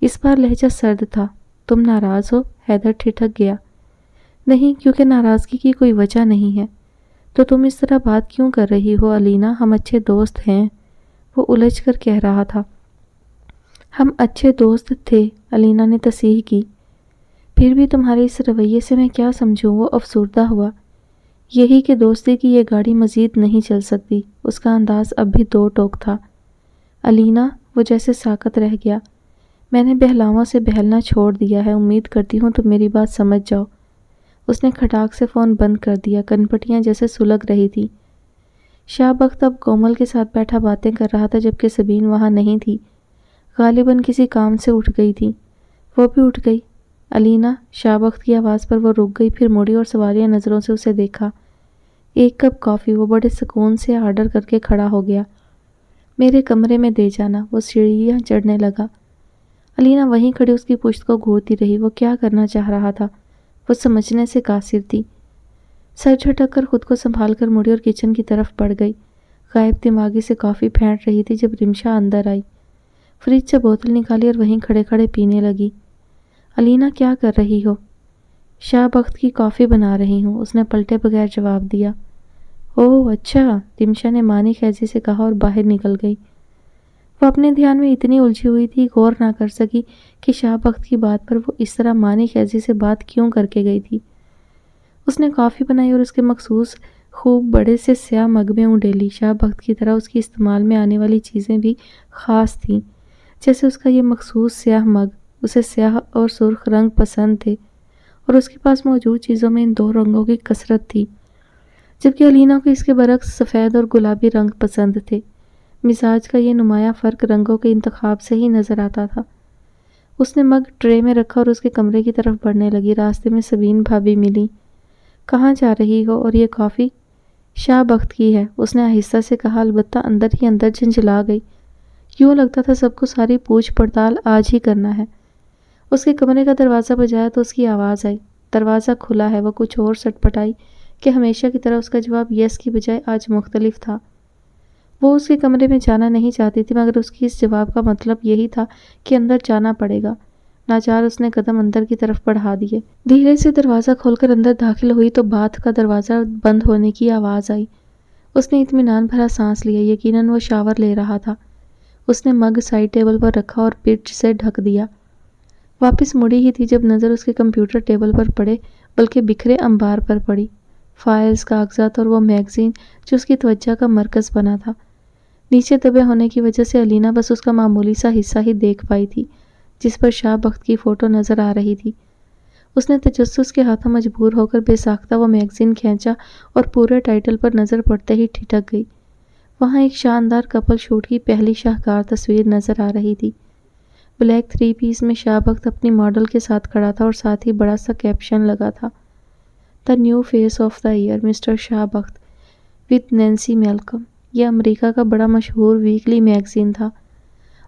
اس بار لہجہ سرد تھا۔ تم ناراض ہو؟ حیدر ٹھٹک گیا۔ نہیں، کیونکہ ناراضگی کی کوئی وجہ نہیں ہے۔ تو تم اس طرح بات کیوں کر رہی ہو علینا؟ ہم اچھے دوست ہیں، وہ الجھ کر کہہ رہا تھا۔ ہم اچھے دوست تھے، علینا نے تصحیح کی۔ پھر بھی تمہارے اس رویے سے میں کیا سمجھوں؟ وہ افسردہ ہوا۔ یہی کہ دوستی کی یہ گاڑی مزید نہیں چل سکتی۔ اس کا انداز اب بھی دو ٹوک تھا۔ علینا، وہ جیسے ساکت رہ گیا۔ میں نے بہلاؤں سے بہلنا چھوڑ دیا ہے، امید کرتی ہوں تم میری بات سمجھ جاؤ۔ اس نے کھٹاک سے فون بند کر دیا، کنپٹیاں جیسے سلگ رہی تھی۔ شاہ بخت اب کومل کے ساتھ بیٹھا باتیں کر رہا تھا، جبکہ سبین وہاں نہیں تھی، غالباً کسی کام سے اٹھ گئی تھی۔ وہ بھی اٹھ گئی۔ علینا، شاہ بخت کی آواز پر وہ رک گئی، پھر مڑی اور سوالیہ نظروں سے اسے دیکھا۔ ایک کپ کافی، وہ بڑے سکون سے آرڈر کر کے کھڑا ہو گیا۔ میرے کمرے میں دے جانا۔ وہ سیڑھیاں چڑھنے لگا۔ علینا وہیں کھڑی اس کی پشت کو گھورتی رہی۔ وہ کیا کرنا چاہ رہا تھا؟ وہ سمجھنے سے قاصر تھی۔ سر جھٹک کر خود کو سنبھال کر مڑی اور کچن کی طرف بڑھ گئی۔ غائب دماغی سے کافی پھینٹ رہی تھی جب رمشا اندر آئی، فریج سے بوتل نکالی اور وہیں کھڑے کھڑے پینے لگی۔ علینا، کیا کر رہی ہو؟ شاہ بخت کی کافی بنا رہی ہوں، اس نے پلٹے بغیر جواب دیا۔ اوہ اچھا، رمشا نے مانی خیزی سے کہا اور باہر نکل گئی۔ وہ اپنے دھیان میں اتنی الجھی ہوئی تھی، غور نہ کر سکی کہ شاہ بخت کی بات پر وہ اس طرح مانی خیزی سے بات کیوں کر کے گئی تھی۔ اس نے کافی بنائی اور اس کے مخصوص خوب بڑے سے سیاہ مگ میں اونڈیلی۔ شاہ بخت کی طرح اس کی استعمال میں آنے والی چیزیں بھی خاص تھیں، جیسے اس کا یہ مخصوص سیاہ مگ۔ اسے سیاہ اور سرخ رنگ پسند تھے اور اس کے پاس موجود چیزوں میں ان دو رنگوں کی کثرت تھی، جبکہ علینا کو اس کے برعکس سفید اور گلابی رنگ پسند تھے۔ مزاج کا یہ نمایاں فرق رنگوں کے انتخاب سے ہی نظر آتا تھا۔ اس نے مگ ٹرے میں رکھا اور اس کے کمرے کی طرف بڑھنے لگی۔ راستے میں سبین بھابھی ملی۔ کہاں جا رہی ہو؟ اور یہ کافی؟ شاہ بخت کی ہے، اس نے آہستہ سے کہا، البتہ اندر ہی اندر جھنجھلا گئی۔ یوں لگتا تھا سب کو ساری پوچھ پڑتال آج ہی کرنا ہے۔ اس کے کمرے کا دروازہ بجایا تو اس کی آواز آئی۔ دروازہ کھلا ہے۔ وہ کچھ اور سٹپٹائی کہ ہمیشہ کی طرح اس کا جواب یس کی بجائے آج مختلف تھا۔ وہ اس کے کمرے میں جانا نہیں چاہتی تھی، مگر اس کی اس جواب کا مطلب یہی تھا کہ اندر جانا پڑے گا۔ ناچار اس نے قدم اندر کی طرف بڑھا دیے۔ دھیرے سے دروازہ کھول کر اندر داخل ہوئی تو باتھ کا دروازہ بند ہونے کی آواز آئی۔ اس نے اطمینان بھرا سانس لیا، یقیناً وہ شاور لے رہا تھا۔ اس نے مگ سائڈ ٹیبل پر رکھا اور برچ سے ڈھک دیا۔ واپس مڑی ہی تھی جب نظر اس کے کمپیوٹر ٹیبل پر پڑے، بلکہ بکھرے انبار پر پڑی۔ فائلز، کاغذات اور وہ میگزین جو اس کی توجہ کا مرکز بنا تھا۔ نیچے دبے ہونے کی وجہ سے علینا بس اس کا معمولی سا حصہ ہی دیکھ پائی تھی، جس پر شاہ بخت کی فوٹو نظر آ رہی تھی۔ اس نے تجسس کے ہاتھوں مجبور ہو کر بے ساختہ وہ میگزین کھینچا اور پورے ٹائٹل پر نظر پڑتے ہی ٹھٹک گئی۔ وہاں ایک شاندار کپل شوٹ کی پہلی شاہکار تصویر نظر آ رہی تھی۔ بلیک 3 پیس میں شاہ بخت اپنی ماڈل کے ساتھ کھڑا تھا اور ساتھ ہی بڑا سا کیپشن لگا تھا، "the new face of the year, Mister Shah Bakht with Nancy Malcolm". یہ امریکہ کا بڑا مشہور ویکلی میگزین تھا۔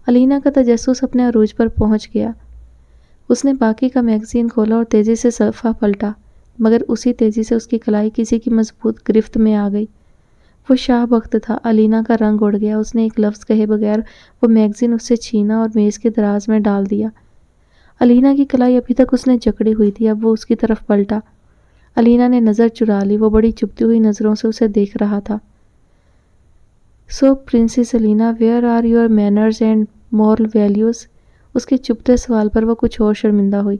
علینا کا تجسس اپنے عروج پر پہنچ گیا۔ اس نے باقی کا میگزین کھولا اور تیزی سے صفحہ پلٹا، مگر اسی تیزی سے اس کی کلائی کسی کی مضبوط گرفت میں آ گئی۔ وہ شاہ بخت تھا۔ علینا کا رنگ اڑ گیا۔ اس نے ایک لفظ کہے بغیر وہ میگزین اس سے چھینا اور میز کے دراز میں ڈال دیا۔ علینا کی کلائی ابھی تک اس نے جکڑی ہوئی تھی، اب وہ اس کی طرف پلٹا۔ علینا نے نظر چرا لی۔ وہ بڑی چبھتی ہوئی نظروں سے اسے دیکھ رہا تھا۔ "So princess Alina, where are your manners and moral values"? اس کے چبھتے سوال پر وہ کچھ اور شرمندہ ہوئی۔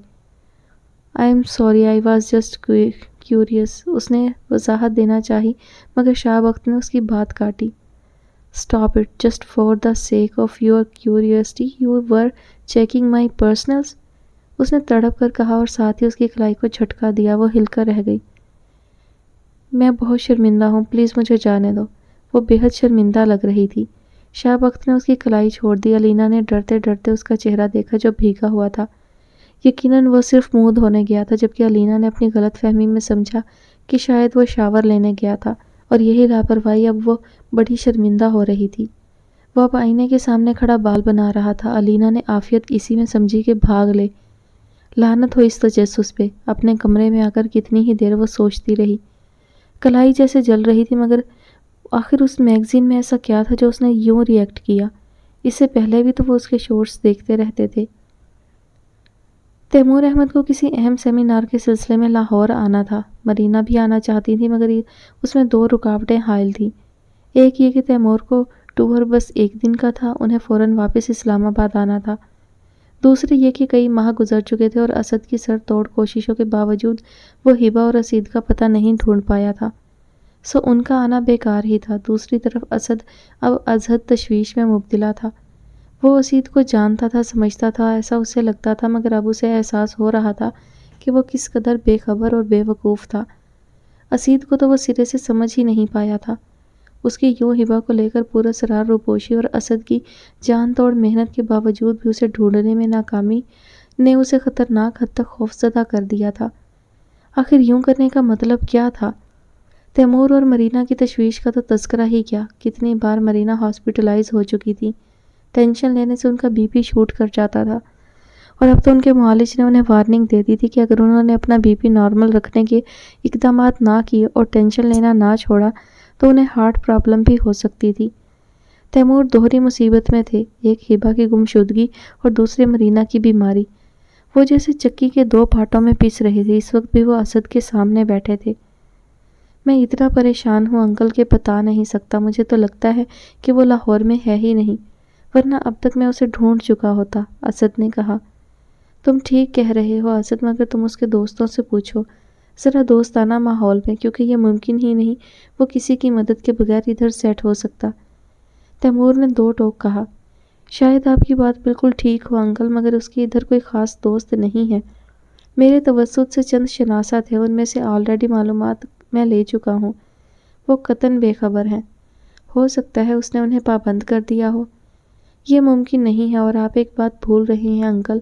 "I am sorry, I was just curious". اس نے وضاحت دینا چاہی، مگر شاہ بخت نے اس کی بات کاٹی۔ "Stop it, just for the sake of your curiosity you were checking my personals". اس نے تڑپ کر کہا اور ساتھ ہی اس کی کلائی کو جھٹکا دیا۔ وہ ہل کر رہ گئی۔ "میں بہت شرمندہ ہوں، پلیز مجھے جانے دو"۔ وہ بے حد شرمندہ لگ رہی تھی۔ شاہ بخت نے اس کی کلائی چھوڑ دی۔ علینا نے ڈرتے ڈرتے اس کا چہرہ دیکھا جو بھیگا ہوا تھا۔ یقیناً وہ صرف منہ دھونے گیا تھا، جبکہ علینا نے اپنی غلط فہمی میں سمجھا کہ شاید وہ شاور لینے گیا تھا، اور یہی لاپرواہی اب وہ بڑی شرمندہ ہو رہی تھی۔ وہ اب آئینے کے سامنے کھڑا بال بنا رہا تھا۔ علینا نے عافیت اسی میں سمجھی کہ بھاگ لے۔ لعنت ہو اس تجسس پہ۔ اپنے کمرے میں آ کر کتنی ہی دیر وہ سوچتی رہی۔ کلائی جیسے جل رہی تھی، مگر آخر اس میگزین میں ایسا کیا تھا جو اس نے یوں ری ایکٹ کیا؟ اس سے پہلے بھی تو وہ اس کے شورٹس دیکھتے رہتے تھے۔ تیمور احمد کو کسی اہم سیمینار کے سلسلے میں لاہور آنا تھا۔ مرینا بھی آنا چاہتی تھی مگر اس میں 2 رکاوٹیں حائل تھیں۔ ایک یہ کہ تیمور کو ٹور بس 1 دن کا تھا، انہیں فوراً واپس اسلام آباد آنا تھا۔ دوسری یہ کہ کئی ماہ گزر چکے تھے اور اسد کی سر توڑ کوششوں کے باوجود وہ ہبہ اور اسید کا پتہ نہیں ڈھونڈ پایا تھا، سو ان کا آنا بیکار ہی تھا۔ دوسری طرف اسد اب ازحد تشویش میں مبتلا تھا۔ وہ اسید کو جانتا تھا، سمجھتا تھا، ایسا اسے لگتا تھا، مگر اب اسے احساس ہو رہا تھا کہ وہ کس قدر بے خبر اور بے وقوف تھا۔ اسید کو تو وہ سرے سے سمجھ ہی نہیں پایا تھا۔ اس کی یوں ہبہ کو لے کر پراسرار روپوشی اور اسد کی جان توڑ محنت کے باوجود بھی اسے ڈھونڈنے میں ناکامی نے اسے خطرناک حد تک خوفزدہ کر دیا تھا۔ آخر یوں کرنے کا مطلب کیا تھا؟ تیمور اور مرینا کی تشویش کا تو تذکرہ ہی کیا، کتنی بار مرینا ہاسپٹلائز ہو چکی تھی، ٹینشن لینے سے ان کا بی پی شوٹ کر جاتا تھا، اور اب تو ان کے معالج نے انہیں وارننگ دے دی تھی کہ اگر انہوں نے اپنا بی پی نارمل رکھنے کے اقدامات نہ کیے اور ٹینشن لینا نہ چھوڑا تو انہیں ہارٹ پرابلم بھی ہو سکتی تھی۔ تیمور دوہری مصیبت میں تھے، ایک ہبہ کی گمشدگی اور دوسرے مرینا کی بیماری۔ وہ جیسے چکی کے 2 پھاٹوں میں پس رہے تھے۔ اس وقت بھی وہ اسد کے سامنے بیٹھے تھے۔ میں اتنا پریشان ہوں انکل کہ بتا نہیں سکتا، مجھے تو لگتا ہے کہ وہ لاہور میں ہے ہی نہیں، ورنہ اب تک میں اسے ڈھونڈ چکا ہوتا، اسد نے کہا۔ تم ٹھیک کہہ رہے ہو اسد، مگر تم اس کے دوستوں سے پوچھو ذرا دوستانہ ماحول میں، کیونکہ یہ ممکن ہی نہیں وہ کسی کی مدد کے بغیر ادھر سیٹ ہو سکتا۔ تیمور نے 2 ٹوک کہا۔ شاید آپ کی بات بالکل ٹھیک ہو انکل، مگر اس کی ادھر کوئی خاص دوست نہیں ہے۔ میرے توسط سے چند شناسہ تھے، ان میں سے آلریڈی معلومات میں لے چکا ہوں، وہ قطعاً بے خبر ہیں۔ ہو سکتا ہے اس نے انہیں پابند کر دیا ہو۔ یہ ممکن نہیں ہے، اور آپ ایک بات بھول رہے ہیں انکل،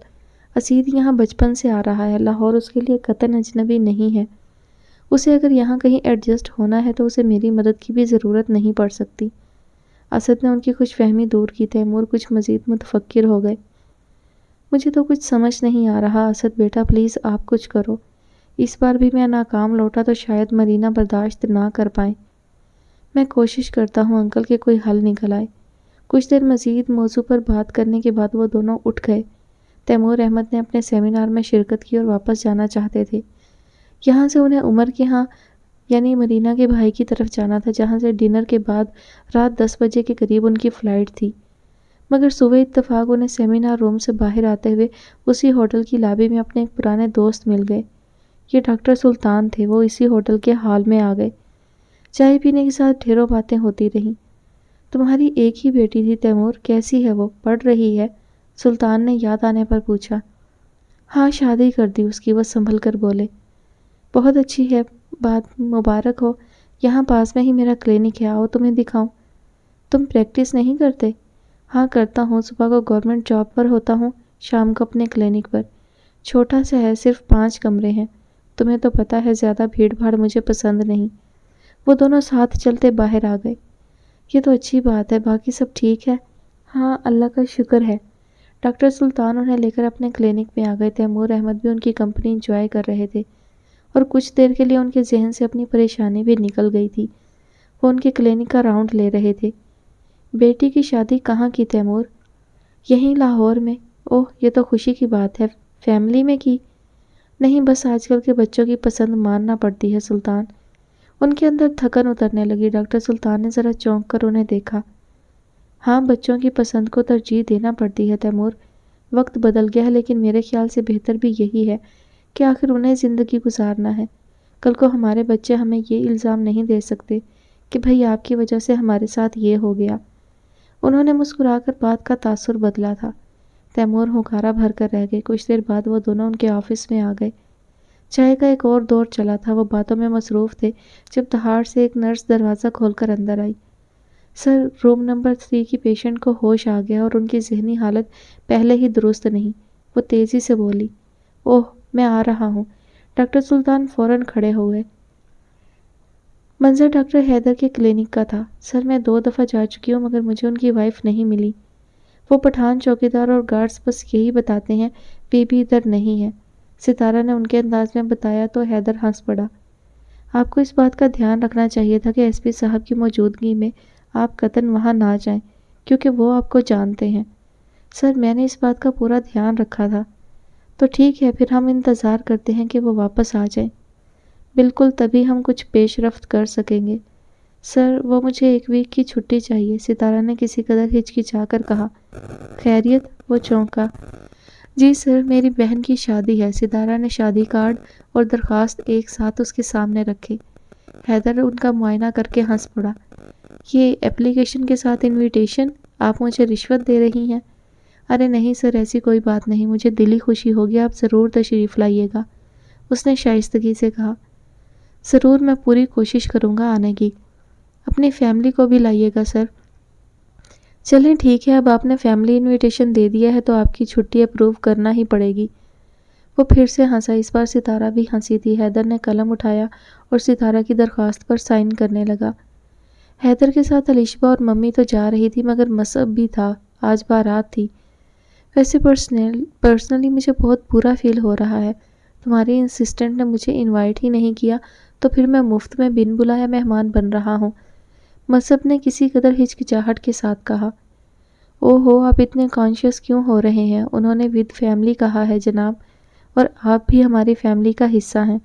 اسید یہاں بچپن سے آ رہا ہے، لاہور اس کے لیے قطعاً اجنبی نہیں ہے۔ اسے اگر یہاں کہیں ایڈجسٹ ہونا ہے تو اسے میری مدد کی بھی ضرورت نہیں پڑ سکتی۔ اسد نے ان کی خوش فہمی دور کی۔ تیمور کچھ مزید متفکر ہو گئے۔ مجھے تو کچھ سمجھ نہیں آ رہا اسد بیٹا، پلیز آپ کچھ کرو۔ اس بار بھی میں ناکام لوٹا تو شاید مرینا برداشت نہ کر پائیں۔ میں کوشش کرتا ہوں انکل کہ کوئی حل نکل آئے۔ کچھ دیر مزید موضوع پر بات کرنے کے بعد وہ دونوں اٹھ گئے۔ تیمور احمد نے اپنے سیمینار میں شرکت کی اور واپس جانا چاہتے تھے۔ یہاں سے انہیں عمر کے ہاں یعنی مرینا کے بھائی کی طرف جانا تھا، جہاں سے ڈنر کے بعد رات 10 بجے کے قریب ان کی فلائٹ تھی۔ مگر صبح اتفاق انہیں سیمینار روم سے باہر آتے ہوئے اسی ہوٹل کی لابی میں اپنے ایک پرانے دوست مل گئے۔ یہ ڈاکٹر سلطان تھے۔ وہ اسی ہوٹل کے ہال میں آ گئے۔ چائے پینے کے ساتھ ڈھیروں باتیں ہوتی رہیں۔ تمہاری ایک ہی بیٹی تھی تیمور، کیسی ہے وہ، پڑھ رہی ہے؟ سلطان نے یاد آنے پر پوچھا۔ ہاں شادی کر دی اس کی، وہ سنبھل کر بولے۔ بہت اچھی ہے بات، مبارک ہو۔ یہاں پاس میں ہی میرا کلینک ہے، آؤ تمہیں دکھاؤں۔ تم پریکٹس نہیں کرتے؟ ہاں کرتا ہوں، صبح کو گورنمنٹ جاب پر ہوتا ہوں، شام کو اپنے کلینک پر۔ چھوٹا سا ہے، صرف 5 کمرے ہیں، تمہیں تو پتہ ہے زیادہ بھیڑ بھاڑ مجھے پسند نہیں۔ وہ دونوں ساتھ چلتے باہر آ گئے۔ یہ تو اچھی بات ہے، باقی سب ٹھیک ہے؟ ہاں اللہ کا شکر ہے۔ ڈاکٹر سلطان انہیں لے کر اپنے کلینک میں آ گئے۔ تیمور احمد بھی ان کی کمپنی انجوائے کر رہے تھے، اور کچھ دیر کے لیے ان کے ذہن سے اپنی پریشانی بھی نکل گئی تھی۔ وہ ان کے کلینک کا راؤنڈ لے رہے تھے۔ بیٹی کی شادی کہاں کی تیمور؟ یہیں لاہور میں۔ اوہ یہ تو خوشی کی بات ہے، فیملی میں کی؟ نہیں، بس آج کل کے بچوں کی پسند ماننا پڑتی ہے سلطان۔ ان کے اندر تھکن اترنے لگی۔ ڈاکٹر سلطان نے ذرا چونک کر انہیں دیکھا۔ ہاں بچوں کی پسند کو ترجیح دینا پڑتی ہے تیمور، وقت بدل گیا ہے، لیکن میرے خیال سے بہتر بھی یہی ہے کہ آخر انہیں زندگی گزارنا ہے۔ کل کو ہمارے بچے ہمیں یہ الزام نہیں دے سکتے کہ بھئی آپ کی وجہ سے ہمارے ساتھ یہ ہو گیا۔ انہوں نے مسکرا کر بات کا تاثر بدلا تھا۔ تیمور ہنکارا بھر کر رہ گئے۔ کچھ دیر بعد وہ دونوں ان کے آفس میں آ گئے۔ چائے کا ایک اور دور چلا تھا۔ وہ باتوں میں مصروف تھے جب دہاڑ سے ایک نرس دروازہ کھول کر اندر آئی۔ سر، روم نمبر 3 کی پیشنٹ کو ہوش آ گیا اور ان کی ذہنی حالت پہلے ہی درست نہیں، وہ تیزی سے بولی۔ اوہ میں آ رہا ہوں۔ ڈاکٹر سلطان فوراً کھڑے ہوئے۔ منظر ڈاکٹر حیدر کے کلینک کا تھا۔ سر میں 2 دفعہ جا چکی ہوں مگر مجھے ان کی وائف نہیں ملی۔ وہ پٹھان چوکیدار اور گارڈز بس یہی بتاتے ہیں بی بی ادھر نہیں ہے، ستارہ نے ان کے انداز میں بتایا تو حیدر ہنس پڑا۔ آپ کو اس بات کا دھیان رکھنا چاہیے تھا کہ ایس پی صاحب کی موجودگی میں آپ قطعاً وہاں نہ جائیں، کیونکہ وہ آپ کو جانتے ہیں۔ سر میں نے اس بات کا پورا دھیان رکھا تھا۔ تو ٹھیک ہے، پھر ہم انتظار کرتے ہیں کہ وہ واپس آ جائیں۔ بالکل، تبھی ہم کچھ پیش رفت کر سکیں گے۔ سر، وہ مجھے 1 ویک کی چھٹی چاہیے، ستارہ نے کسی قدر ہچکچا کر کہا۔ خیریت؟ وہ چونکا۔ جی سر، میری بہن کی شادی ہے۔ ستارہ نے شادی کارڈ اور درخواست ایک ساتھ اس کے سامنے رکھے۔ حیدر ان کا معائنہ کر کے ہنس پڑا۔ یہ اپلیکیشن کے ساتھ انویٹیشن؟ آپ مجھے رشوت دے رہی ہیں؟ ارے نہیں سر، ایسی کوئی بات نہیں، مجھے دلی خوشی ہوگی، آپ ضرور تشریف لائیے گا، اس نے شائستگی سے کہا۔ ضرور، میں پوری کوشش کروں گا آنے کی۔ اپنی فیملی کو بھی لائیے گا سر۔ چلیں ٹھیک ہے، اب آپ نے فیملی انویٹیشن دے دیا ہے تو آپ کی چھٹی اپروو کرنا ہی پڑے گی۔ وہ پھر سے ہنسا، اس بار ستارہ بھی ہنسی تھی۔ حیدر نے قلم اٹھایا اور ستارہ کی درخواست پر سائن کرنے لگا۔ حیدر کے ساتھ الیشبا اور ممی تو جا رہی تھی، مگر مصعب بھی تھا، آج بارات تھی۔ ویسے پرسنلی مجھے بہت برا فیل ہو رہا ہے، تمہاری اسسٹنٹ نے مجھے انوائٹ ہی نہیں کیا تو پھر میں مفت میں بن بلایا مہمان بن رہا ہوں، مصعب نے کسی قدر ہچکچاہٹ کے ساتھ کہا۔ او ہو، آپ اتنے کانشیس کیوں ہو رہے ہیں؟ انہوں نے ود فیملی کہا ہے جناب، اور آپ بھی ہماری فیملی کا حصہ ہیں۔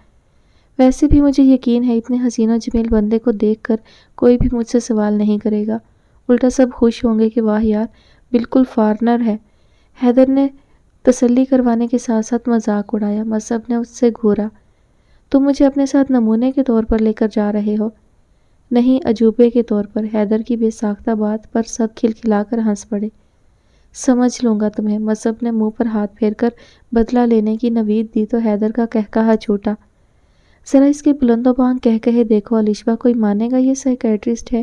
ویسے بھی مجھے یقین ہے اتنے حسین و جمیل بندے کو دیکھ کر کوئی بھی مجھ سے سوال نہیں کرے گا، الٹا سب خوش ہوں گے کہ واہ یار، بالکل فارنر ہے۔ حیدر نے تسلی کروانے کے ساتھ ساتھ مذاق اڑایا۔ مصعب نے اس سے گھورا۔ تم مجھے اپنے ساتھ نمونے کے طور پر لے کر جا رہے ہو؟ نہیں، عجوبے کے طور پر۔ حیدر کی بے ساختہ بات پر سب کھلکھلا کر ہنس پڑے۔ سمجھ لوں گا تمہیں، مصعب نے منہ پر ہاتھ پھیر کر بدلہ لینے کی نوید دی تو حیدر کا قہقہا چھوٹا۔ ذرا اس کے بلند و بانگ کہے دیکھو الیشبا، کوئی مانے گا یہ سائیکیٹرسٹ ہے؟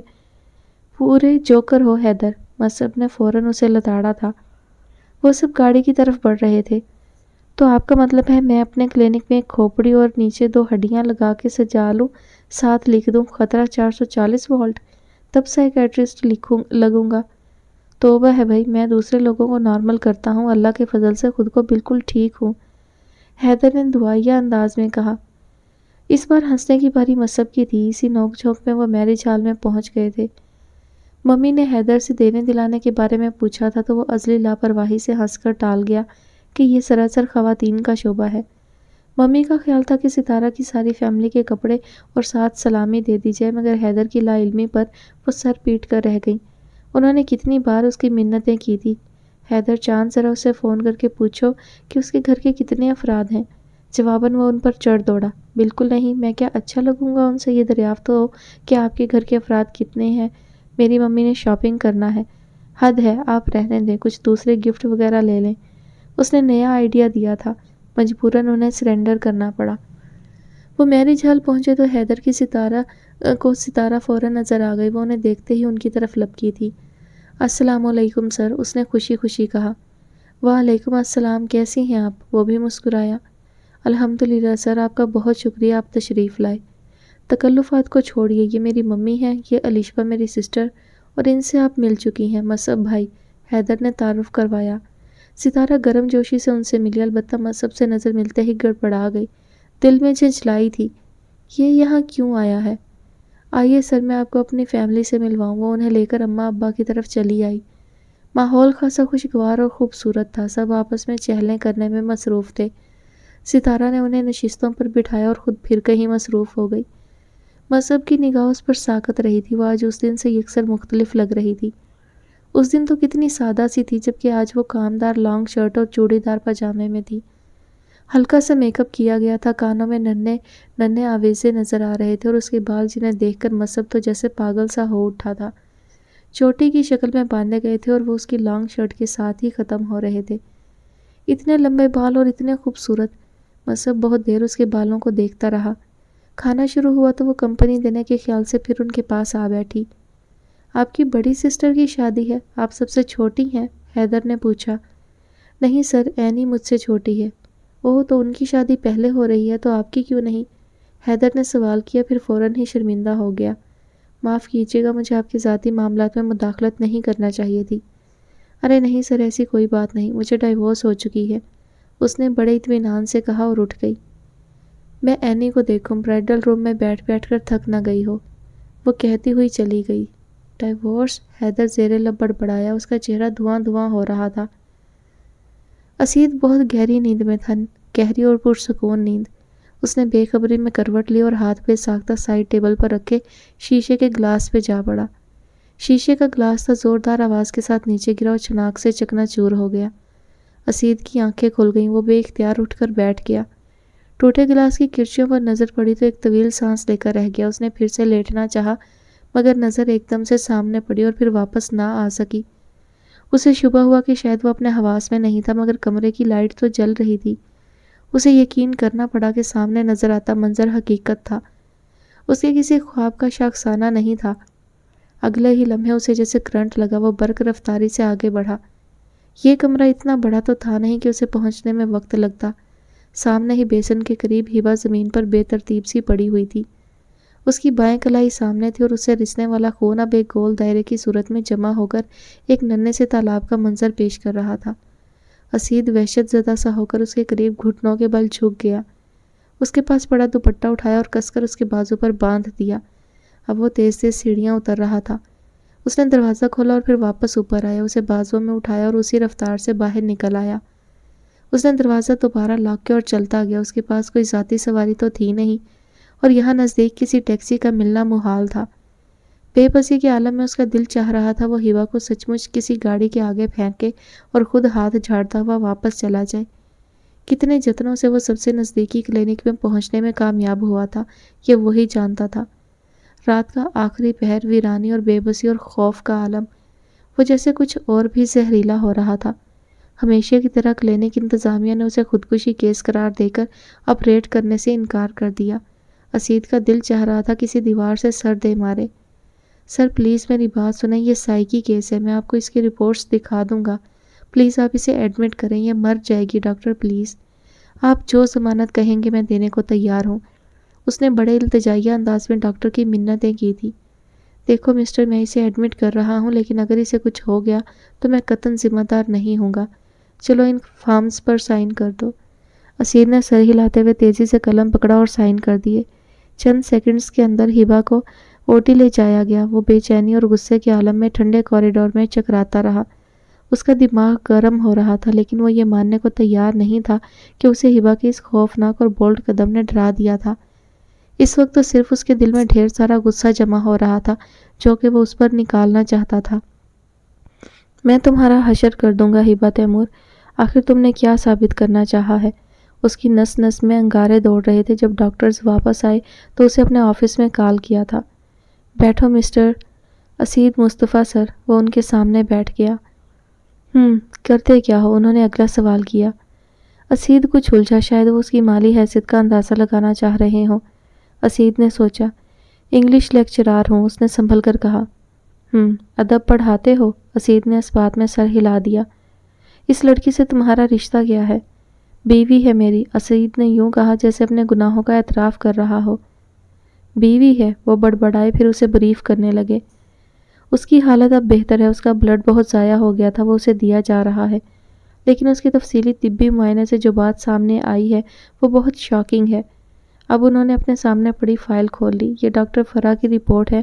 پورے جوکر ہو حیدر، مصعب نے فوراً اسے لتاڑا تھا۔ وہ سب گاڑی کی طرف بڑھ رہے تھے۔ تو آپ کا مطلب ہے میں اپنے کلینک میں ایک کھوپڑی اور نیچے 2 ہڈیاں لگا کے سجا لوں، ساتھ لکھ دوں خطرہ 440 وولٹ، تب سائیکیٹرسٹ لگوں گا؟ توبہ ہے بھائی، میں دوسرے لوگوں کو نارمل کرتا ہوں، اللہ کے فضل سے خود کو بالکل ٹھیک ہوں، حیدر نے دعائیہ انداز میں کہا۔ اس بار ہنسنے کی باری مصعب کی تھی۔ اسی نوک جھونک میں وہ میرج ہال میں پہنچ گئے تھے۔ ممی نے حیدر سے دینے دلانے کے بارے میں پوچھا تھا تو وہ عزلی لاپرواہی سے ہنس کر ٹال گیا کہ یہ سراسر خواتین کا شعبہ ہے۔ ممی کا خیال تھا کہ ستارہ کی ساری فیملی کے کپڑے اور ساتھ سلامی دے دی جائے، مگر حیدر کی لا علمی پر وہ سر پیٹ کر رہ گئیں۔ انہوں نے کتنی بار اس کی منتیں کی تھی، حیدر چاند ذرا اسے فون کر کے پوچھو کہ اس کے گھر کے کتنے افراد ہیں۔ جواباً وہ ان پر چڑھ دوڑا۔ بالکل نہیں، میں کیا اچھا لگوں گا ان سے یہ دریافت ہو کہ آپ کے گھر کے افراد کتنے ہیں؟ میری ممی نے شاپنگ کرنا ہے۔ حد ہے، آپ رہنے دیں، کچھ دوسرے گفٹ وغیرہ لے لیں۔ اس نے نیا آئیڈیا دیا تھا، مجبوراً انہیں سرنڈر کرنا پڑا۔ وہ میرج ہال پہنچے تو حیدر کی ستارہ فوراً نظر آ گئی۔ وہ انہیں دیکھتے ہی ان کی طرف لپکی تھی۔ السلام علیکم سر، اس نے خوشی خوشی کہا۔ وعلیکم السلام، کیسی ہیں آپ؟ وہ بھی مسکرایا۔ الحمدللہ سر، آپ کا بہت شکریہ، آپ تشریف لائے۔ تکلفات کو چھوڑیے، یہ میری ممی ہیں، یہ الیشبا میری سسٹر، اور ان سے آپ مل چکی ہیں، مصعب بھائی، حیدر نے تعارف کروایا۔ ستارہ گرم جوشی سے ان سے ملی، البتہ مصعب سے نظر ملتے ہی گڑبڑا گئی، دل میں جھنجھلائی تھی، یہ یہاں کیوں آیا ہے؟ آئیے سر، میں آپ کو اپنی فیملی سے ملواؤں۔ وہ انہیں لے کر اماں ابا کی طرف چلی آئی۔ ماحول خاصا خوشگوار اور خوبصورت تھا، سب آپس میں چہلیں کرنے میں مصروف تھے۔ ستارہ نے انہیں نشستوں پر بٹھایا اور خود پھر کہیں مصروف ہو گئی۔ مصعب کی نگاہ اس پر ساکت رہی تھی، وہ آج اس دن سے یکسر مختلف لگ رہی تھی۔ اس دن تو کتنی سادہ سی تھی، جبکہ آج وہ کامدار لانگ شرٹ اور چوڑی دار پاجامے میں تھی۔ ہلکا سا میک اپ کیا گیا تھا، کانوں میں ننھے آویزے نظر آ رہے تھے، اور اس کے بال جنہیں دیکھ کر مصعب تو جیسے پاگل سا ہو اٹھا تھا، چوٹی کی شکل میں باندھے گئے تھے اور وہ اس کی لانگ شرٹ کے ساتھ ہی ختم ہو رہے تھے۔ اتنے لمبے بال اور اتنے خوبصورت، مصعب بہت دیر اس کے بالوں کو دیکھتا رہا۔ کھانا شروع ہوا تو وہ کمپنی دینے کے خیال سے پھر ان کے پاس آ بیٹھی۔ آپ کی بڑی سسٹر کی شادی ہے، آپ سب سے چھوٹی ہیں؟ حیدر نے پوچھا۔ نہیں سر، اینی مجھ سے چھوٹی ہے۔ اوہ، تو ان کی شادی پہلے ہو رہی ہے، تو آپ کی کیوں نہیں؟ حیدر نے سوال کیا، پھر فوراً ہی شرمندہ ہو گیا۔ معاف کیجیے گا، مجھے آپ کے ذاتی معاملات میں مداخلت نہیں کرنا چاہیے تھی۔ ارے نہیں سر، ایسی کوئی بات نہیں، مجھے ڈائیورس ہو چکی ہے، اس نے بڑے اطمینان سے کہا اور اٹھ گئی۔ میں اینی کو دیکھوں، برائڈل روم میں بیٹھ کر تھک نہ گئی ہو، وہ کہتی ہوئی چلی گئی۔ ڈائیورس؟ حیدر زیر لب بڑبڑایا، اس کا چہرہ دھواں ہو رہا تھا۔ اسید بہت گہری نیند میں تھا، گہری اور پرسکون نیند۔ اس نے بے خبری میں کروٹ لی اور ہاتھ پہ ساختہ سائڈ ٹیبل پر رکھے شیشے کے گلاس پہ جا پڑا۔ شیشے کا گلاس تھا، زوردار آواز کے ساتھ نیچے گرا اور چناک سے چکنا چور ہو گیا۔ اسید کی آنکھیں کھل گئیں، وہ بے اختیار اٹھ کر بیٹھ گیا۔ ٹوٹے گلاس کی کرچیوں پر نظر پڑی تو ایک طویل سانس لے کر رہ گیا۔ اس نے پھر سے لیٹنا چاہا مگر نظر ایک دم سے سامنے پڑی اور پھر واپس نہ آ سکی۔ اسے شبہ ہوا کہ شاید وہ اپنے حواس میں نہیں تھا، مگر کمرے کی لائٹ تو جل رہی تھی۔ اسے یقین کرنا پڑا کہ سامنے نظر آتا منظر حقیقت تھا، اس کے کسی خواب کا شاخسانہ نہیں تھا۔ اگلے ہی لمحے اسے جیسے کرنٹ لگا، وہ برق رفتاری سے آگے بڑھا۔ یہ کمرہ اتنا بڑا تو تھا نہیں کہ اسے پہنچنے میں وقت لگتا۔ سامنے ہی بیسن کے قریب ہبا زمین پر بے ترتیب سی پڑی ہوئی تھی۔ اس کی بائیں کلائی سامنے تھی اور اسے رسنے والا خون اب ایک گول دائرے کی صورت میں جمع ہو کر ایک ننھے سے تالاب کا منظر پیش کر رہا تھا۔ اسید وحشت زدہ سا ہو کر اس کے قریب گھٹنوں کے بل جھک گیا۔ اس کے پاس پڑا دوپٹہ اٹھایا اور کس کر اس کے بازو پر باندھ دیا۔ اب وہ تیز تیز سیڑھیاں اتر رہا تھا۔ اس نے دروازہ کھولا اور پھر واپس اوپر آیا، اسے بازو میں اٹھایا اور اسی رفتار سے باہر نکل آیا۔ اس نے دروازہ دوبارہ لاک کیا اور چلتا گیا۔ اس کے پاس کوئی ذاتی سواری تو تھی نہیں اور یہاں نزدیک کسی ٹیکسی کا ملنا محال تھا۔ بے بسی کے عالم میں اس کا دل چاہ رہا تھا وہ ہبا کو سچ مچ کسی گاڑی کے آگے پھینکے اور خود ہاتھ جھاڑتا ہوا واپس چلا جائے۔ کتنے جتنوں سے وہ سب سے نزدیکی کلینک میں پہنچنے میں کامیاب ہوا تھا، یہ وہی جانتا تھا۔ رات کا آخری پہر، ویرانی اور بے بسی اور خوف کا عالم، وہ جیسے کچھ اور بھی زہریلا ہو رہا تھا۔ ہمیشہ کی طرح کلینک انتظامیہ نے اسے خودکشی کیس قرار دے کر آپریٹ کرنے سے انکار کر دیا۔ اسید کا دل چاہ رہا تھا کسی دیوار سے سر دے مارے۔ سر پلیز میری بات سنیں، یہ سائیکی کیس ہے، میں آپ کو اس کی رپورٹس دکھا دوں گا، پلیز آپ اسے ایڈمٹ کریں، یہ مر جائے گی ڈاکٹر پلیز، آپ جو ضمانت کہیں گے میں دینے کو تیار ہوں۔ اس نے بڑے التجائیہ انداز میں ڈاکٹر کی منتیں کی تھی۔ دیکھو مسٹر، میں اسے ایڈمٹ کر رہا ہوں لیکن اگر اسے کچھ ہو گیا تو میں قطعاً ذمہ دار نہیں ہوں گا، چلو ان فارمز پر سائن کر دو۔ اسید نے سر ہلاتے ہوئے تیزی سے قلم پکڑا اور سائن کر دیے۔ چند سیکنڈز کے اندر ہبا کو اوٹی لے جایا گیا۔ وہ بے چینی اور غصے کے عالم میں ٹھنڈے کوریڈور میں چکراتا رہا۔ اس کا دماغ گرم ہو رہا تھا لیکن وہ یہ ماننے کو تیار نہیں تھا کہ اسے ہبا کے اس خوفناک اور بولڈ قدم نے ڈرا دیا تھا۔ اس وقت تو صرف اس کے دل میں ڈھیر سارا غصہ جمع ہو رہا تھا جو کہ وہ اس پر نکالنا چاہتا تھا۔ میں تمہارا حشر کر دوں گا ہبا تیمور، آخر تم نے کیا ثابت کرنا چاہا ہے؟ اس کی نس نس میں انگارے دوڑ رہے تھے۔ جب ڈاکٹرز واپس آئے تو اسے اپنے آفس میں کال کیا تھا۔ بیٹھو مسٹر اسید مصطفیٰ سر۔ وہ ان کے سامنے بیٹھ گیا۔ کرتے کیا ہو؟ انہوں نے اگلا سوال کیا۔ اسید کچھ الجھا، شاید وہ اس کی مالی حیثیت کا اندازہ لگانا چاہ رہے ہوں۔ اسید نے سوچا، انگلش لیکچرار ہوں، اس نے سنبھل کر کہا۔ ادب پڑھاتے ہو؟ اسید نے اس بات میں سر ہلا دیا۔ اس لڑکی سے تمہارا رشتہ کیا ہے؟ بیوی ہے میری، اسید نے یوں کہا جیسے اپنے گناہوں کا اعتراف کر رہا ہو۔ بیوی ہے؟ وہ بڑبڑائے، پھر اسے بریف کرنے لگے۔ اس کی حالت اب بہتر ہے، اس کا بلڈ بہت ضائع ہو گیا تھا، وہ اسے دیا جا رہا ہے، لیکن اس کی تفصیلی طبی معائنے سے جو بات سامنے آئی ہے وہ بہت شاکنگ ہے۔ اب انہوں نے اپنے سامنے پڑی فائل کھول لی۔ یہ ڈاکٹر فرا کی رپورٹ ہے،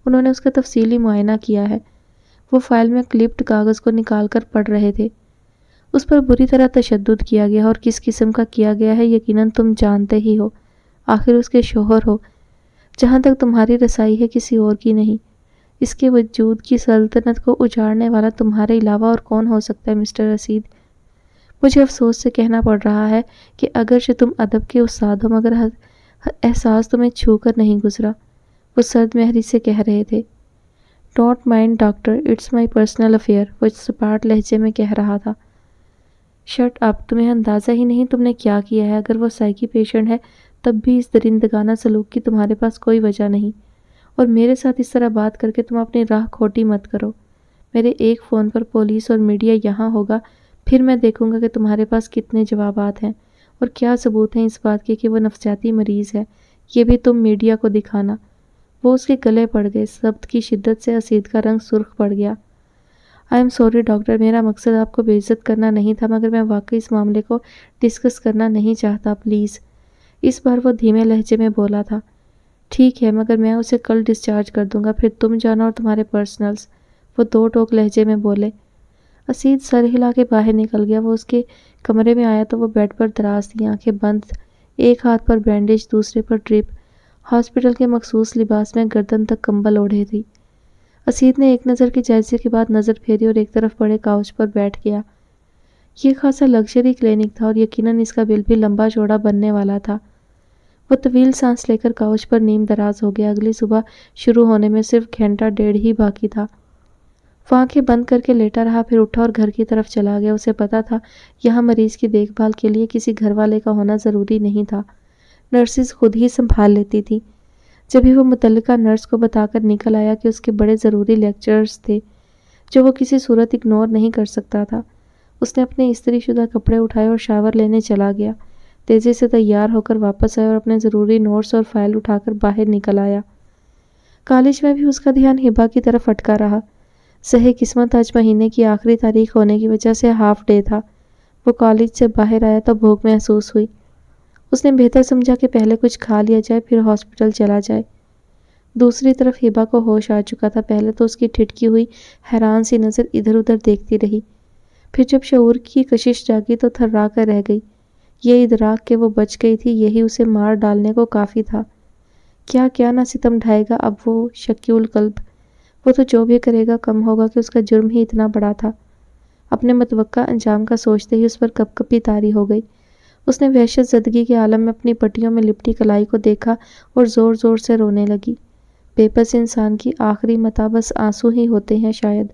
انہوں نے اس کا تفصیلی معائنہ کیا ہے۔ وہ فائل میں کلپڈ کاغذ کو نکال کر پڑھ رہے تھے۔ اس پر بری طرح تشدد کیا گیا اور کس قسم کا کیا گیا ہے یقیناً تم جانتے ہی ہو، آخر اس کے شوہر ہو۔ جہاں تک تمہاری رسائی ہے کسی اور کی نہیں۔ اس کے وجود کی سلطنت کو اجاڑنے والا تمہارے علاوہ اور کون ہو سکتا ہے مسٹر اسید؟ مجھے افسوس سے کہنا پڑ رہا ہے کہ اگرچہ تم ادب کے استاد ہو مگر احساس تمہیں چھو کر نہیں گزرا، وہ سرد مہری سے کہہ رہے تھے۔ Don't mind doctor, it's my personal affair, وہ سپاٹ لہجے میں کہہ رہا تھا۔ شٹ اپ، تمہیں اندازہ ہی نہیں تم نے کیا کیا ہے۔ اگر وہ سائیکی پیشنٹ ہے تب بھی اس درندگانہ سلوک کی تمہارے پاس کوئی وجہ نہیں، اور میرے ساتھ اس طرح بات کر کے تم اپنی راہ کھوٹی مت کرو۔ میرے ایک فون پر پولیس اور میڈیا یہاں ہوگا، پھر میں دیکھوں گا کہ تمہارے پاس کتنے جوابات ہیں اور کیا ثبوت ہیں اس بات کے کہ وہ نفسیاتی مریض ہے، یہ بھی تم میڈیا کو دکھانا۔ وہ اس کے گلے پڑ گئے۔ ضبط کی شدت سے اسید کا رنگ سرخ پڑ گیا۔ آئی ایم سوری ڈاکٹر، میرا مقصد آپ کو بے عزت کرنا نہیں تھا، مگر میں واقعی اس معاملے کو ڈسکس کرنا نہیں چاہتا، پلیز۔ اس بار وہ دھیمے لہجے میں بولا تھا۔ ٹھیک ہے، مگر میں اسے کل ڈسچارج کر دوں گا، پھر تم جانا اور تمہارے پرسنلز، وہ دو ٹوک لہجے میں بولے۔ اسید سر ہلا کے باہر نکل گیا۔ وہ اس کے کمرے میں آیا تو وہ بیڈ پر دراز تھی، آنکھیں بند، ایک ہاتھ پر بینڈیج، دوسرے پر ڈرپ، ہاسپٹل کے مخصوص لباس میں گردن تک کمبل اوڑھے تھی۔ اسید نے ایک نظر کے جائزے کے بعد نظر پھیری اور ایک طرف پڑے کاؤچ پر بیٹھ گیا۔ یہ خاصا لگژری کلینک تھا اور یقیناً اس کا بل بھی لمبا چوڑا بننے والا تھا۔ وہ طویل سانس لے کر کاؤچ پر نیم دراز ہو گیا۔ اگلی صبح شروع ہونے میں صرف گھنٹہ ڈیڑھ ہی باقی تھا۔ وہ آنکھیں بند کر کے لیٹا رہا، پھر اٹھا اور گھر کی طرف چلا گیا۔ اسے پتا تھا یہاں مریض کی دیکھ بھال کے لیے کسی گھر والے کا ہونا ضروری نہیں تھا، نرسز خود ہی سنبھال لیتی تھی۔ جبھی وہ متعلقہ نرس کو بتا کر نکل آیا کہ اس کے بڑے ضروری لیکچرز تھے جو وہ کسی صورت اگنور نہیں کر سکتا تھا۔ اس نے اپنے استری شدہ کپڑے اٹھائے اور شاور لینے چلا گیا۔ تیزی سے تیار ہو کر واپس آیا اور اپنے ضروری نوٹس اور فائل اٹھا کر باہر نکل آیا۔ کالج میں بھی اس کا دھیان ہبا کی طرف اٹکا رہا۔ سہی قسمت آج مہینے کی آخری تاریخ ہونے کی وجہ سے ہاف ڈے تھا۔ وہ کالج سے باہر آیا تو بھوک محسوس ہوئی۔ اس نے بہتر سمجھا کہ پہلے کچھ کھا لیا جائے پھر ہاسپٹل چلا جائے۔ دوسری طرف ہبا کو ہوش آ چکا تھا۔ پہلے تو اس کی ٹھٹکی ہوئی حیران سی نظر ادھر ادھر دیکھتی رہی، پھر جب شعور کی کشش جاگی تو تھرا کر رہ گئی۔ یہ ادراک کہ وہ بچ گئی تھی، یہی اسے مار ڈالنے کو کافی تھا۔ کیا کیا نہ ستم ڈھائے گا اب وہ شکی القلب۔ وہ تو جو بھی کرے گا کم ہوگا کہ اس کا جرم ہی اتنا بڑا تھا۔ اپنے متوقع انجام کا سوچتے ہی اس پر کپ کپی طاری ہو گئی۔ اس نے وحشت زدگی کے عالم میں اپنی پٹیوں میں لپٹی کلائی کو دیکھا اور زور زور سے رونے لگی۔ بے بس انسان کی آخری متاع بس آنسو ہی ہوتے ہیں شاید۔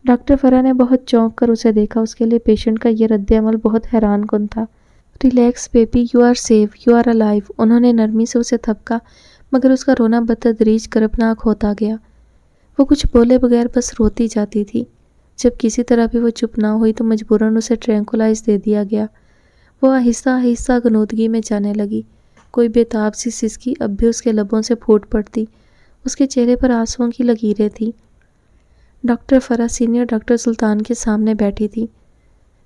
ڈاکٹر فرا نے بہت چونک کر اسے دیکھا۔ اس کے لیے پیشنٹ کا یہ رد عمل بہت حیران کن تھا۔ Relax baby, you are safe, you are alive, انہوں نے نرمی سے اسے تھپکا، مگر اس کا رونا بتدریج کربناک ہوتا گیا۔ وہ کچھ بولے بغیر بس روتی جاتی تھی۔ جب کسی طرح بھی وہ چپ نہ ہوئی تو مجبوراً اسے ٹرینکولائز دے دیا گیا۔ وہ آہستہ آہستہ غنودگی میں جانے لگی۔ کوئی بے تاب سی سسکی اب بھی اس کے لبوں سے پھوٹ پڑتی۔ اس کے چہرے پر آنسوؤں کی لکیریں تھیں۔ ڈاکٹر فرا سینئر ڈاکٹر سلطان کے سامنے بیٹھی تھی۔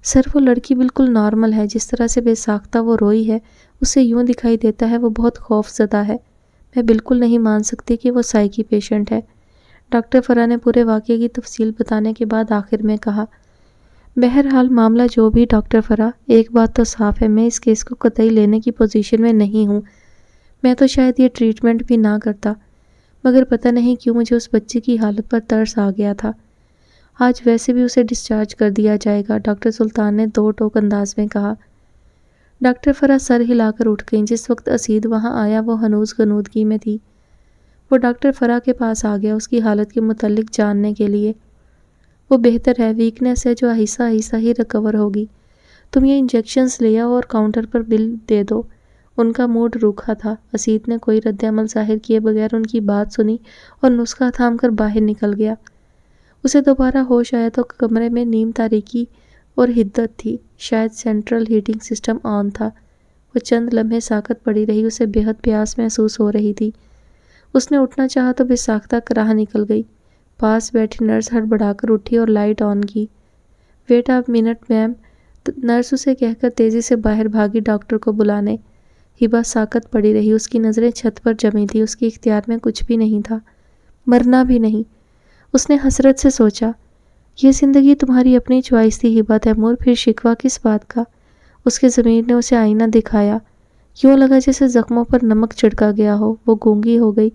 سر، وہ لڑکی بالکل نارمل ہے، جس طرح سے بے ساختہ وہ روئی ہے اسے یوں دکھائی دیتا ہے وہ بہت خوف زدہ ہے۔ میں بالکل نہیں مان سکتی کہ وہ سائیکی پیشنٹ ہے۔ ڈاکٹر فرا نے پورے واقعے کی تفصیل بتانے کے بعد آخر میں کہا، بہرحال معاملہ جو بھی ڈاکٹر فرا، ایک بات تو صاف ہے، میں اس کیس کو قطعی لینے کی پوزیشن میں نہیں ہوں۔ میں تو شاید یہ ٹریٹمنٹ بھی نہ کرتا، مگر پتہ نہیں کیوں مجھے اس بچی کی حالت پر ترس آ گیا تھا۔ آج ویسے بھی اسے ڈسچارج کر دیا جائے گا، ڈاکٹر سلطان نے دو ٹوک انداز میں کہا۔ ڈاکٹر فرا سر ہلا کر اٹھ گئیں۔ جس وقت اسید وہاں آیا وہ ہنوز غنودگی میں تھی۔ وہ ڈاکٹر فرا کے پاس آ گیا اس کی حالت کے متعلق جاننے کے لیے۔ وہ بہتر ہے، ویکنیس ہے جو آہستہ آہستہ ہی ریکور ہوگی۔ تم یہ انجیکشنز لے آؤ اور کاؤنٹر پر بل دے دو۔ ان کا موڈ روکھا تھا۔ اسید نے کوئی رد عمل ظاہر کیے بغیر ان کی بات سنی اور نسخہ تھام کر باہر نکل گیا۔ اسے دوبارہ ہوش آیا تو کمرے میں نیم تاریکی اور حدت تھی، شاید سینٹرل ہیٹنگ سسٹم آن تھا۔ وہ چند لمحے ساکت پڑی رہی، اسے بے حد پیاس محسوس ہو رہی تھی۔ اس نے اٹھنا چاہا تو بے ساختہ کراہ نکل گئی۔ پاس بیٹھی نرس ہڑبڑا کر اٹھی اور لائٹ آن کی۔ Wait a minute ma'am, nurse اسے کہہ کر تیزی سے باہر بھاگی ڈاکٹر کو بلانے۔ ہبا ساکت پڑی رہی، اس کی نظریں چھت پر جمی تھی۔ اس کے اختیار میں کچھ بھی نہیں تھا، مرنا بھی نہیں۔ اس نے حسرت سے سوچا، یہ زندگی تمہاری اپنی چوائس تھی ہبا تیمور، پھر شکوہ کس بات کا؟ اس کے ضمیر نے اسے آئینہ دکھایا۔ یوں لگا جیسے زخموں پر نمک چھڑکا گیا ہو۔ وہ گونگی ہو گئی۔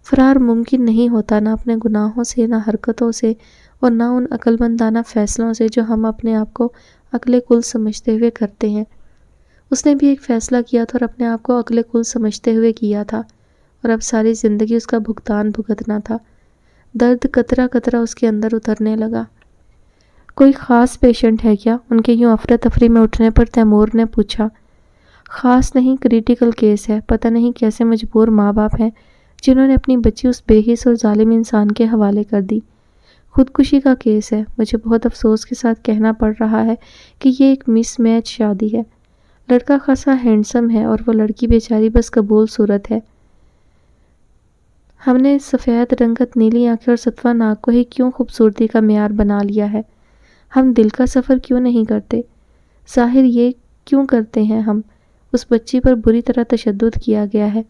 فرار ممکن نہیں ہوتا، نہ اپنے گناہوں سے، نہ حرکتوں سے، اور نہ ان عقل مندانہ فیصلوں سے جو ہم اپنے آپ کو عقل کل سمجھتے ہوئے کرتے ہیں۔ اس نے بھی ایک فیصلہ کیا تھا اور اپنے آپ کو عقل کل سمجھتے ہوئے کیا تھا، اور اب ساری زندگی اس کا بھگتان بھگتنا تھا۔ درد قطرہ قطرہ اس کے اندر اترنے لگا۔ کوئی خاص پیشنٹ ہے کیا؟ ان کے یوں افراتفری میں اٹھنے پر تیمور نے پوچھا۔ خاص نہیں، کریٹیکل کیس ہے۔ پتہ نہیں کیسے مجبور ماں باپ ہیں جنہوں نے اپنی بچی اس بے حس اور ظالم انسان کے حوالے کر دی۔ خودکشی کا کیس ہے۔ مجھے بہت افسوس کے ساتھ کہنا پڑ رہا ہے کہ یہ ایک مس میچ شادی ہے۔ لڑکا خاصا ہینڈسم ہے اور وہ لڑکی بیچاری بس قبول صورت ہے۔ ہم نے سفید رنگت، نیلی آنکھیں اور ستوہ ناک کو ہی کیوں خوبصورتی کا معیار بنا لیا ہے؟ ہم دل کا سفر کیوں نہیں کرتے؟ ظاہر یہ کیوں کرتے ہیں ہم؟ اس بچی پر بری طرح تشدد کیا گیا ہے،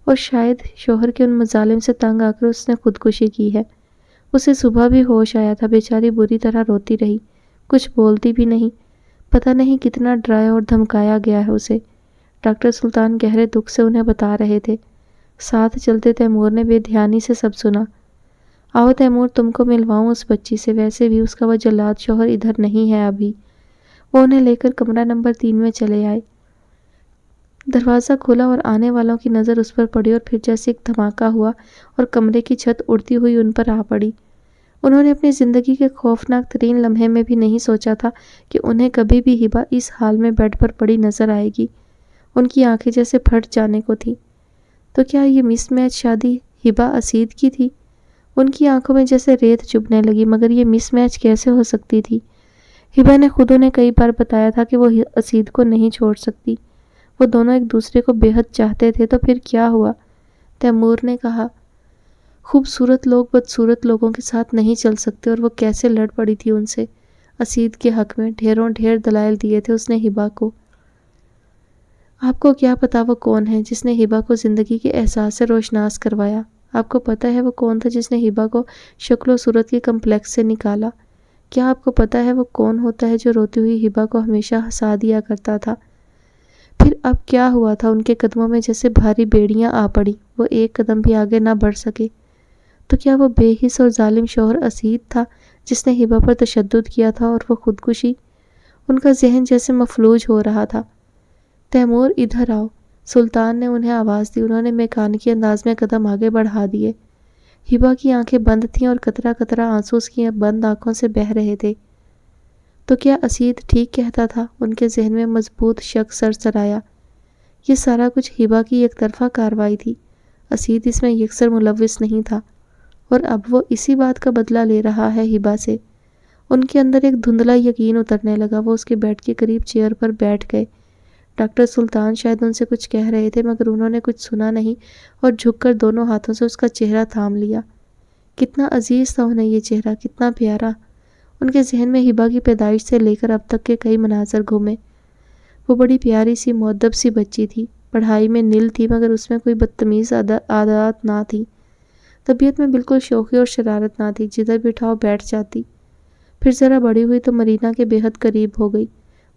اور شاید شوہر کے ان مظالم سے تنگ آ کر اس نے خودکشی کی ہے۔ اسے صبح بھی ہوش آیا تھا، بیچاری بری طرح روتی رہی، کچھ بولتی بھی نہیں۔ پتہ نہیں کتنا ڈرایا اور دھمکایا گیا ہے اسے۔ ڈاکٹر سلطان گہرے دکھ سے انہیں بتا رہے تھے۔ ساتھ چلتے تیمور نے بے دھیانی سے سب سنا۔ آؤ تیمور، تم کو ملواؤں اس بچی سے، ویسے بھی اس کا وہ جلاد شوہر ادھر نہیں ہے ابھی۔ وہ انہیں لے کر کمرہ نمبر 3 میں چلے آئے۔ دروازہ کھلا اور آنے والوں کی نظر اس پر پڑی اور پھر جیسے ایک دھماکہ ہوا اور کمرے کی چھت اڑتی ہوئی ان پر آ پڑی۔ انہوں نے اپنی زندگی کے خوفناک ترین لمحے میں بھی نہیں سوچا تھا کہ انہیں کبھی بھی ہبا اس حال میں بیڈ پر پڑی نظر آئے گی۔ ان کی آنکھیں جیسے پھٹ جانے کو تھی۔ تو کیا یہ مس میچ شادی ہبا اسید کی تھی؟ ان کی آنکھوں میں جیسے ریت چبھنے لگی، مگر یہ مس میچ کیسے ہو سکتی تھی؟ ہبا نے خود انہیں کئی بار بتایا تھا کہ وہ اسید کو نہیں چھوڑ سکتی۔ وہ دونوں ایک دوسرے کو بے حد چاہتے تھے، تو پھر کیا ہوا؟ تیمور نے کہا، خوبصورت لوگ بدصورت لوگوں کے ساتھ نہیں چل سکتے، اور وہ کیسے لڑ پڑی تھی ان سے۔ اسید کے حق میں ڈھیر دلائل دیے تھے اس نے ہبا کو۔ آپ کو کیا پتا وہ کون ہے جس نے ہبا کو زندگی کے احساس سے روشناس کروایا؟ آپ کو پتا ہے وہ کون تھا جس نے ہبا کو شکل و صورت کے کمپلیکس سے نکالا؟ کیا آپ کو پتا ہے وہ کون ہوتا ہے جو روتی ہوئی ہبا کو ہمیشہ ہنسا دیا کرتا تھا؟ پھر اب کیا ہوا تھا؟ ان کے قدموں میں جیسے بھاری بیڑیاں آ پڑی، وہ ایک قدم بھی آگے نہ بڑھ سکے۔ تو کیا وہ بے حس اور ظالم شوہر اسید تھا جس نے ہبا پر تشدد کیا تھا اور وہ خودکشی؟ ان کا ذہن جیسے مفلوج ہو رہا تھا۔ تیمور ادھر آؤ، سلطان نے انہیں آواز دی۔ انہوں نے میکانیکی انداز میں قدم آگے بڑھا دیے۔ ہبا کی آنکھیں بند تھیں اور قطرہ قطرہ آنسو اس کی بند آنکھوں سے بہہ رہے تھے۔ تو کیا اسید ٹھیک کہتا تھا؟ ان کے ذہن میں مضبوط شک سرسرایا۔ یہ سارا کچھ ہبا کی یک طرفہ کارروائی تھی۔ اسید اس میں یکسر ملوث نہیں تھا، اور اب وہ اسی بات کا بدلہ لے رہا ہے ہبا سے۔ ان کے اندر ایک دھندلا یقین اترنے لگا۔ وہ اس کے بیڈ کے قریب چیئر پر بیٹھ گئے۔ ڈاکٹر سلطان شاید ان سے کچھ کہہ رہے تھے، مگر انہوں نے کچھ سنا نہیں اور جھک کر دونوں ہاتھوں سے اس کا چہرہ تھام لیا۔ کتنا عزیز تھا انہیں یہ چہرہ، کتنا پیارا۔ ان کے ذہن میں ہبا کی پیدائش سے لے کر اب تک کے کئی مناظر گھومے۔ وہ بڑی پیاری سی مؤدب سی بچی تھی، پڑھائی میں نل تھی، مگر اس میں کوئی بدتمیز عادات نہ تھی۔ طبیعت میں بالکل شوخی اور شرارت نہ تھی، جدھر بٹھاؤ بیٹھ جاتی۔ پھر ذرا بڑی ہوئی تو مرینا کے بے حد قریب ہو گئی۔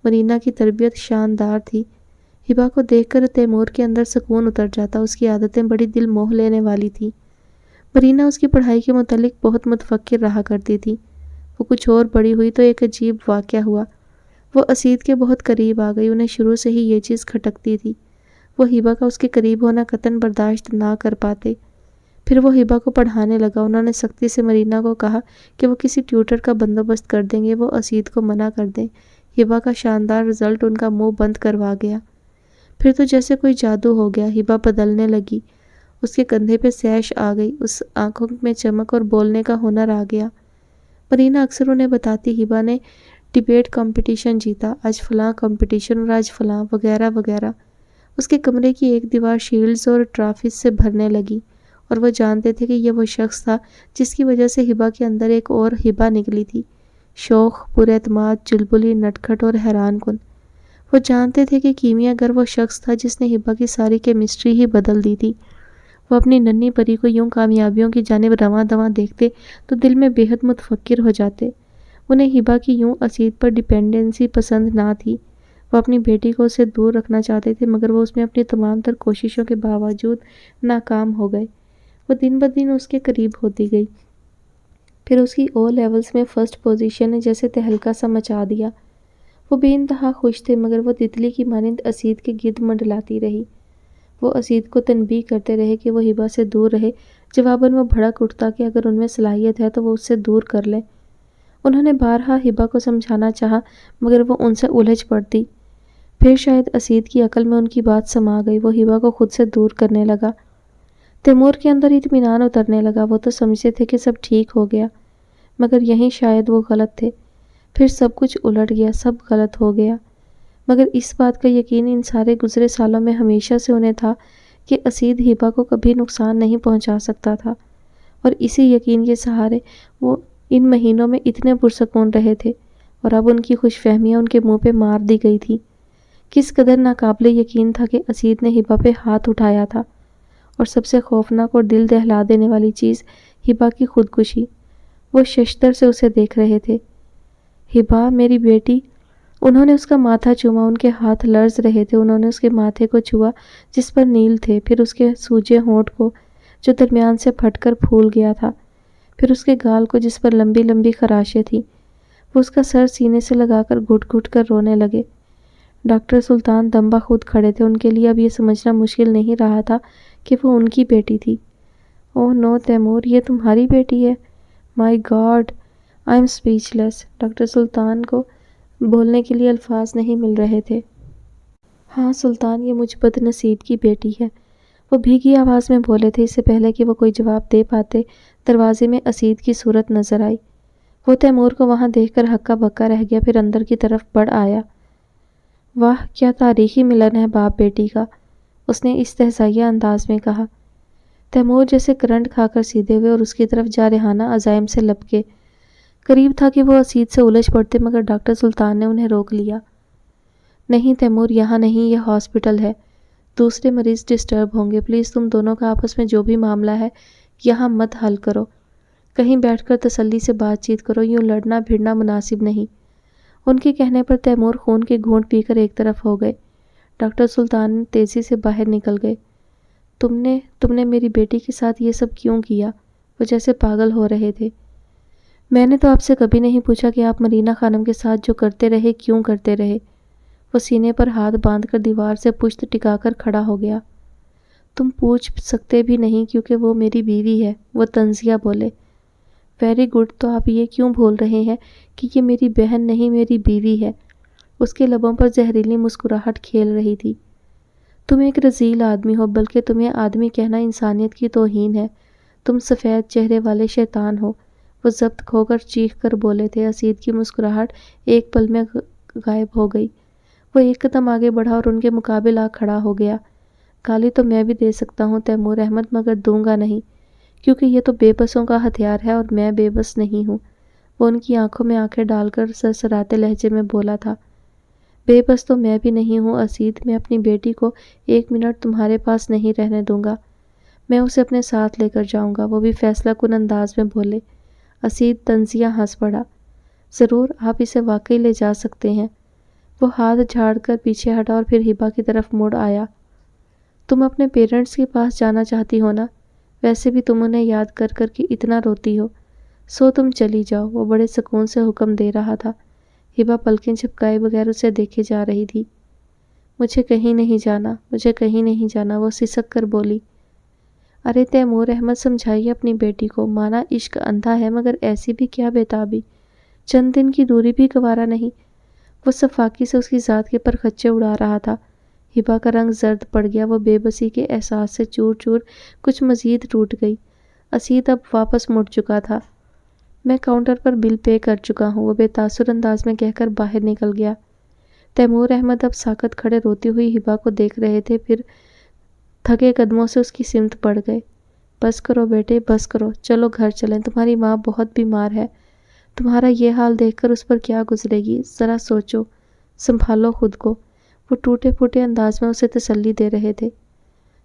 مرینا کی تربیت شاندار تھی۔ ہبا کو دیکھ کر تیمور کے اندر سکون اتر جاتا، اس کی عادتیں بڑی دل موہ لینے والی تھیں۔ مرینا اس کی پڑھائی کے متعلق بہت متفکر رہا کرتی تھی۔ وہ کچھ اور بڑی ہوئی تو ایک عجیب واقعہ ہوا۔ وہ اسید کے بہت قریب آ گئی، انہیں شروع سے ہی یہ چیز کھٹکتی تھی۔ وہ ہبا کا اس کے قریب ہونا قطعاً برداشت نہ کر پاتے۔ پھر وہ ہبا کو پڑھانے لگا۔ انہوں نے سختی سے مرینا کو کہا کہ وہ کسی ٹیوٹر کا بندوبست کر دیں گے، وہ اسید کو منع کر دیں۔ ہبا کا شاندار رزلٹ ان کا منہ بند کروا گیا۔ پھر تو جیسے کوئی جادو ہو گیا، ہبا بدلنے لگی۔ اس کے کندھے پہ سیش آ گئی، اس آنکھوں میں چمک اور بولنے کا ہنر آ گیا۔ مرینا اکثر انہیں بتاتی، ہبا نے ڈیبیٹ کمپٹیشن جیتا، آج فلاں کمپٹیشن اور آج فلاں، وغیرہ وغیرہ۔ اس کے کمرے کی ایک دیوار شیلڈز اور ٹرافیز سے بھرنے لگی، اور وہ جانتے تھے کہ یہ وہ شخص تھا جس کی وجہ سے ہبا کے اندر ایک اور ہبا نکلی تھی، شوخ، پر اعتماد، چلبلی، نٹکھٹ اور حیران کن۔ وہ جانتے تھے کہ کیمیا گر وہ شخص تھا جس نے ہبا کی ساری کیمسٹری ہی بدل دی تھی۔ وہ اپنی ننھی پری کو یوں کامیابیوں کی جانب رواں دواں دیکھتے تو دل میں بے حد متفکر ہو جاتے۔ انہیں ہبا کی یوں اسید پر ڈیپینڈنسی پسند نہ تھی۔ وہ اپنی بیٹی کو اسے دور رکھنا چاہتے تھے، مگر وہ اس میں اپنی تمام تر کوششوں کے باوجود ناکام ہو گئے۔ وہ دن بدن اس کے قریب ہوتی گئی۔ پھر اس کی او لیولز میں فرسٹ پوزیشن نے جیسے تہلکہ سا مچا دیا۔ وہ بے انتہا خوش تھے، مگر وہ تتلی کی مانند اسید کے گرد منڈلاتی رہی۔ وہ اسید کو تنبیہ کرتے رہے کہ وہ ہبا سے دور رہے، جواباً وہ بھڑک اٹھتا کہ اگر ان میں صلاحیت ہے تو وہ اس سے دور کر لیں۔ انہوں نے بارہا ہبا کو سمجھانا چاہا، مگر وہ ان سے الجھ پڑتی۔ پھر شاید اسید کی عقل میں ان کی بات سما گئی، وہ ہبا کو خود سے دور کرنے لگا۔ تیمور کے اندر اطمینان اترنے لگا۔ وہ تو سمجھتے تھے کہ سب ٹھیک ہو گیا، مگر یہیں شاید وہ غلط تھے۔ پھر سب کچھ الٹ گیا، سب غلط ہو گیا۔ مگر اس بات کا یقین ان سارے گزرے سالوں میں ہمیشہ سے انہیں تھا کہ اسید ہبا کو کبھی نقصان نہیں پہنچا سکتا تھا، اور اسی یقین کے سہارے وہ ان مہینوں میں اتنے پرسکون رہے تھے، اور اب ان کی خوش فہمیاں ان کے منہ پہ مار دی گئی تھی۔ کس قدر ناقابل یقین تھا کہ اسید نے ہبا پہ ہاتھ اٹھایا تھا، اور سب سے خوفناک اور دل دہلا دینے والی چیز ہبا کی خودکشی۔ وہ ششدر سے اسے دیکھ رہے تھے۔ ہبا میری بیٹی۔ انہوں نے اس کا ماتھا چوما، ان کے ہاتھ لرز رہے تھے۔ انہوں نے اس کے ماتھے کو چھوا جس پر نیل تھے، پھر اس کے سوجے ہونٹ کو جو درمیان سے پھٹ کر پھول گیا تھا، پھر اس کے گال کو جس پر لمبی لمبی خراشیں تھیں۔ وہ اس کا سر سینے سے لگا کر گھٹ گھٹ کر رونے لگے۔ ڈاکٹر سلطان دمبا خود کھڑے تھے۔ ان کے لیے اب یہ سمجھنا مشکل نہیں رہا تھا کہ وہ ان کی بیٹی تھی۔ اوہ نو تیمور، یہ تمہاری بیٹی ہے؟ My God, I am speechless. Doctor Sultan کو بولنے کے لیے الفاظ نہیں مل رہے تھے۔ ہاں سلطان، یہ مجھ بد نصیب کی بیٹی ہے، وہ بھیگی آواز میں بولے تھے۔ اس سے پہلے کہ وہ کوئی جواب دے پاتے، دروازے میں اسید کی صورت نظر آئی۔ وہ تیمور کو وہاں دیکھ کر ہکا بکا رہ گیا، پھر اندر کی طرف بڑھ آیا۔ واہ کیا تاریخی ملن ہے باپ بیٹی کا، اس نے استہزائیہ انداز میں کہا۔ تیمور جیسے کرنٹ کھا کر سیدھے ہوئے اور اس کی طرف جارحانہ عزائم سے لپکے۔ قریب تھا کہ وہ اسید سے الجھ پڑتے، مگر ڈاکٹر سلطان نے انہیں روک لیا۔ نہیں تیمور، یہاں نہیں، یہ ہاسپٹل ہے، دوسرے مریض ڈسٹرب ہوں گے، پلیز تم دونوں کا آپس میں جو بھی معاملہ ہے یہاں مت حل کرو، کہیں بیٹھ کر تسلی سے بات چیت کرو، یوں لڑنا بھیڑنا مناسب نہیں۔ ان کے کہنے پر تیمور خون کے گھونٹ پی کر ایک طرف ہو گئے۔ ڈاکٹر سلطان تیزی سے باہر نکل گئے۔ تم نے میری بیٹی کے ساتھ یہ سب کیوں کیا؟ وہ جیسے پاگل ہو رہے تھے۔ میں نے تو آپ سے کبھی نہیں پوچھا کہ آپ مرینا خانم کے ساتھ جو کرتے رہے کیوں کرتے رہے۔ وہ سینے پر ہاتھ باندھ کر دیوار سے پشت ٹکا کر کھڑا ہو گیا۔ تم پوچھ سکتے بھی نہیں کیونکہ وہ میری بیوی ہے، وہ طنزیہ بولے۔ ویری گڈ، تو آپ یہ کیوں بول رہے ہیں کہ یہ میری بہن نہیں میری بیوی ہے؟ اس کے لبوں پر زہریلی مسکراہٹ کھیل رہی تھی۔ تم ایک رذیل آدمی ہو، بلکہ تمہیں آدمی کہنا انسانیت کی توہین ہے، تم سفید چہرے والے شیطان ہو۔ وہ ضبط کھو کر چیخ کر بولے تھے۔ اسید کی مسکراہٹ ایک پل میں غائب ہو گئی۔ وہ ایک قدم آگے بڑھا اور ان کے مقابل آ کھڑا ہو گیا۔ گالی تو میں بھی دے سکتا ہوں تیمور احمد، مگر دوں گا نہیں، کیونکہ یہ تو بے بسوں کا ہتھیار ہے اور میں بے بس نہیں ہوں۔ وہ ان کی آنکھوں میں آنکھیں ڈال کر سرسراتے لہجے میں بولا تھا۔ بے بس تو میں بھی نہیں ہوں اسید، میں اپنی بیٹی کو ایک منٹ تمہارے پاس نہیں رہنے دوں گا، میں اسے اپنے ساتھ لے کر جاؤں گا، وہ بھی فیصلہ کن انداز میں بولے۔ اسید طنزیہ ہنس پڑا۔ ضرور، آپ اسے واقعی لے جا سکتے ہیں۔ وہ ہاتھ جھاڑ کر پیچھے ہٹا اور پھر ہبا کی طرف مڑ آیا۔ تم اپنے پیرنٹس کے پاس جانا چاہتی ہو نا؟ ویسے بھی تم انہیں یاد کر کر کے اتنا روتی ہو، سو تم چلی جاؤ، وہ بڑے سکون سے حکم دے رہا تھا۔ ہبا پلکیں جھپکائے بغیر اسے دیکھے جا رہی تھی۔ مجھے کہیں نہیں جانا، مجھے کہیں نہیں جانا، وہ سسک کر بولی۔ ارے تیمور احمد، سمجھائیے اپنی بیٹی کو، مانا عشق اندھا ہے، مگر ایسی بھی کیا بےتابی، چند دن کی دوری بھی گوارا نہیں۔ وہ صفاقی سے اس کی ذات کے پرخچے اڑا رہا تھا۔ ہبا کا رنگ زرد پڑ گیا، وہ بے بسی کے احساس سے چور چور کچھ مزید ٹوٹ گئی۔ اسید اب واپس مڑ چکا تھا۔ میں کاؤنٹر پر بل پے کر چکا ہوں، وہ بے تاثر انداز میں کہہ کر باہر نکل گیا۔ تیمور احمد اب ساکت کھڑے روتی ہوئی ہبا کو دیکھ رہے تھے، پھر تھکے قدموں سے اس کی سمت بڑھ گئے۔ بس کرو بیٹے، بس کرو، چلو گھر چلیں، تمہاری ماں بہت بیمار ہے، تمہارا یہ حال دیکھ کر اس پر کیا گزرے گی، ذرا سوچو، سنبھالو خود کو۔ وہ ٹوٹے پھوٹے انداز میں اسے تسلی دے رہے تھے۔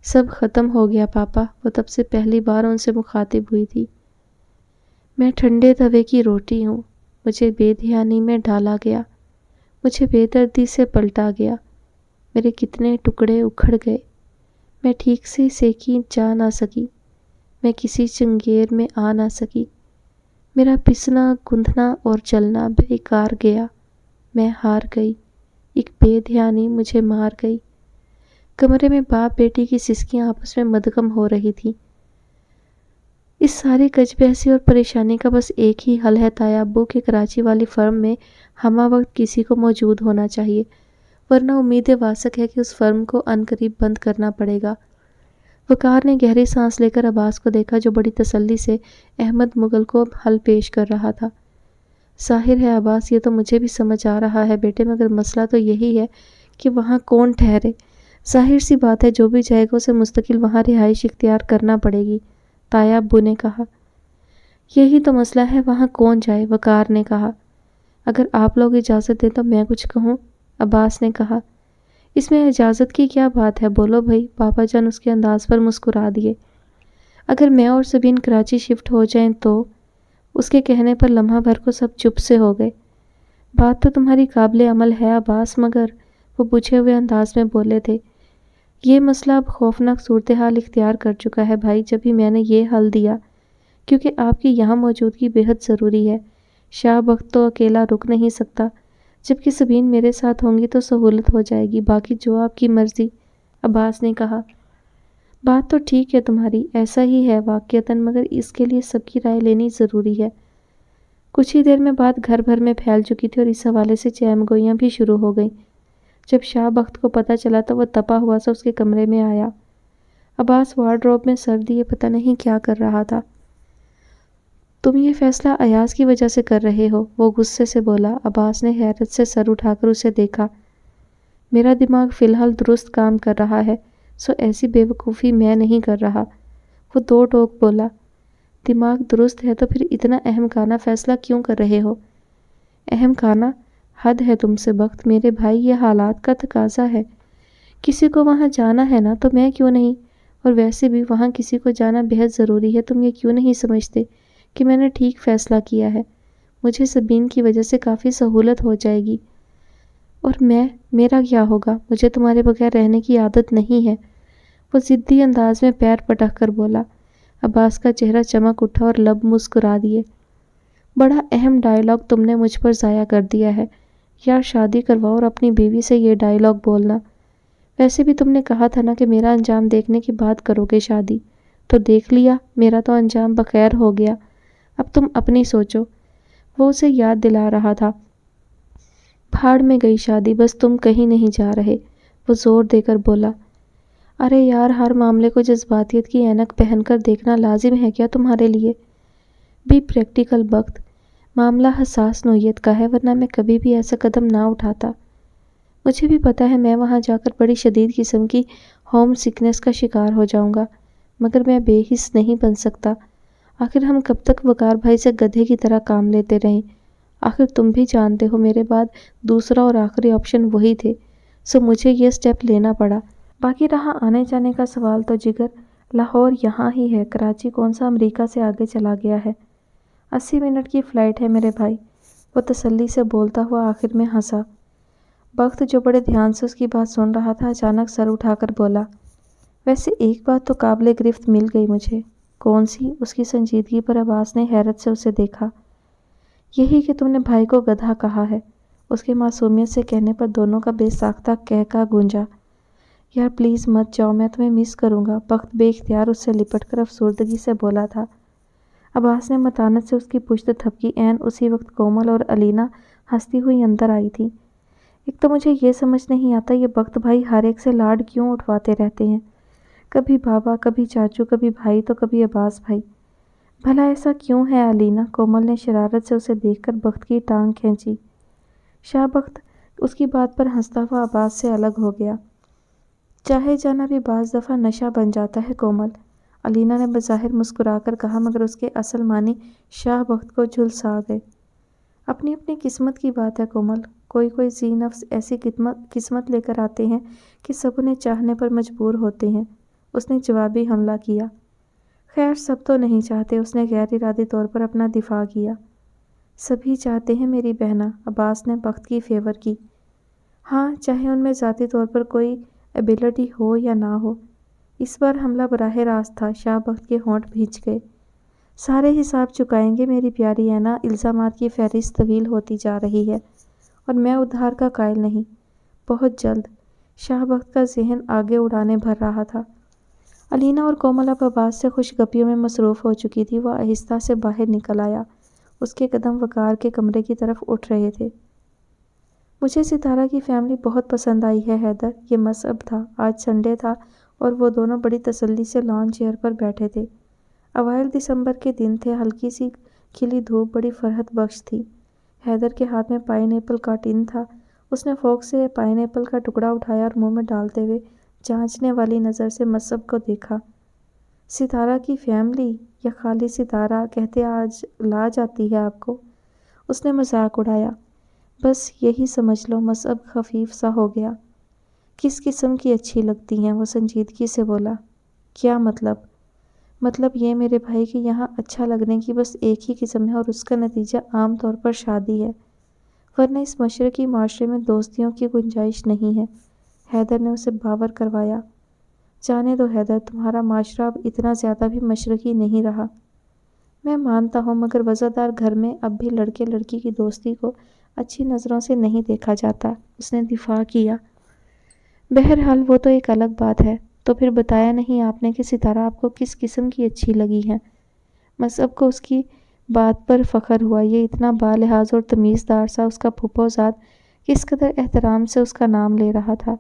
سب ختم ہو گیا پاپا، وہ تب سے پہلی بار ان سے مخاطب ہوئی تھی۔ میں ٹھنڈے توے کی روٹی ہوں، مجھے بے دھیانی میں ڈالا گیا، مجھے بے دردی سے پلٹا گیا، میرے کتنے ٹکڑے اکھڑ گئے، میں ٹھیک سے سیکی جا نہ سکی، میں کسی چنگیر میں آ نہ سکی، میرا پسنا گندھنا اور جلنا بیکار گیا، میں ہار گئی، ایک بے دھیانی مجھے مار گئی۔ کمرے میں باپ بیٹی کی سسکیاں آپس میں مدغم ہو رہی تھیں۔ اس ساری کج بحثی اور پریشانی کا بس ایک ہی حل ہے، تایا ابو کے کراچی والی فرم میں ہمہ وقت کسی کو موجود ہونا چاہیے، ورنہ امید واسق ہے کہ اس فرم کو ان قریب بند کرنا پڑے گا۔ وقار نے گہری سانس لے کر عباس کو دیکھا جو بڑی تسلی سے احمد مغل کو حل پیش کر رہا تھا۔ ظاہر ہے عباس، یہ تو مجھے بھی سمجھ آ رہا ہے بیٹے، مگر مسئلہ تو یہی ہے کہ وہاں کون ٹھہرے۔ ظاہر سی بات ہے جو بھی جائے گا اسے مستقل وہاں رہائش اختیار کرنا پڑے گی، تایا ابو نے کہا۔ یہی تو مسئلہ ہے، وہاں کون جائے، وقار نے کہا۔ اگر آپ لوگ اجازت دیں تو میں کچھ کہوں، عباس نے کہا۔ اس میں اجازت کی کیا بات ہے، بولو بھائی، پاپا جان اس کے انداز پر مسکرا دیے۔ اگر میں اور سبین کراچی شفٹ ہو جائیں تو اس کے کہنے پر لمحہ بھر کو سب چپ سے ہو گئے۔ بات تو تمہاری قابل عمل ہے عباس، مگر وہ بجھے ہوئے انداز میں بولے تھے۔ یہ مسئلہ اب خوفناک صورتحال اختیار کر چکا ہے بھائی، جب ہی میں نے یہ حل دیا، کیونکہ آپ کی یہاں موجودگی بے حد ضروری ہے۔ شاہ بخت تو اکیلا رک نہیں سکتا، جبکہ سبین میرے ساتھ ہوں گی تو سہولت ہو جائے گی، باقی جو آپ کی مرضی، عباس نے کہا۔ بات تو ٹھیک ہے تمہاری، ایسا ہی ہے واقعتاً، مگر اس کے لیے سب کی رائے لینی ضروری ہے۔ کچھ ہی دیر میں بات گھر بھر میں پھیل چکی تھی اور اس حوالے سے چہم گوئیاں بھی شروع ہو گئیں۔ جب شاہ بخت کو پتہ چلا تو وہ تپا ہوا سا اس کے کمرے میں آیا۔ عباس وارڈروب میں سر دیے پتہ نہیں کیا کر رہا تھا۔ تم یہ فیصلہ ایاز کی وجہ سے کر رہے ہو، وہ غصے سے بولا۔ عباس نے حیرت سے سر اٹھا کر اسے دیکھا۔ میرا دماغ فی الحال درست کام کر رہا ہے، سو ایسی بے وقوفی میں نہیں کر رہا، وہ دو ٹوک بولا۔ دماغ درست ہے تو پھر اتنا اہم کانہ فیصلہ کیوں کر رہے ہو؟ اہم کانہ؟ حد ہے تم سے بخت، میرے بھائی، یہ حالات کا تقاضا ہے۔ کسی کو وہاں جانا ہے نا، تو میں کیوں نہیں؟ اور ویسے بھی وہاں کسی کو جانا بہت ضروری ہے، تم یہ کیوں نہیں سمجھتے کہ میں نے ٹھیک فیصلہ کیا ہے؟ مجھے سبین کی وجہ سے کافی سہولت ہو جائے گی۔ اور میرا کیا ہوگا؟ مجھے تمہارے بغیر رہنے کی عادت نہیں ہے، وہ ضدی انداز میں پیر پٹک کر بولا۔ عباس کا چہرہ چمک اٹھا اور لب مسکرا دیے۔ بڑا اہم ڈائیلاگ تم نے مجھ پر ضائع کر دیا ہے یار، شادی کرواؤ اور اپنی بیوی سے یہ ڈائیلاگ بولنا۔ ویسے بھی تم نے کہا تھا نا کہ میرا انجام دیکھنے کے بعد کرو گے شادی، تو دیکھ لیا، میرا تو انجام بخیر ہو گیا، اب تم اپنی سوچو، وہ اسے یاد دلا رہا تھا۔ پھاڑ میں گئی شادی، بس تم کہیں نہیں جا رہے، وہ زور دے کر بولا۔ ارے یار، ہر معاملے کو جذباتیت کی اینک پہن کر دیکھنا لازم ہے کیا تمہارے لیے؟ بھی پریکٹیکل بخت، معاملہ حساس نوعیت کا ہے، ورنہ میں کبھی بھی ایسا قدم نہ اٹھاتا۔ مجھے بھی پتا ہے میں وہاں جا کر بڑی شدید قسم کی ہوم سکنس کا شکار ہو جاؤں گا، مگر میں بے حس نہیں بن سکتا۔ آخر ہم کب تک وقار بھائی سے گدھے کی طرح کام لیتے رہیں؟ آخر تم بھی جانتے ہو میرے بعد دوسرا اور آخری آپشن وہی تھے، سو مجھے یہ سٹیپ لینا پڑا۔ باقی رہا آنے جانے کا سوال تو جگر، لاہور یہاں ہی ہے، کراچی کون سا امریکہ سے آگے چلا گیا ہے؟ 80 منٹ کی فلائٹ ہے میرے بھائی، وہ تسلی سے بولتا ہوا آخر میں ہنسا۔ بخت جو بڑے دھیان سے اس کی بات سن رہا تھا اچانک سر اٹھا کر بولا۔ ویسے ایک بات تو قابل گرفت مل گئی مجھے۔ کون سی؟ اس کی سنجیدگی پر عباس نے حیرت سے اسے دیکھا۔ یہی کہ تم نے بھائی کو گدھا کہا ہے، اس کے معصومیت سے کہنے پر دونوں کا بے ساختہ قہقہ گونجا۔ یار پلیز مت جاؤ، میں تمہیں مس کروں گا، بخت بے اختیار اس سے لپٹ کر افسردگی سے بولا تھا۔ عباس نے متانت سے اس کی پشت تھپکی۔ عین اسی وقت کومل اور علینا ہنستی ہوئی اندر آئی تھی۔ ایک تو مجھے یہ سمجھ نہیں آتا یہ بخت بھائی ہر ایک سے لاڈ کیوں اٹھواتے رہتے ہیں، کبھی بابا، کبھی چاچو، کبھی بھائی تو کبھی عباس بھائی۔ بھلا ایسا کیوں ہے علینا؟ کومل نے شرارت سے اسے دیکھ کر بخت کی ٹانگ کھینچی۔ شاہ بخت اس کی بات پر ہنستا ہوا عباس سے الگ ہو گیا۔ چاہے جانا بھی بعض دفعہ نشہ بن جاتا ہے کومل، علینا نے بظاہر مسکرا کر کہا، مگر اس کے اصل معنی شاہ بخت کو جھلسا گئے۔ اپنی اپنی قسمت کی بات ہے کومل، کوئی ذی نفس ایسی قسمت لے کر آتے ہیں کہ سب انہیں چاہنے پر مجبور ہوتے ہیں، اس نے جوابی حملہ کیا۔ خیر سب تو نہیں چاہتے، اس نے غیر ارادی طور پر اپنا دفاع کیا۔ سبھی چاہتے ہیں میری بہنا، عباس نے بخت کی فیور کی۔ ہاں، چاہے ان میں ذاتی طور پر کوئی ایبلٹی ہو یا نہ ہو۔ اس بار حملہ براہ راست تھا۔ شاہ بخت کے ہونٹ بھیج گئے۔ سارے حساب چکائیں گے میری پیاری اینا، الزامات کی فہرست طویل ہوتی جا رہی ہے اور میں ادھار کا قائل نہیں، بہت جلد۔ شاہ بخت کا ذہن آگے اڑانے بھر رہا تھا۔ علینا اور کومل اب عباس سے خوش گپیوں میں مصروف ہو چکی تھی۔ وہ آہستہ سے باہر نکل آیا، اس کے قدم وقار کے کمرے کی طرف اٹھ رہے تھے۔ مجھے ستارہ کی فیملی بہت پسند آئی ہے حیدر، یہ مصعب تھا، آج سنڈے تھا اور وہ دونوں بڑی تسلی سے لان چیئر پر بیٹھے تھے۔ اوائل دسمبر کے دن تھے، ہلکی سی کھلی دھوپ بڑی فرحت بخش تھی۔ حیدر کے ہاتھ میں پائن ایپل کا ٹن تھا، اس نے فورک سے پائن ایپل کا ٹکڑا اٹھایا اور منہ میں ڈالتے ہوئے جانچنے والی نظر سے مصعب کو دیکھا۔ ستارہ کی فیملی یا خالی ستارہ کہتے آج لاج آتی ہے آپ کو؟ اس نے مذاق اڑایا۔ بس یہی سمجھ لو، مصعب خفیف سا ہو گیا۔ کس قسم کی اچھی لگتی ہیں؟ وہ سنجیدگی سے بولا۔ کیا مطلب؟ مطلب یہ میرے بھائی کہ یہاں اچھا لگنے کی بس ایک ہی قسم ہے اور اس کا نتیجہ عام طور پر شادی ہے، ورنہ اس مشرقی معاشرے میں دوستیوں کی گنجائش نہیں ہے۔ حیدر نے اسے باور کروایا۔ جانے دو حیدر، تمہارا معاشرہ اب اتنا زیادہ بھی مشرقی نہیں رہا۔ میں مانتا ہوں، مگر وزادار گھر میں اب بھی لڑکے لڑکی کی دوستی کو اچھی نظروں سے نہیں دیکھا جاتا، اس نے دفاع کیا۔ بہرحال وہ تو ایک الگ بات ہے۔ تو پھر بتایا نہیں آپ نے کہ ستارہ آپ کو کس قسم کی اچھی لگی ہے؟ مصعب کو اس کی بات پر فخر ہوا۔ یہ اتنا بالحاظ اور تمیزدار سا اس کا پھپھو زاد کس قدر احترام سے اس کا نام لے رہا تھا،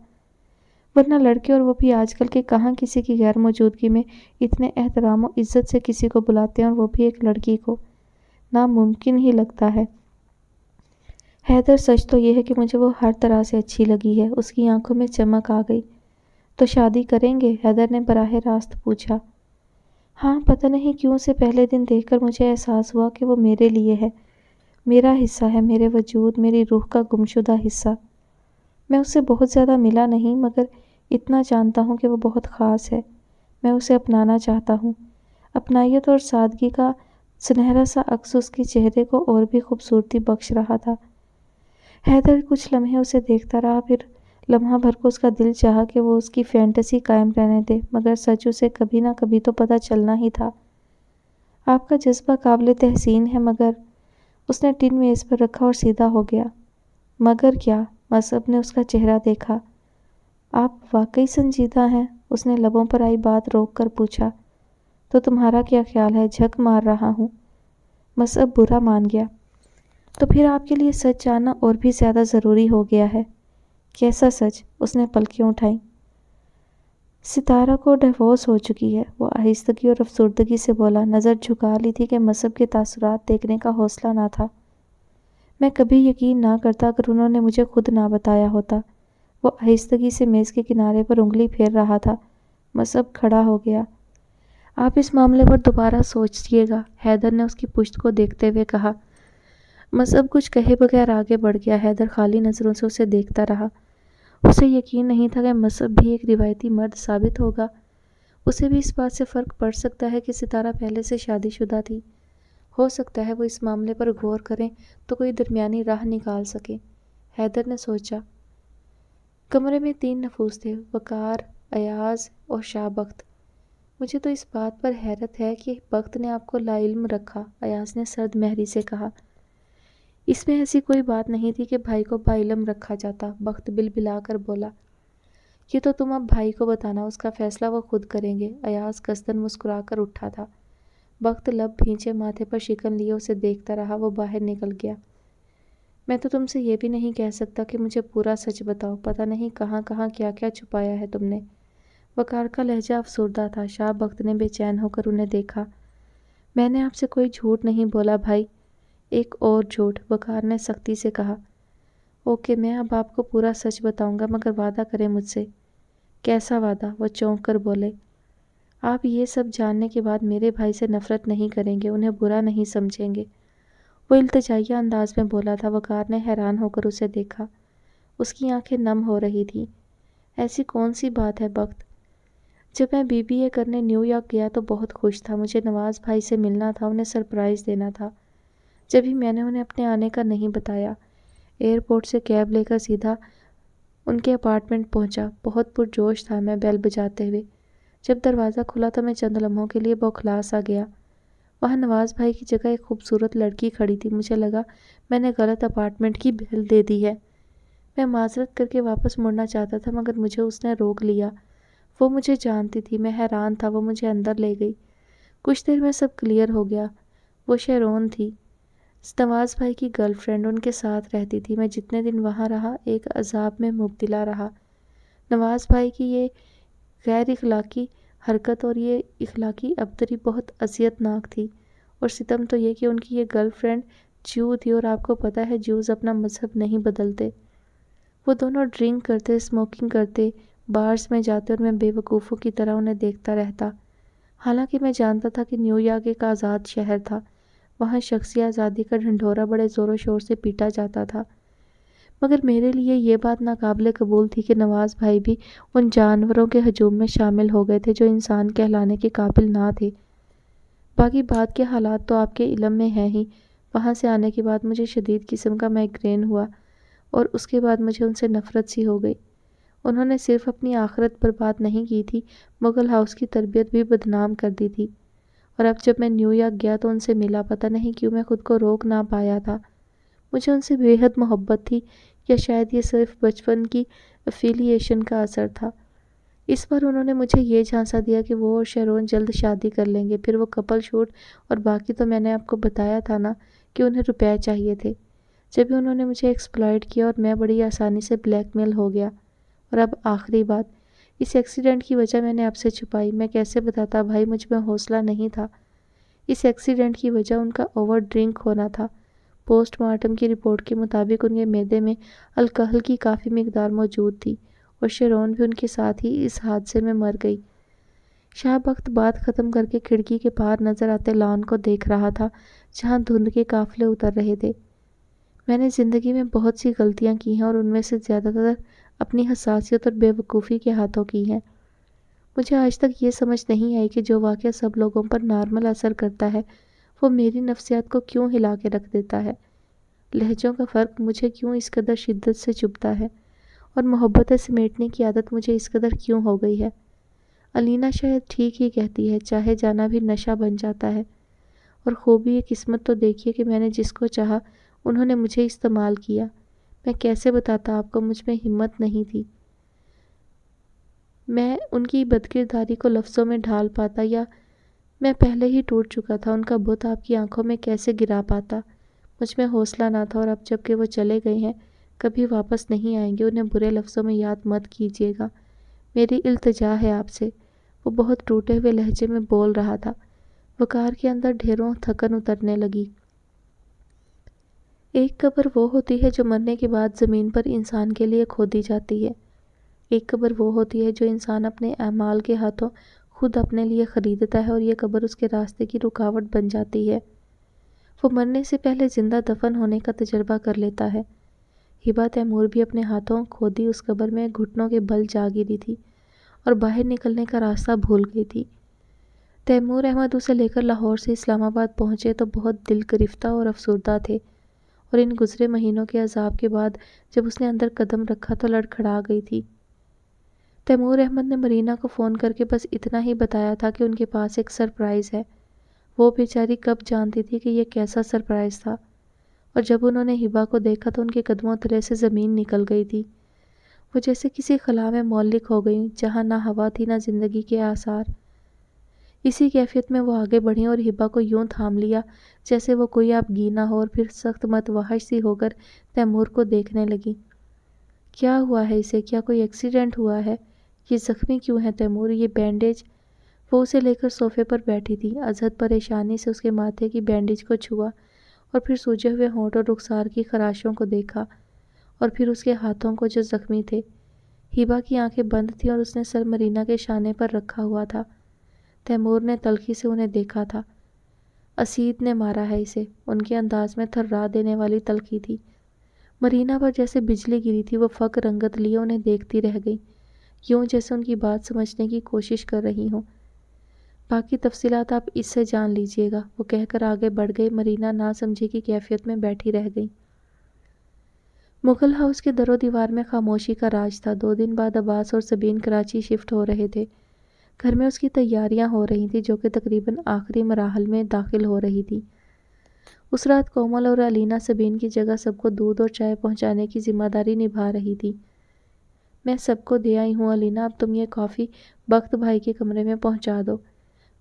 ورنہ لڑکے اور وہ بھی آج کل کے کہاں کسی کی غیر موجودگی میں اتنے احترام و عزت سے کسی کو بلاتے ہیں، اور وہ بھی ایک لڑکی کو۔ ناممکن ہی لگتا ہے۔ حیدر، سچ تو یہ ہے کہ مجھے وہ ہر طرح سے اچھی لگی ہے۔ اس کی آنکھوں میں چمک آ گئی۔ تو شادی کریں گے؟ حیدر نے براہ راست پوچھا۔ ہاں، پتہ نہیں کیوں سے پہلے دن دیکھ کر مجھے احساس ہوا کہ وہ میرے لیے ہے، میرا حصہ ہے، میرے وجود، میری روح کا گمشدہ حصہ۔ میں اس سے بہت زیادہ ملا نہیں، مگر اتنا جانتا ہوں کہ وہ بہت خاص ہے۔ میں اسے اپنانا چاہتا ہوں۔ اپنائیت اور سادگی کا سنہرا سا عکس اس کے چہرے کو اور بھی خوبصورتی بخش رہا تھا۔ حیدر کچھ لمحے اسے دیکھتا رہا، پھر لمحہ بھر کو اس کا دل چاہا کہ وہ اس کی فینٹیسی قائم رہنے دے، مگر سچ اسے کبھی نہ کبھی تو پتہ چلنا ہی تھا۔ آپ کا جذبہ قابل تحسین ہے، مگر اس نے ٹن میز پر رکھا اور سیدھا ہو گیا۔ مگر کیا؟ مصعب نے اس کا چہرہ دیکھا۔ آپ واقعی سنجیدہ ہیں؟ اس نے لبوں پر آئی بات روک کر پوچھا۔ تو تمہارا کیا خیال ہے؟ جھک مار رہا ہوں۔ مصعب برا مان گیا۔ تو پھر آپ کے لیے سچ جاننا اور بھی زیادہ ضروری ہو گیا ہے۔ کیسا سچ؟ اس نے پلکیں اٹھائیں۔ ستارہ کو ڈیورس ہو چکی ہے، وہ آہستگی اور افسردگی سے بولا۔ نظر جھکا لی تھی کہ مصعب کے تاثرات دیکھنے کا حوصلہ نہ تھا۔ میں کبھی یقین نہ کرتا اگر انہوں نے مجھے خود نہ بتایا ہوتا۔ وہ آہستگی سے میز کے کنارے پر انگلی پھیر رہا تھا۔ مصعب کھڑا ہو گیا۔ آپ اس معاملے پر دوبارہ سوچئے گا، حیدر نے اس کی پشت کو دیکھتے ہوئے کہا۔ مصعب کچھ کہے بغیر آگے بڑھ گیا۔ حیدر خالی نظروں سے اسے دیکھتا رہا۔ اسے یقین نہیں تھا کہ مصعب بھی ایک روایتی مرد ثابت ہوگا۔ اسے بھی اس بات سے فرق پڑ سکتا ہے کہ ستارہ پہلے سے شادی شدہ تھی۔ ہو سکتا ہے وہ اس معاملے پر غور کریں تو کوئی درمیانی راہ نکال سکیں۔ حیدر نے سوچا۔ کمرے میں 3 نفوس تھے، وقار، ایاز اور شاہ بخت۔ مجھے تو اس بات پر حیرت ہے کہ بخت نے آپ کو لاعلم رکھا، ایاز نے سرد مہری سے کہا۔ اس میں ایسی کوئی بات نہیں تھی کہ بھائی کو باعلم رکھا جاتا، بخت بلبلا کر بولا۔ یہ تو تم اب بھائی کو بتانا، اس کا فیصلہ وہ خود کریں گے۔ ایاز قصداً مسکرا کر اٹھا تھا۔ بخت لب بھینچے ماتھے پر شکن لیے اسے دیکھتا رہا۔ وہ باہر نکل گیا۔ میں تو تم سے یہ بھی نہیں کہہ سکتا کہ مجھے پورا سچ بتاؤ، پتہ نہیں کہاں کہاں کیا کیا چھپایا ہے تم نے۔ وقار کا لہجہ افسردہ تھا۔ شاہ بخت نے بے چین ہو کر انہیں دیکھا۔ میں نے آپ سے کوئی جھوٹ نہیں بولا بھائی۔ ایک اور جھوٹ، وقار نے سختی سے کہا۔ اوکے، میں اب آپ کو پورا سچ بتاؤں گا، مگر وعدہ کریں مجھ سے۔ کیسا وعدہ؟ وہ چونک کر بولے۔ آپ یہ سب جاننے کے بعد میرے بھائی سے نفرت نہیں کریں گے، انہیں برا نہیں سمجھیں گے۔ وہ التجائیہ انداز میں بولا تھا۔ وقار نے حیران ہو کر اسے دیکھا۔ اس کی آنکھیں نم ہو رہی تھیں۔ ایسی کون سی بات ہے بخت؟ جب میں BBA کرنے نیو یارک گیا تو بہت خوش تھا۔ مجھے نواز بھائی سے ملنا تھا، انہیں سرپرائز دینا تھا۔ جبھی میں نے انہیں اپنے آنے کا نہیں بتایا۔ ایئرپورٹ سے کیب لے کر سیدھا ان کے اپارٹمنٹ پہنچا۔ بہت پرجوش تھا میں بیل بجاتے ہوئے۔ جب دروازہ کھلا تو میں چند لمحوں کے لیے بوکھلا سا گیا۔ وہاں نواز بھائی کی جگہ ایک خوبصورت لڑکی کھڑی تھی۔ مجھے لگا میں نے غلط اپارٹمنٹ کی بیل دے دی ہے۔ میں معذرت کر کے واپس مڑنا چاہتا تھا، مگر مجھے اس نے روک لیا۔ وہ مجھے جانتی تھی، میں حیران تھا۔ وہ مجھے اندر لے گئی۔ کچھ دیر میں سب کلیئر ہو گیا۔ وہ شیرون تھی، نواز بھائی کی گرل فرینڈ، ان کے ساتھ رہتی تھی۔ میں جتنے دن وہاں رہا ایک عذاب میں مبتلا رہا۔ نواز بھائی کی یہ غیر اخلاقی حرکت اور یہ اخلاقی ابتری بہت اذیت ناک تھی، اور ستم تو یہ کہ ان کی یہ گرل فرینڈ جیو تھی، اور آپ کو پتہ ہے جیوز اپنا مذہب نہیں بدلتے۔ وہ دونوں ڈرنک کرتے، اسموکنگ کرتے، بارز میں جاتے، اور میں بے وقوفوں کی طرح انہیں دیکھتا رہتا۔ حالانکہ میں جانتا تھا کہ نیو یارک ایک آزاد شہر تھا، وہاں شخصی آزادی کا ڈھنڈورا بڑے زور و شور سے پیٹا جاتا تھا، مگر میرے لیے یہ بات ناقابل قبول تھی کہ نواز بھائی بھی ان جانوروں کے ہجوم میں شامل ہو گئے تھے جو انسان کہلانے کے قابل نہ تھے۔ باقی بعد کے حالات تو آپ کے علم میں ہیں ہی۔ وہاں سے آنے کے بعد مجھے شدید قسم کا مائگرین ہوا اور اس کے بعد مجھے ان سے نفرت سی ہو گئی۔ انہوں نے صرف اپنی آخرت برباد نہیں کی تھی، مغل ہاؤس کی تربیت بھی بدنام کر دی تھی۔ اور اب جب میں نیو یارک گیا تو ان سے ملا، پتہ نہیں کیوں میں خود کو روک نہ پایا تھا۔ مجھے ان سے بے حد محبت تھی، یا شاید یہ صرف بچپن کی افیلیشن کا اثر تھا۔ اس بار انہوں نے مجھے یہ جھانسا دیا کہ وہ اور شیرون جلد شادی کر لیں گے، پھر وہ کپل شوٹ اور باقی تو میں نے آپ کو بتایا تھا نا کہ انہیں روپے چاہیے تھے۔ جبھی انہوں نے مجھے ایکسپلائٹ کیا اور میں بڑی آسانی سے بلیک میل ہو گیا۔ اور اب آخری بات، اس ایکسیڈنٹ کی وجہ میں نے آپ سے چھپائی۔ میں کیسے بتاتا بھائی، مجھ میں حوصلہ نہیں تھا۔ اس ایکسیڈنٹ کی وجہ ان کا اوور ڈرنک ہونا تھا۔ پوسٹ مارٹم کی رپورٹ کے مطابق ان کے معدے میں الکحل کی کافی مقدار موجود تھی اور شیرون بھی ان کے ساتھ ہی اس حادثے میں مر گئی۔ شاہ بخت بات ختم کر کے کھڑکی کے باہر نظر آتے لان کو دیکھ رہا تھا جہاں دھند کے قافلے اتر رہے تھے۔ میں نے زندگی میں بہت سی غلطیاں کی ہیں اور ان میں سے زیادہ تر اپنی حساسیت اور بے وقوفی کے ہاتھوں کی ہیں۔ مجھے آج تک یہ سمجھ نہیں آئی کہ جو واقعہ سب لوگوں پر نارمل اثر کرتا ہے وہ میری نفسیات کو کیوں ہلا کے رکھ دیتا ہے۔ لہجوں کا فرق مجھے کیوں اس قدر شدت سے چبھتا ہے اور محبتیں سمیٹنے کی عادت مجھے اس قدر کیوں ہو گئی ہے۔ علینا شاید ٹھیک ہی کہتی ہے، چاہے جانا بھی نشہ بن جاتا ہے۔ اور خوبی یہ قسمت تو دیکھیے کہ میں نے جس کو چاہا انہوں نے مجھے استعمال کیا۔ میں کیسے بتاتا آپ کو، مجھ میں ہمت نہیں تھی۔ میں ان کی بدکرداری کو لفظوں میں ڈھال پاتا، یا میں پہلے ہی ٹوٹ چکا تھا۔ ان کا بت آپ کی آنکھوں میں کیسے گرا پاتا؟ مجھ میں حوصلہ نہ تھا، اور اب جب کہ وہ چلے گئے ہیں، کبھی واپس نہیں آئیں گے، انہیں برے لفظوں میں یاد مت کیجیے گا۔ میری التجا ہے آپ سے۔ وہ بہت ٹوٹے ہوئے لہجے میں بول رہا تھا۔ وقار کے اندر ڈھیروں تھکن اترنے لگی۔ ایک قبر وہ ہوتی ہے جو مرنے کے بعد زمین پر انسان کے لیے کھودی جاتی ہے۔ ایک قبر وہ ہوتی ہے جو انسان اپنے اعمال کے ہاتھوں خود اپنے لیے خریدتا ہے، اور یہ قبر اس کے راستے کی رکاوٹ بن جاتی ہے۔ وہ مرنے سے پہلے زندہ دفن ہونے کا تجربہ کر لیتا ہے۔ ہبا تیمور بھی اپنے ہاتھوں کھودی اس قبر میں گھٹنوں کے بل جا گری تھی اور باہر نکلنے کا راستہ بھول گئی تھی۔ تیمور احمد اسے لے کر لاہور سے اسلام آباد پہنچے تو بہت دل گرفتہ اور افسردہ تھے، اور ان گزرے مہینوں کے عذاب کے بعد جب اس نے اندر قدم رکھا تو لڑکھڑا گئی تھی۔ تیمور احمد نے مرینا کو فون کر کے بس اتنا ہی بتایا تھا کہ ان کے پاس ایک سرپرائز ہے۔ وہ بیچاری کب جانتی تھی کہ یہ کیسا سرپرائز تھا، اور جب انہوں نے ہبا کو دیکھا تو ان کے قدموں تلے سے زمین نکل گئی تھی۔ وہ جیسے کسی خلا میں معلق ہو گئیں جہاں نہ ہوا تھی نہ زندگی کے آثار۔ اسی کیفیت میں وہ آگے بڑھیں اور ہبا کو یوں تھام لیا جیسے وہ کوئی آپ گینا ہو، اور پھر سخت متوحش سی ہو کر تیمور کو دیکھنے لگی۔ کیا ہوا ہے اسے؟ کیا کوئی ایکسیڈنٹ ہوا ہے؟ یہ زخمی کیوں ہے تیمور؟ یہ بینڈیج؟ وہ اسے لے کر صوفے پر بیٹھی تھی۔ اظہر پریشانی سے اس کے ماتھے کی بینڈیج کو چھوا اور پھر سوجے ہوئے ہونٹ اور رخسار کی خراشوں کو دیکھا، اور پھر اس کے ہاتھوں کو جو زخمی تھے۔ ہبا کی آنکھیں بند تھیں اور اس نے سر مرینا کے شانے پر رکھا ہوا تھا۔ تیمور نے تلخی سے انہیں دیکھا تھا۔ اسید نے مارا ہے اسے، ان کے انداز میں تھرا دینے والی تلخی تھی۔ مرینا پر جیسے بجلی گری تھی۔ وہ فک رنگت لیے انہیں دیکھتی رہ گئی، یوں جیسے ان کی بات سمجھنے کی کوشش کر رہی ہوں۔ باقی تفصیلات آپ اس سے جان لیجئے گا، وہ کہہ کر آگے بڑھ گئی۔ مرینا نہ سمجھی کی کیفیت میں بیٹھی رہ گئی۔ مغل ہاؤس کے در و دیوار میں خاموشی کا راج تھا۔ 2 دن بعد عباس اور سبین کراچی شفٹ ہو رہے تھے۔ گھر میں اس کی تیاریاں ہو رہی تھیں جو کہ تقریباً آخری مراحل میں داخل ہو رہی تھی۔ اس رات کومل اور علینا سبین کی جگہ سب کو دودھ اور چائے پہنچانے کی ذمہ داری نبھا رہی تھی۔ میں سب کو دے آئی ہوں علینا، اب تم یہ کافی بخت بھائی کے کمرے میں پہنچا دو،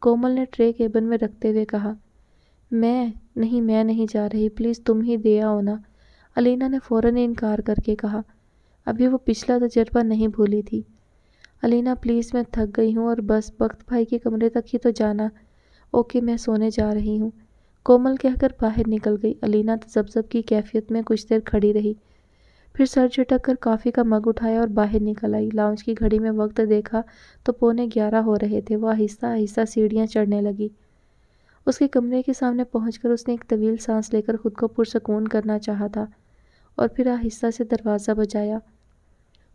کومل نے ٹرے کیبن میں رکھتے ہوئے کہا۔ میں نہیں جا رہی، پلیز تم ہی دے آؤ نا، علینا نے فوراً انکار کر کے کہا۔ ابھی وہ پچھلا تجربہ نہیں بھولی تھی۔ علینا پلیز، میں تھک گئی ہوں اور بس بخت بھائی کے کمرے تک ہی تو جانا۔ اوکے، میں سونے جا رہی ہوں، کومل کہہ کر باہر نکل گئی۔ علینا تذبذب کی کیفیت میں کچھ دیر کھڑی رہی، پھر سر جھٹک کر کافی کا مگ اٹھایا اور باہر نکل آئی۔ لاؤنج کی گھڑی میں وقت دیکھا تو 11:15 ہو رہے تھے۔ وہ آہستہ آہستہ سیڑھیاں چڑھنے لگی۔ اس کے کمرے کے سامنے پہنچ کر اس نے ایک طویل سانس لے کر خود کو پرسکون کرنا چاہا تھا، اور پھر آہستہ سے دروازہ بجایا۔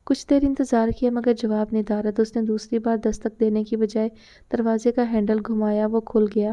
کچھ دیر انتظار کیا مگر جواب ندارد۔ اس نے دوسری بار دستک دینے کی بجائے دروازے کا ہینڈل گھمایا، وہ کھل گیا۔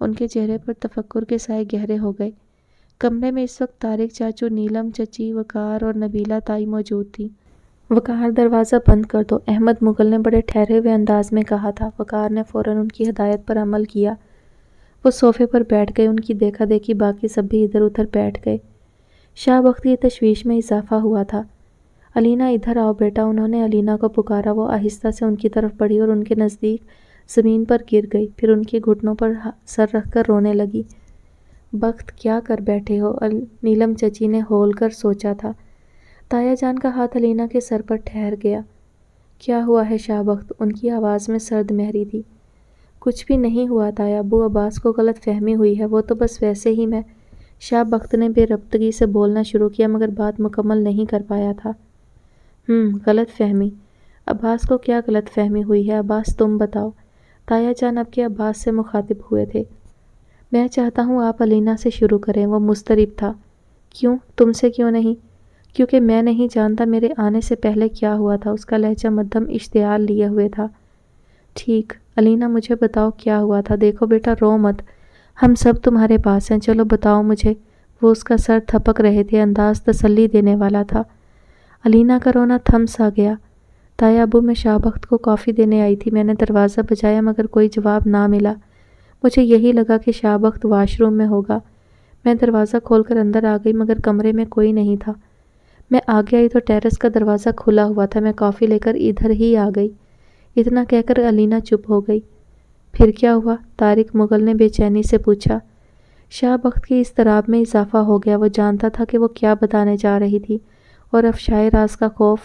ان کے چہرے پر تفکر کے سائے گہرے ہو گئے۔ کمرے میں اس وقت طارق چاچو، نیلم چچی، وقار اور نبیلہ تائی موجود تھی۔ وقار دروازہ بند کر دو، احمد مغل نے بڑے ٹھہرے ہوئے انداز میں کہا تھا۔ وقار نے فوراً ان کی ہدایت پر عمل کیا۔ وہ صوفے پر بیٹھ گئے، ان کی دیکھا دیکھی باقی سب بھی ادھر ادھر بیٹھ گئے۔ شاہ بخت کی تشویش میں اضافہ ہوا تھا۔ علینا ادھر آؤ بیٹا، انہوں نے علینا کو پکارا۔ وہ آہستہ سے ان کی طرف بڑھی اور ان کے نزدیک زمین پر گر گئی، پھر ان کے گھٹنوں پر سر رکھ کر رونے لگی۔ بخت کیا کر بیٹھے ہو؟ نیلم چچی نے ہول کر سوچا تھا۔ تایا جان کا ہاتھ علینا کے سر پر ٹھہر گیا۔ کیا ہوا ہے شاہ بخت؟ ان کی آواز میں سرد مہری تھی۔ کچھ بھی نہیں ہوا تایا، ابو عباس کو غلط فہمی ہوئی ہے، وہ تو بس ویسے ہی میں شاہ بخت نے بے ربطگی سے بولنا شروع کیا مگر بات مکمل نہیں کر پایا تھا۔ غلط فہمی؟ عباس کو کیا غلط فہمی ہوئی ہے؟ عباس تم بتاؤ۔ تایا جان اب کے عباس سے مخاطب ہوئے تھے۔ میں چاہتا ہوں آپ علینا سے شروع کریں، وہ مضطرب تھا۔ کیوں؟ تم سے کیوں نہیں؟ کیونکہ میں نہیں جانتا میرے آنے سے پہلے کیا ہوا تھا۔ اس کا لہجہ مدھم اشتعال لیے ہوئے تھا۔ ٹھیک، علینا مجھے بتاؤ کیا ہوا تھا۔ دیکھو بیٹا رو مت، ہم سب تمہارے پاس ہیں، چلو بتاؤ مجھے۔ وہ اس کا سر تھپک رہے تھے، انداز تسلی دینے والا تھا۔ علینا کا رونا تھم سا گیا۔ تایا ابو میں شاہ بخت کو کافی دینے آئی تھی، میں نے دروازہ بجایا مگر کوئی جواب نہ ملا۔ مجھے یہی لگا کہ شاہ بخت واش روم میں ہوگا۔ میں دروازہ کھول کر اندر آ گئی مگر کمرے میں کوئی نہیں تھا۔ میں آگے آئی تو ٹیرس کا دروازہ کھلا ہوا تھا، میں کافی لے کر ادھر ہی آ گئی۔ اتنا کہہ کر علینا چپ ہو گئی۔ پھر کیا ہوا؟ طارق مغل نے بے چینی سے پوچھا۔ شاہ بخت کی اضطراب میں اضافہ ہو گیا، وہ جانتا تھا کہ وہ کیا بتانے جا رہی تھی اور افشائے راز کا خوف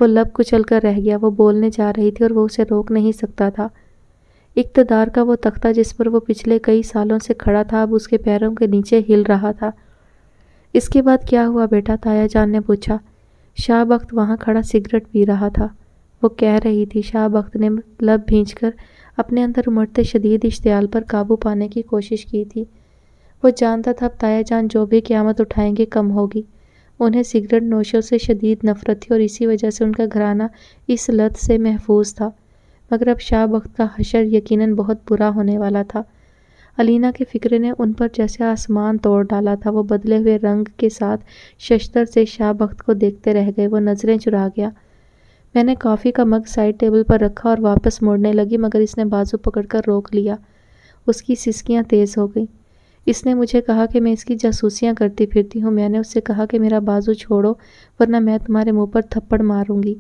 وہ لب کچل کر رہ گیا۔ وہ بولنے جا رہی تھی اور وہ اسے روک نہیں سکتا تھا۔ اقتدار کا وہ تختہ جس پر وہ پچھلے کئی سالوں سے کھڑا تھا اب اس کے پیروں کے نیچے ہل رہا تھا۔ اس کے بعد کیا ہوا بیٹا؟ تایا جان نے پوچھا۔ شاہ بخت وہاں کھڑا سگریٹ پی رہا تھا، وہ کہہ رہی تھی۔ شاہ بخت نے لب بھینچ کر اپنے اندر امڑتے شدید اشتعال پر قابو پانے کی کوشش کی تھی۔ وہ جانتا تھا اب تایا جان جو بھی قیامت اٹھائیں گے کم ہوگی۔ انہیں سگریٹ نوشوں سے شدید نفرت تھی اور اسی وجہ سے ان کا گھرانہ اس لت سے محفوظ تھا، مگر اب شاہ بخت کا حشر یقیناً بہت برا ہونے والا تھا۔ علینا کے فکرے نے ان پر جیسے آسمان توڑ ڈالا تھا۔ وہ بدلے ہوئے رنگ کے ساتھ ششتر سے شاہ بخت کو دیکھتے رہ گئے۔ وہ نظریں چرا گیا۔ میں نے کافی کا مگ سائڈ ٹیبل پر رکھا اور واپس موڑنے لگی مگر اس نے بازو پکڑ کر روک لیا۔ اس کی سسکیاں تیز ہو گئیں۔ اس نے مجھے کہا کہ میں اس کی جاسوسیاں کرتی پھرتی ہوں۔ میں نے اس سے کہا کہ میرا بازو چھوڑو ورنہ میں تمہارے منہ پر تھپڑ ماروں گی۔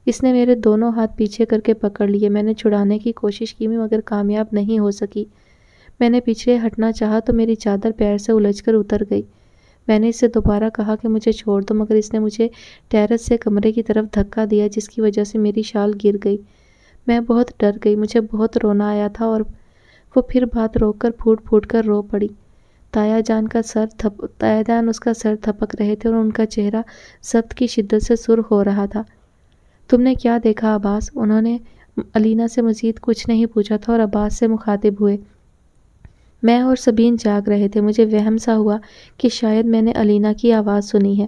اس نے میرے دونوں ہاتھ پیچھے کر کے پکڑ لیے۔ میں نے چھڑانے کی کوشش کی مگر کامیاب نہیں ہو سکی۔ میں نے پیچھے ہٹنا چاہا تو میری چادر پیر سے الجھ کر اتر گئی۔ میں نے اس سے دوبارہ کہا کہ مجھے چھوڑ دو مگر اس نے مجھے ٹیرس سے کمرے کی طرف دھکا دیا جس کی وجہ سے میری شال گر گئی۔ میں بہت ڈر گئی، مجھے بہت رونا آیا تھا اور وہ پھر بات روک کر پھوٹ پھوٹ کر رو پڑی۔ تایا جان اس کا سر تھپک رہے تھے اور ان کا چہرہ ضبط کی شدت سے سرخ ہو رہا تھا۔ تم نے کیا دیکھا عباس؟ انہوں نے علینا سے مزید کچھ نہیں پوچھا تھا اور عباس سے مخاطب ہوئے۔ میں اور سبین جاگ رہے تھے۔ مجھے وہم سا ہوا کہ شاید میں نے علینا کی آواز سنی ہے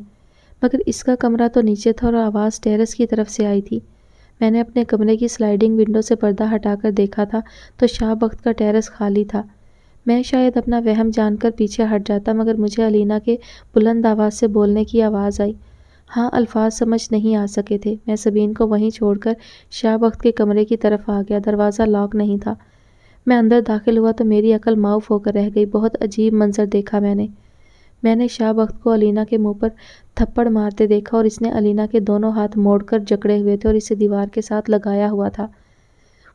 مگر اس کا کمرہ تو نیچے تھا اور آواز ٹیرس کی طرف سے آئی تھی۔ میں نے اپنے کمرے کی سلائیڈنگ ونڈو سے پردہ ہٹا کر دیکھا تھا تو شاہ بخت کا ٹیرس خالی تھا۔ میں شاید اپنا وہم جان کر پیچھے ہٹ جاتا مگر مجھے علینا کے بلند آواز سے بولنے کی آواز آئی۔ ہاں، الفاظ سمجھ نہیں آ سکے تھے۔ میں سبین کو وہیں چھوڑ کر شاہ بخت کے کمرے کی طرف آ گیا۔ دروازہ لاک نہیں تھا۔ میں اندر داخل ہوا تو میری عقل معاف ہو کر رہ گئی۔ بہت عجیب منظر دیکھا میں نے شاہ بخت کو علینا کے منہ پر تھپڑ مارتے دیکھا اور اس نے علینا کے دونوں ہاتھ موڑ کر جکڑے ہوئے تھے اور اسے دیوار کے ساتھ لگایا ہوا تھا۔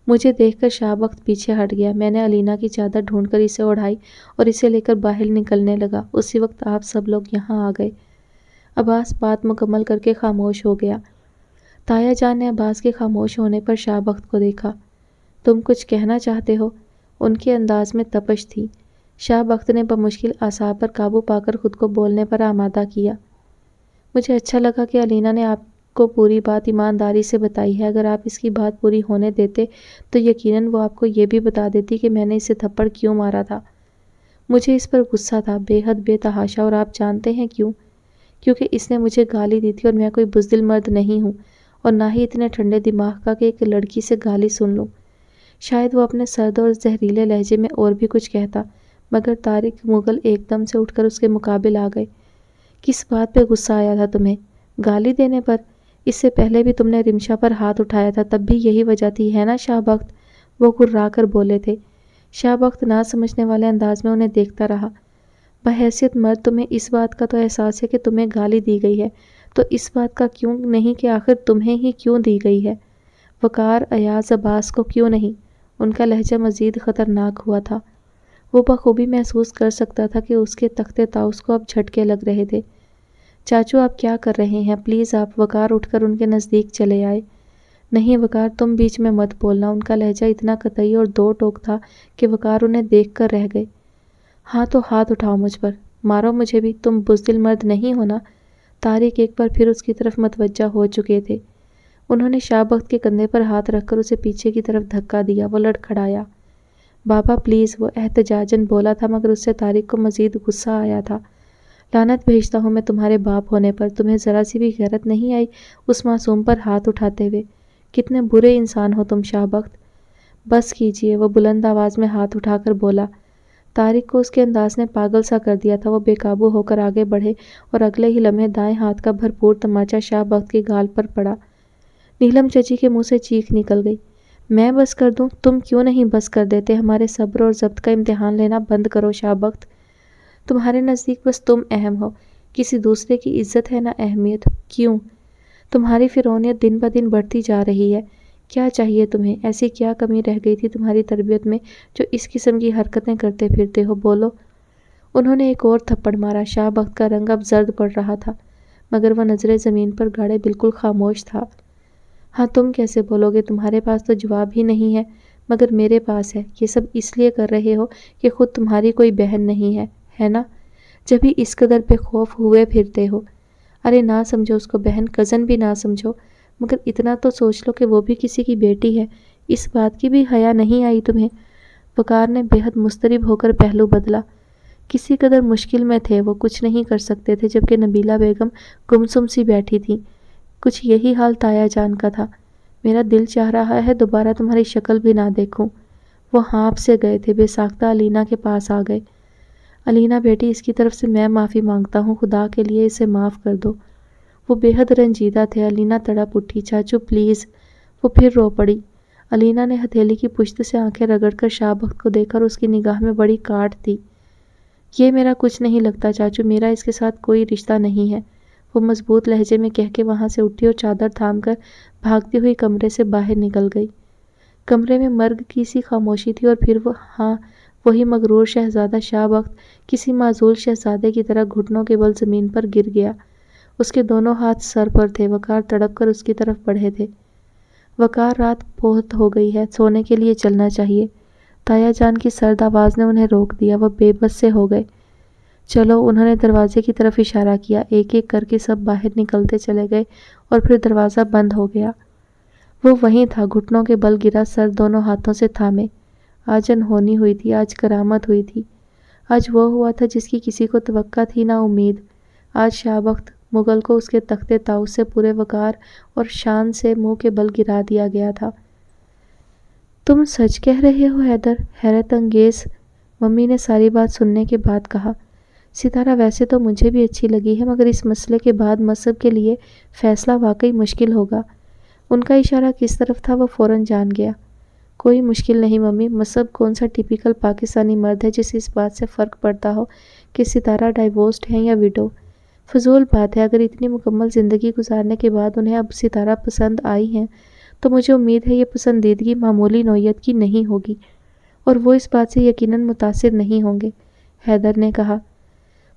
مجھے دیکھ کر شاہ بخت پیچھے ہٹ گیا۔ میں نے علینا کی چادر ڈھونڈ کر اسے اڑائی اور اسے لے کر باہر نکلنے لگا۔ اسی وقت آپ سب لوگ یہاں آ گئے۔ عباس بات مکمل کر کے خاموش ہو گیا۔ تایا جان نے عباس کے خاموش ہونے پر شاہ بخت کو دیکھا۔ تم کچھ کہنا چاہتے ہو؟ ان کے انداز میں تپش تھی۔ شاہ بخت نے بمشکل اعصاب پر قابو پا کر خود کو بولنے پر آمادہ کیا۔ مجھے اچھا لگا کہ علینا نے آپ کو پوری بات ایمانداری سے بتائی ہے۔ اگر آپ اس کی بات پوری ہونے دیتے تو یقیناً وہ آپ کو یہ بھی بتا دیتی کہ میں نے اسے تھپڑ کیوں مارا تھا۔ مجھے اس پر غصہ تھا، بے حد بے تحاشا، اور آپ جانتے ہیں کیوں؟ کیونکہ اس نے مجھے گالی دی تھی اور میں کوئی بزدل مرد نہیں ہوں اور نہ ہی اتنے ٹھنڈے دماغ کا کہ ایک لڑکی سے گالی سن لوں۔ شاید وہ اپنے سرد اور زہریلے لہجے میں اور بھی کچھ کہتا مگر طارق مغل ایک دم سے اٹھ کر اس کے مقابل آ گئے۔ کس بات پہ غصہ آیا تھا تمہیں؟ گالی دینے پر؟ اس سے پہلے بھی تم نے رمشا پر ہاتھ اٹھایا تھا، تب بھی یہی وجہ تھی، ہے نا شاہ بخت؟ وہ گررا کر بولے تھے۔ شاہ بخت نہ سمجھنے والے انداز میں انہیں دیکھتا رہا۔ بحیثیت مرد تمہیں اس بات کا تو احساس ہے کہ تمہیں گالی دی گئی ہے، تو اس بات کا کیوں نہیں کہ آخر تمہیں ہی کیوں دی گئی ہے؟ وقار ایاز عباس کو کیوں نہیں؟ ان کا لہجہ مزید خطرناک ہوا تھا۔ وہ بخوبی محسوس کر سکتا تھا کہ اس کے تخت طاؤس کو اب جھٹکے لگ رہے تھے۔ چاچو آپ کیا کر رہے ہیں؟ پلیز آپ۔ وقار اٹھ کر ان کے نزدیک چلے آئے۔ نہیں وقار، تم بیچ میں مت بولنا۔ ان کا لہجہ اتنا قطعی اور دو ٹوک تھا کہ وقار انہیں دیکھ کر رہ گئے۔ ہاں تو ہاتھ اٹھاؤ مجھ پر، مارو مجھے بھی، تم بزدل مرد نہیں ہو نا؟ طارق ایک بار پھر اس کی طرف متوجہ ہو چکے تھے۔ انہوں نے شاہ بخت کے کندھے پر ہاتھ رکھ کر اسے پیچھے کی طرف دھکا دیا۔ وہ لڑکھڑایا۔ بابا پلیز، وہ احتجاجاً بولا تھا، مگر اس سے طارق کو مزید غصہ آیا تھا۔ لعنت بھیجتا ہوں میں تمہارے باپ ہونے پر، تمہیں ذرا سی بھی غیرت نہیں آئی اس معصوم پر ہاتھ اٹھاتے ہوئے؟ کتنے برے انسان ہو تم شاہ بخت۔ بس کیجئے، وہ بلند آواز میں ہاتھ اٹھا کر بولا۔ طارق کو اس کے انداز نے پاگل سا کر دیا تھا۔ وہ بے قابو ہو کر آگے بڑھے اور اگلے ہی لمحے دائیں ہاتھ کا بھرپور تماچا شاہ بخت کی گال پر پڑا۔ نیلم چچی کے منہ سے چیخ نکل گئی۔ میں بس کر دوں؟ تم کیوں نہیں بس کر دیتے؟ ہمارے صبر اور ضبط کا امتحان لینا بند کرو شاہ بخت۔ تمہارے نزدیک بس تم اہم ہو، کسی دوسرے کی عزت ہے نہ اہمیت۔ کیوں؟ تمہاری فرعونیت دن بدن بڑھتی جا رہی ہے۔ کیا چاہیے تمہیں؟ ایسی کیا کمی رہ گئی تھی تمہاری تربیت میں جو اس قسم کی حرکتیں کرتے پھرتے ہو؟ بولو۔ انہوں نے ایک اور تھپڑ مارا۔ شاہ بخت کا رنگ اب زرد پڑ رہا تھا، مگر وہ نظریں زمین پر گاڑے بالکل خاموش تھا۔ ہاں تم کیسے بولو گے؟ تمہارے پاس تو جواب ہی نہیں ہے، مگر میرے پاس ہے۔ یہ سب اس لیے کر رہے ہو کہ خود تمہاری کوئی بہن نہیں ہے نا؟ جبھی اس قدر بے خوف ہوئے پھرتے ہو۔ ارے نہ سمجھو اس کو بہن، کزن بھی نہ سمجھو، مگر اتنا تو سوچ لو کہ وہ بھی کسی کی بیٹی ہے۔ اس بات کی بھی حیا نہیں آئی تمہیں؟ وقار نے بے حد مضطرب ہو کر پہلو بدلا۔ کسی قدر مشکل میں تھے وہ، کچھ نہیں کر سکتے تھے، جبکہ نبیلہ بیگم گمسم سی بیٹھی تھی۔ کچھ یہی حال تایا جان کا تھا۔ میرا دل چاہ رہا ہے دوبارہ تمہاری شکل بھی نہ دیکھوں۔ وہ ہانپ سے گئے تھے، بے ساختہ علینا کے پاس آ گئے۔ علینا بیٹی، اس کی طرف سے میں معافی مانگتا ہوں، خدا کے لیے اسے معاف کر دو۔ وہ بے حد رنجیدہ تھے۔ علینا تڑپ اٹھی۔ چاچو پلیز۔ وہ پھر رو پڑی۔ علینا نے ہتھیلی کی پشت سے آنکھیں رگڑ کر شاہ بخت کو دیکھا اور اس کی نگاہ میں بڑی کاٹ تھی۔ یہ میرا کچھ نہیں لگتا چاچو، میرا اس کے ساتھ کوئی رشتہ نہیں ہے، وہ مضبوط لہجے میں کہہ کے وہاں سے اٹھی اور چادر تھام کر بھاگتی ہوئی کمرے سے باہر نکل گئی۔ کمرے میں مرگ کی سی خاموشی تھی اور پھر وہی مغرور شہزادہ شاہ بخت کسی معزول شہزادے کی طرح گھٹنوں کے بل زمین پر گر گیا۔ اس کے دونوں ہاتھ سر پر تھے۔ وقار تڑپ کر اس کی طرف بڑھے تھے۔ وقار، رات بہت ہو گئی ہے، سونے کے لیے چلنا چاہیے۔ تایا جان کی سرد آواز نے انہیں روک دیا۔ وہ بے بس سے ہو گئے۔ چلو، انہوں نے دروازے کی طرف اشارہ کیا۔ ایک ایک کر کے سب باہر نکلتے چلے گئے اور پھر دروازہ بند ہو گیا۔ وہ وہیں تھا، گھٹنوں کے بل گرا، سر دونوں ہاتھوں سے تھامے۔ آج انہونی ہوئی تھی، آج کرامت ہوئی تھی، آج وہ ہوا تھا جس کی کسی کو توقع تھی نہ امید۔ آج شاہ بخت مغل کو اس کے تخت طاؤس سے پورے وقار اور شان سے منہ کے بل گرا دیا گیا تھا۔ تم سچ کہہ رہے ہو حیدر؟ حیرت انگیز ممی نے ساری بات سننے کے بعد کہا۔ ستارہ، ویسے تو مجھے بھی اچھی لگی ہے، مگر اس مسئلے کے بعد مذہب کے لیے فیصلہ واقعی مشکل ہوگا۔ ان کا اشارہ کس طرف تھا وہ فوراً جان گیا۔ کوئی مشکل نہیں ممی، مذہب کون سا ٹیپیکل پاکستانی مرد ہے جسے اس بات سے فرق پڑتا ہو کہ ستارہ ڈائیورسڈ ہیں یا ویڈو؟ فضول بات ہے۔ اگر اتنی مکمل زندگی گزارنے کے بعد انہیں اب ستارہ پسند آئی ہیں تو مجھے امید ہے یہ پسندیدگی معمولی نوعیت کی نہیں ہوگی، اور وہ اس بات سے یقیناً متاثر نہیں ہوں گے، حیدر نے کہا۔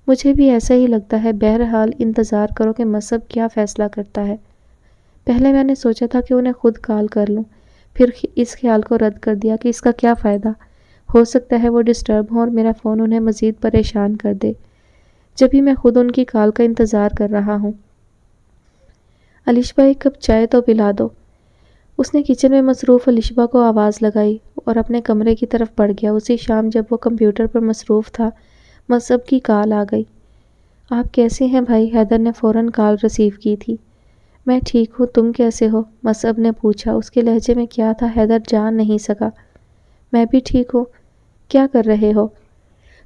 مجھے بھی ایسا ہی لگتا ہے۔ بہرحال انتظار کرو کہ مذہب کیا فیصلہ کرتا ہے۔ پہلے میں نے سوچا تھا کہ انہیں خود کال کر لوں، پھر اس خیال کو رد کر دیا کہ اس کا کیا فائدہ، ہو سکتا ہے وہ ڈسٹرب ہوں اور میرا فون انہیں مزید پریشان کر دے، جبھی میں خود ان کی کال کا انتظار کر رہا ہوں۔ الشبہ، ایک کپ چائے تو پلا دو۔ اس نے کچن میں مصروف الشبہ کو آواز لگائی اور اپنے کمرے کی طرف بڑھ گیا۔ اسی شام جب وہ کمپیوٹر پر مصروف تھا، مذہب کی کال آ گئی۔ آپ کیسے ہیں بھائی؟ حیدر نے فوراً کال ریسیو کی تھی۔ میں ٹھیک ہوں، تم کیسے ہو؟ مذہب نے پوچھا۔ اس کے لہجے میں کیا تھا حیدر جان نہیں سکا۔ میں بھی ٹھیک ہوں۔ کیا کر رہے ہو؟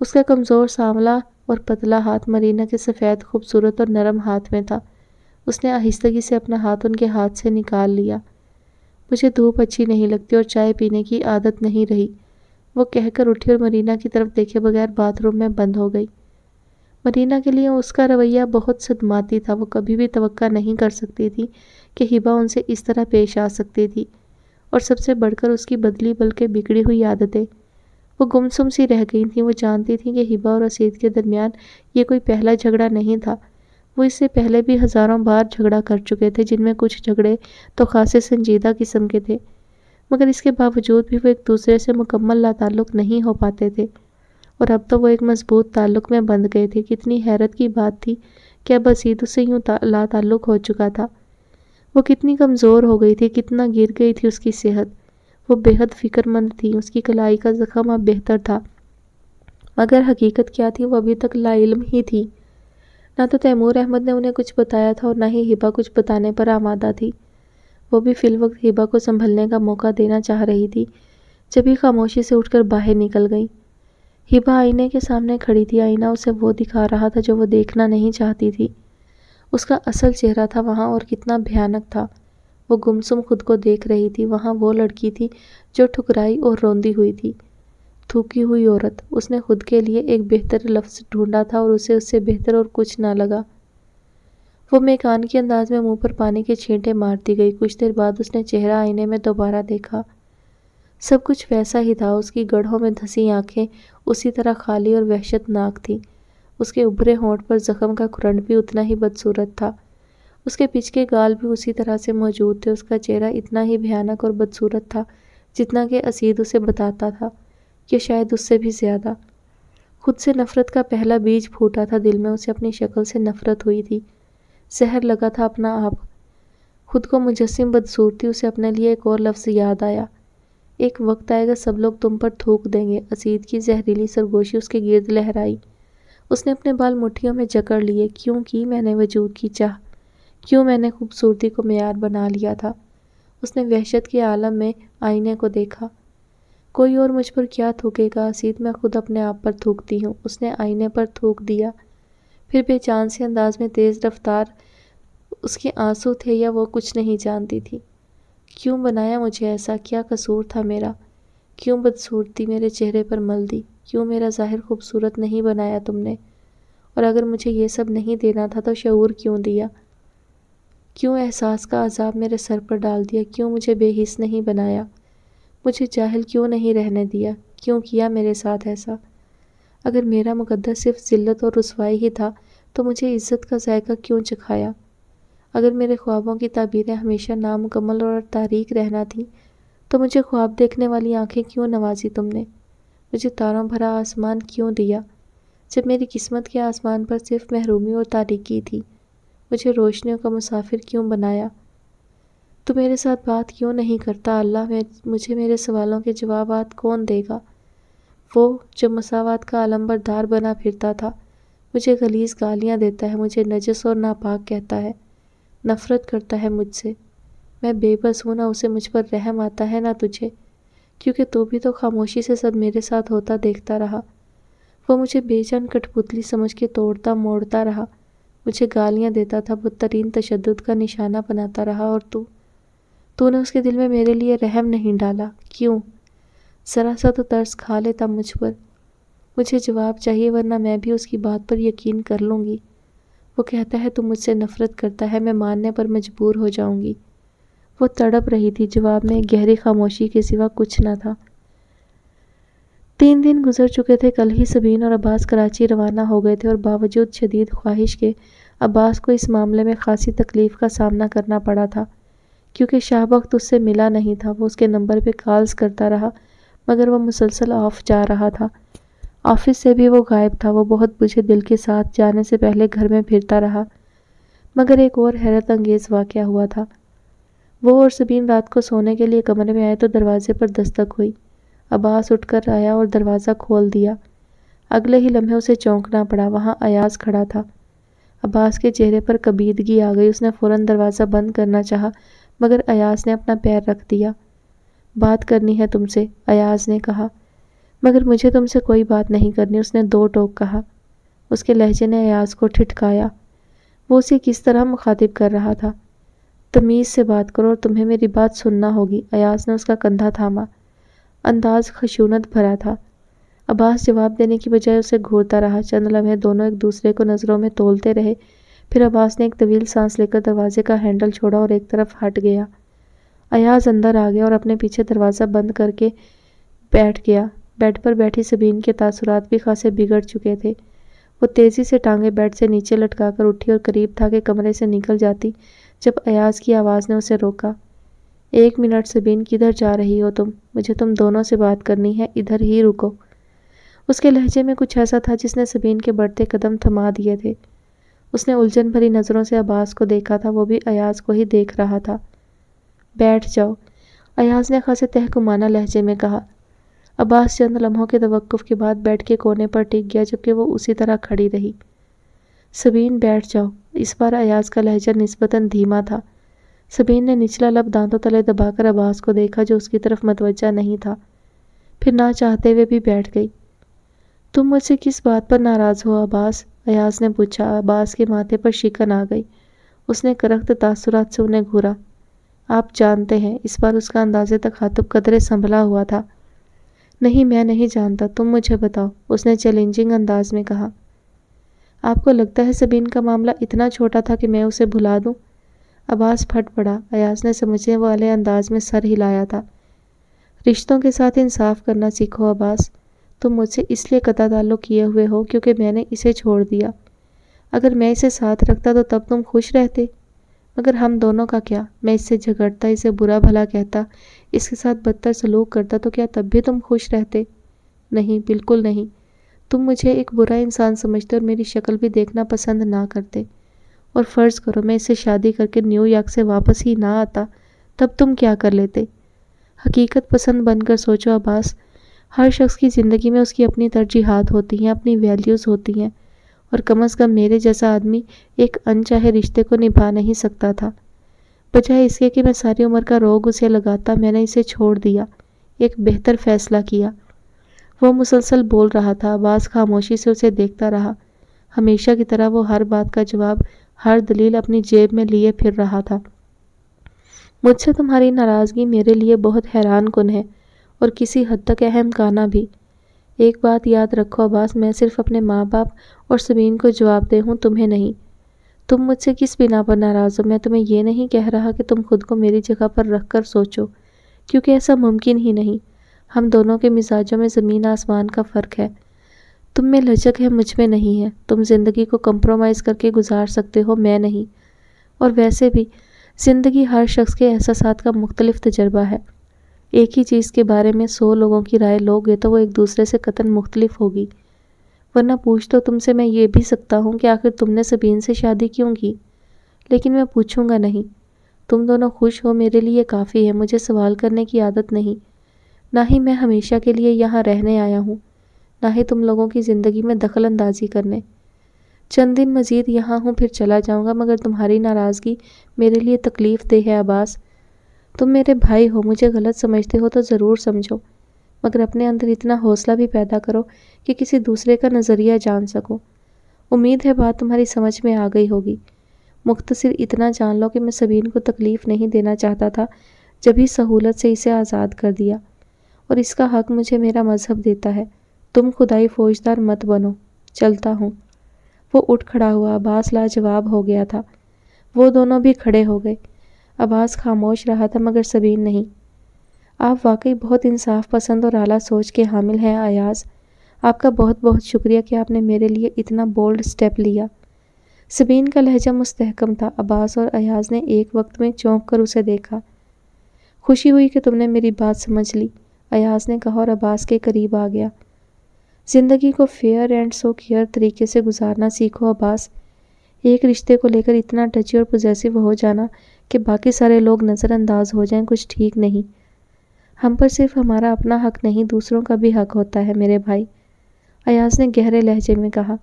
اس کا کمزور سانولا اور پتلا ہاتھ مرینا کے سفید خوبصورت اور نرم ہاتھ میں تھا۔ اس نے آہستگی سے اپنا ہاتھ ان کے ہاتھ سے نکال لیا۔ مجھے دھوپ اچھی نہیں لگتی اور چائے پینے کی عادت نہیں رہی، وہ کہہ کر اٹھی اور مرینا کی طرف دیکھے بغیر باتھ روم میں بند ہو گئی۔ مرینا کے لیے اس کا رویہ بہت صدماتی تھا۔ وہ کبھی بھی توقع نہیں کر سکتی تھی کہ ہبا ان سے اس طرح پیش آ سکتی تھی، اور سب سے بڑھ کر اس کی بدلی بلکہ بگڑی ہوئی عادتیں۔ وہ گمسم سی رہ گئی تھیں۔ وہ جانتی تھیں کہ ہبا اور اسید کے درمیان یہ کوئی پہلا جھگڑا نہیں تھا۔ وہ اس سے پہلے بھی ہزاروں بار جھگڑا کر چکے تھے، جن میں کچھ جھگڑے تو خاصے سنجیدہ قسم کے تھے، مگر اس کے باوجود بھی وہ ایک دوسرے سے مکمل لاتعلق نہیں ہو پاتے تھے، اور اب تو وہ ایک مضبوط تعلق میں بندھ گئے تھے۔ کتنی حیرت کی بات تھی کہ اب اسید اس سے یوں لاتعلق ہو چکا تھا۔ وہ کتنی کمزور ہو گئی تھی، کتنا گر گئی تھی اس کی صحت۔ وہ بے حد فکر مند تھی۔ اس کی کلائی کا زخم اب بہتر تھا، مگر حقیقت کیا تھی وہ ابھی تک لا علم ہی تھی۔ نہ تو تیمور احمد نے انہیں کچھ بتایا تھا اور نہ ہی ہبا کچھ بتانے پر آمادہ تھی۔ وہ بھی فی الوقت ہبا کو سنبھلنے کا موقع دینا چاہ رہی تھی، جبھی خاموشی سے اٹھ کر باہر نکل گئی۔ ہبا آئینے کے سامنے کھڑی تھی۔ آئینہ اسے وہ دکھا رہا تھا جو وہ دیکھنا نہیں چاہتی تھی۔ اس کا اصل چہرہ تھا وہاں، اور کتنا بھیانک تھا۔ وہ گمسم خود کو دیکھ رہی تھی۔ وہاں وہ لڑکی تھی جو ٹھکرائی اور روندی ہوئی تھی، تھوکی ہوئی عورت۔ اس نے خود کے لیے ایک بہتر لفظ ڈھونڈا تھا اور اسے اس سے بہتر اور کچھ نہ لگا۔ وہ میکانیکی انداز میں منہ پر پانی کے چھینٹے مارتی گئی۔ کچھ دیر بعد اس نے چہرہ آئینے میں دوبارہ دیکھا۔ سب کچھ ویسا ہی تھا۔ اس کی گڑھوں میں دھسی آنکھیں اسی طرح خالی اور وحشت ناک تھیں۔ اس کے ابھرے ہونٹ پر زخم کا کرنٹ بھی اتنا ہی بدصورت تھا۔ اس کے پچ کے گال بھی اسی طرح سے موجود تھے۔ اس کا چہرہ اتنا ہی بھیانک اور بدصورت تھا جتنا کہ اسید اسے بتاتا تھا، یا شاید اس سے بھی زیادہ۔ خود سے نفرت کا پہلا بیج پھوٹا تھا دل میں۔ اسے اپنی شکل سے نفرت ہوئی تھی۔ زہر لگا تھا اپنا آپ۔ خود کو مجسم بدصورتی۔ اسے اپنے لیے ایک اور لفظ یاد آیا: ایک وقت آئے گا سب لوگ تم پر تھوک دیں گے۔ اسید کی زہریلی سرگوشی اس کے گرد لہرائی۔ اس نے اپنے بال مٹھیوں میں جکڑ لیے۔ کیوں کی میں نے وجود کی چاہ؟ کیوں میں نے خوبصورتی کو معیار بنا لیا تھا؟ اس نے وحشت کے عالم میں آئینے کو دیکھا۔ کوئی اور مجھ پر کیا تھوکے گا اسید؟ میں خود اپنے آپ پر تھوکتی ہوں۔ اس نے آئینے پر تھوک دیا، پھر بے چان سے انداز میں تیز رفتار۔ اس کے آنسو تھے یا وہ کچھ نہیں جانتی تھی۔ کیوں بنایا مجھے ایسا؟ کیا قصور تھا میرا؟ کیوں بدصورتی میرے چہرے پر مل دی؟ کیوں میرا ظاہر خوبصورت نہیں بنایا تم نے؟ اور اگر مجھے یہ سب نہیں دینا تھا تو شعور کیوں دیا؟ کیوں احساس کا عذاب میرے سر پر ڈال دیا؟ کیوں مجھے بے حس نہیں بنایا؟ مجھے جاہل کیوں نہیں رہنے دیا؟ کیوں کیا میرے ساتھ ایسا؟ اگر میرا مقدر صرف ذلت اور رسوائی ہی تھا تو مجھے عزت کا ذائقہ کیوں چکھایا؟ اگر میرے خوابوں کی تعبیریں ہمیشہ نامکمل اور تاریک رہنا تھیں تو مجھے خواب دیکھنے والی آنکھیں کیوں نوازی تم نے؟ مجھے تاروں بھرا آسمان کیوں دیا جب میری قسمت کے آسمان پر صرف محرومی اور تاریکی تھی؟ مجھے روشنیوں کا مسافر کیوں بنایا؟ تو میرے ساتھ بات کیوں نہیں کرتا اللہ؟ مجھے میرے سوالوں کے جوابات کون دے گا؟ وہ جو مساوات کا علم بردار بنا پھرتا تھا مجھے غلیظ گالیاں دیتا ہے، مجھے نجس اور ناپاک کہتا ہے، نفرت کرتا ہے مجھ سے۔ میں بے بس ہوں، نہ اسے مجھ پر رحم آتا ہے نہ تجھے، کیونکہ تو بھی تو خاموشی سے سب میرے ساتھ ہوتا دیکھتا رہا۔ وہ مجھے بے جان کٹ پتلی سمجھ کے توڑتا موڑتا رہا، مجھے گالیاں دیتا تھا، بدترین تشدد کا نشانہ بناتا رہا، اور تو نے اس کے دل میں میرے لیے رحم نہیں ڈالا۔ کیوں؟ ذرا سا تو ترس کھا لیتا مجھ پر۔ مجھے جواب چاہیے، ورنہ میں بھی اس کی بات پر یقین کر لوں گی۔ وہ کہتا ہے تو مجھ سے نفرت کرتا ہے، میں ماننے پر مجبور ہو جاؤں گی۔ وہ تڑپ رہی تھی۔ جواب میں گہری خاموشی کے سوا کچھ نہ تھا۔ 3 دن گزر چکے تھے۔ کل ہی سبین اور عباس کراچی روانہ ہو گئے تھے، اور باوجود شدید خواہش کے عباس کو اس معاملے میں خاصی تکلیف کا سامنا کرنا پڑا تھا، کیونکہ شاہ بخت اس سے ملا نہیں تھا۔ وہ اس کے نمبر پہ کالز کرتا رہا، مگر وہ مسلسل آف جا رہا تھا۔ آفس سے بھی وہ غائب تھا۔ وہ بہت بجھے دل کے ساتھ جانے سے پہلے گھر میں پھرتا رہا، مگر ایک اور حیرت انگیز واقعہ ہوا تھا۔ وہ اور سبین رات کو سونے کے لیے کمرے میں آئے تو دروازے پر دستک ہوئی۔ عباس اٹھ کر آیا اور دروازہ کھول دیا۔ اگلے ہی لمحے اسے چونکنا پڑا، وہاں ایاز کھڑا تھا۔ عباس کے چہرے پر کبیدگی آ گئی۔ اس نے فوراً دروازہ بند کرنا چاہا، مگر ایاز نے اپنا پیر رکھ دیا۔ بات کرنی ہے تم سے، ایاز نے کہا۔ مگر مجھے تم سے کوئی بات نہیں کرنی، اس نے دو ٹوک کہا۔ اس کے لہجے نے ایاز کو ٹھٹکایا۔ وہ اسے کس طرح مخاطب کر رہا تھا۔ تمیز سے بات کرو اور تمہیں میری بات سننا ہوگی۔ ایاز نے اس کا کندھا تھاما۔ انداز خشونت بھرا تھا۔ عباس جواب دینے کی بجائے اسے گھورتا رہا۔ چند لمحے دونوں ایک دوسرے کو نظروں میں تولتے رہے، پھر عباس نے ایک طویل سانس لے کر دروازے کا ہینڈل چھوڑا اور ایک طرف ہٹ گیا۔ ایاز اندر آ گیا اور اپنے پیچھے دروازہ بند کر کے بیٹھ گیا۔ بیڈ پر بیٹھی سبین کے تاثرات بھی خاصے بگڑ چکے تھے۔ وہ تیزی سے ٹانگیں بیڈ سے نیچے لٹکا کر اٹھی اور قریب تھا کہ کمرے سے نکل جاتی جب ایاز کی آواز نے اسے روکا۔ 1 منٹ سبین، کدھر جا رہی ہو تم؟ مجھے تم دونوں سے بات کرنی ہے، ادھر ہی رکو۔ اس کے لہجے میں کچھ ایسا تھا جس نے سبین کے بڑھتے قدم تھما دیے تھے۔ اس نے الجھن بھری نظروں سے عباس کو دیکھا تھا، وہ بھی ایاز کو ہی دیکھ رہا تھا۔ بیٹھ جاؤ، ایاز نے خاصے تحکمانہ لہجے میں کہا۔ عباس چند لمحوں کے توقف کے بعد بیڈ کے کونے پر ٹک گیا جبکہ وہ اسی طرح کھڑی رہی۔ سبین بیٹھ جاؤ۔ اس بار ایاز کا لہجہ نسبتاً دھیما تھا۔ سبین نے نچلا لب دانتوں تلے دبا کر عباس کو دیکھا جو اس کی طرف متوجہ نہیں تھا، پھر نہ چاہتے ہوئے بھی بیٹھ گئی۔ تم مجھ سے کس بات پر ناراض ہو عباس؟ ایاز نے پوچھا۔ عباس کے ماتھے پر شکن آ گئی۔ اس نے کرخت تاثرات سے انہیں گھورا۔ آپ جانتے ہیں، اس بار اس کا انداز تخاطب قدرے سنبھلا ہوا تھا۔ نہیں، میں نہیں جانتا، تم مجھے بتاؤ، اس نے چیلنجنگ انداز میں کہا۔ آپ کو لگتا ہے سبین کا معاملہ اتنا چھوٹا تھا کہ میں اسے بھلا دوں؟ عباس پھٹ پڑا۔ ایاز نے سمجھنے والے انداز میں سر ہلایا تھا۔ رشتوں کے ساتھ انصاف کرنا سیکھو عباس۔ تم مجھ سے اس لیے قطع تعلق کیے ہوئے ہو کیونکہ میں نے اسے چھوڑ دیا۔ اگر میں اسے ساتھ رکھتا تو تب تم خوش رہتے، مگر ہم دونوں کا کیا؟ میں اس سے جھگڑتا، اسے برا بھلا کہتا، اس کے ساتھ بدتر سلوک کرتا تو کیا تب بھی تم خوش رہتے؟ نہیں، بالکل نہیں۔ تم مجھے ایک برا انسان سمجھتے اور میری شکل بھی دیکھنا پسند نہ کرتے۔ اور فرض کرو میں اس سے شادی کر کے نیو یارک سے واپس ہی نہ آتا، تب تم کیا کر لیتے؟ حقیقت پسند بن کر سوچو عباس۔ ہر شخص کی زندگی میں اس کی اپنی ترجیحات ہوتی ہیں، اپنی ویلیوز ہوتی ہیں، اور کم از کم میرے جیسا آدمی ایک انچاہے رشتے کو نبھا نہیں سکتا تھا۔ بجائے اس کے کہ میں ساری عمر کا روگ اسے لگاتا، میں نے اسے چھوڑ دیا، ایک بہتر فیصلہ کیا۔ وہ مسلسل بول رہا تھا۔ عباس خاموشی سے اسے دیکھتا رہا۔ ہمیشہ کی طرح وہ ہر بات کا جواب، ہر دلیل اپنی جیب میں لیے پھر رہا تھا۔ مجھ سے تمہاری ناراضگی میرے لیے بہت حیران کن ہے اور کسی حد تک اہم کانا بھی۔ ایک بات یاد رکھو عباس، میں صرف اپنے ماں باپ اور سبین کو جواب دہ ہوں، تمہیں نہیں۔ تم مجھ سے کس بنا پر ناراض ہو؟ میں تمہیں یہ نہیں کہہ رہا کہ تم خود کو میری جگہ پر رکھ کر سوچو، کیونکہ ایسا ممکن ہی نہیں۔ ہم دونوں کے مزاجوں میں زمین آسمان کا فرق ہے۔ تم میں لچک ہے، مجھ میں نہیں ہے۔ تم زندگی کو کمپرومائز کر کے گزار سکتے ہو، میں نہیں۔ اور ویسے بھی زندگی ہر شخص کے احساسات کا مختلف تجربہ ہے۔ ایک ہی چیز کے بارے میں 100 لوگوں کی رائے لوگے تو وہ ایک دوسرے سے قطعاً مختلف ہوگی۔ ورنہ پوچھ تو تم سے میں یہ بھی سکتا ہوں کہ آخر تم نے سبین سے شادی کیوں کی؟ لیکن میں پوچھوں گا نہیں۔ تم دونوں خوش ہو، میرے لیے کافی ہے۔ مجھے سوال کرنے کی عادت نہیں، نہ ہی میں ہمیشہ کے لیے یہاں رہنے آیا ہوں، نہ ہی تم لوگوں کی زندگی میں دخل اندازی کرنے۔ چند دن مزید یہاں ہوں پھر چلا جاؤں گا، مگر تمہاری ناراضگی میرے لیے تکلیف دہ ہے عباس۔ تم میرے بھائی ہو، مجھے غلط سمجھتے ہو تو ضرور سمجھو، مگر اپنے اندر اتنا حوصلہ بھی پیدا کرو کہ کسی دوسرے کا نظریہ جان سکو۔ امید ہے بات تمہاری سمجھ میں آ گئی ہوگی۔ مختصر اتنا جان لو کہ میں سبین کو تکلیف نہیں دینا چاہتا تھا، جبھی سہولت سے اسے آزاد کر دیا، اور اس کا حق مجھے میرا مذہب دیتا ہے۔ تم خدائی فوجدار مت بنو، چلتا ہوں۔ وہ اٹھ کھڑا ہوا۔ عباس لاجواب ہو گیا تھا۔ وہ دونوں بھی کھڑے ہو گئے۔ عباس خاموش رہا تھا مگر سبین نہیں۔ آپ واقعی بہت انصاف پسند اور اعلیٰ سوچ کے حامل ہیں ایاز۔ آپ کا بہت بہت شکریہ کہ آپ نے میرے لیے اتنا بولڈ سٹیپ لیا۔ سبین کا لہجہ مستحکم تھا۔ عباس اور ایاز نے ایک وقت میں چونک کر اسے دیکھا۔ خوشی ہوئی کہ تم نے میری بات سمجھ لی، ایاز نے کہا اور عباس کے قریب آ گیا۔ زندگی کو فیئر اینڈ سو کیئر طریقے سے گزارنا سیکھو عباس۔ ایک رشتے کو لے کر اتنا ٹچی اور پوزیسو ہو جانا کہ باقی سارے لوگ نظر انداز ہو جائیں کچھ ٹھیک نہیں۔ ہم پر صرف ہمارا اپنا حق نہیں، دوسروں کا بھی حق ہوتا ہے میرے بھائی، ایاز نے گہرے لہجے میں کہا۔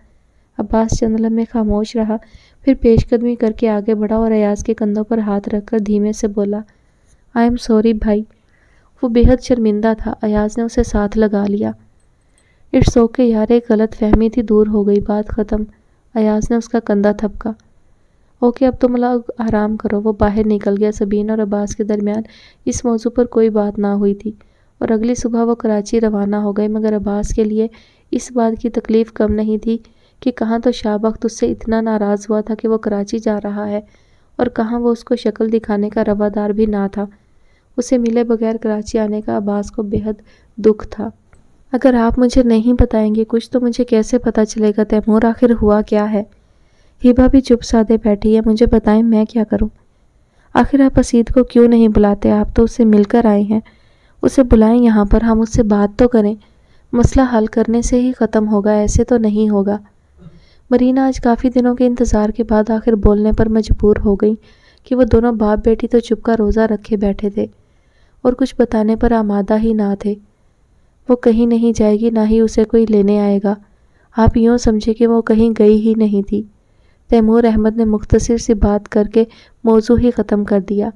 عباس چند لمحے خاموش رہا، پھر پیش قدمی کر کے آگے بڑھا اور ایاز کے کندھوں پر ہاتھ رکھ کر دھیمے سے بولا، آئی ایم سوری بھائی۔ وہ بے حد شرمندہ تھا۔ ایاز نے اسے ساتھ لگا لیا۔ اٹس اوکے یار، ایک غلط فہمی تھی، دور ہو گئی، بات ختم۔ ایاز نے اس کا کندھا تھپکا۔ اوکے اب تم لوگ آرام کرو۔ وہ باہر نکل گیا۔ سبین اور عباس کے درمیان اس موضوع پر کوئی بات نہ ہوئی تھی اور اگلی صبح وہ کراچی روانہ ہو گئے، مگر عباس کے لیے اس بات کی تکلیف کم نہیں تھی کہ کہاں تو شابخت اس سے اتنا ناراض ہوا تھا کہ وہ کراچی جا رہا ہے، اور کہاں وہ اس کو شکل دکھانے کا روادار بھی نہ تھا۔ اسے ملے بغیر کراچی آنے کا عباس کو بے حد دکھ تھا۔ اگر آپ مجھے نہیں بتائیں گے کچھ تو مجھے کیسے پتہ چلے گا تیمور آخر ہوا کیا ہے؟ ہبا بھی چپ سادے بیٹھی ہے۔ مجھے بتائیں میں کیا کروں؟ آخر آپ اسید کو کیوں نہیں بلاتے؟ آپ تو اس سے مل کر آئے ہیں۔ اسے بلائیں یہاں پر، ہم اس سے بات تو کریں۔ مسئلہ حل کرنے سے ہی ختم ہوگا، ایسے تو نہیں ہوگا۔ مرینا آج کافی دنوں کے انتظار کے بعد آخر بولنے پر مجبور ہو گئی کہ وہ دونوں باپ بیٹی تو چپ کا روزہ رکھے بیٹھے تھے اور کچھ بتانے پر آمادہ ہی نہ تھے۔ وہ کہیں نہیں جائے گی، نہ ہی اسے کوئی لینے آئے گا۔ آپ یوں سمجھے کہ وہ کہیں گئی ہی نہیں تھی۔ تیمور احمد نے مختصر سی بات کر کے موضوع ہی ختم کر دیا۔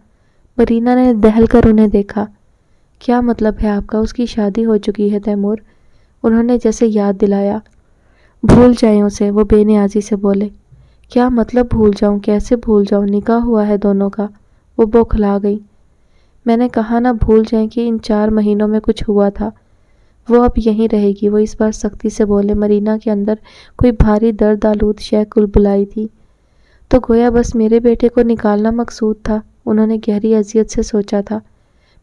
مرینا نے دہل کر انہیں دیکھا۔ کیا مطلب ہے آپ کا؟ اس کی شادی ہو چکی ہے تیمور، انہوں نے جیسے یاد دلایا۔ بھول جائیں اسے، وہ بے نیازی سے بولے۔ کیا مطلب بھول جاؤں؟ کیسے بھول جاؤں؟ نکاح ہوا ہے دونوں کا۔ وہ بوکھلا گئی۔ میں نے کہا نہ بھول جائیں کہ ان 4 مہینوں میں کچھ ہوا تھا۔ وہ اب یہیں رہے گی، وہ اس بار سختی سے بولے۔ مرینا کے اندر کوئی بھاری درد آلود شے کلبلائی تھی۔ تو گویا بس میرے بیٹے کو نکالنا مقصود تھا، انہوں نے گہری اذیت سے سوچا تھا،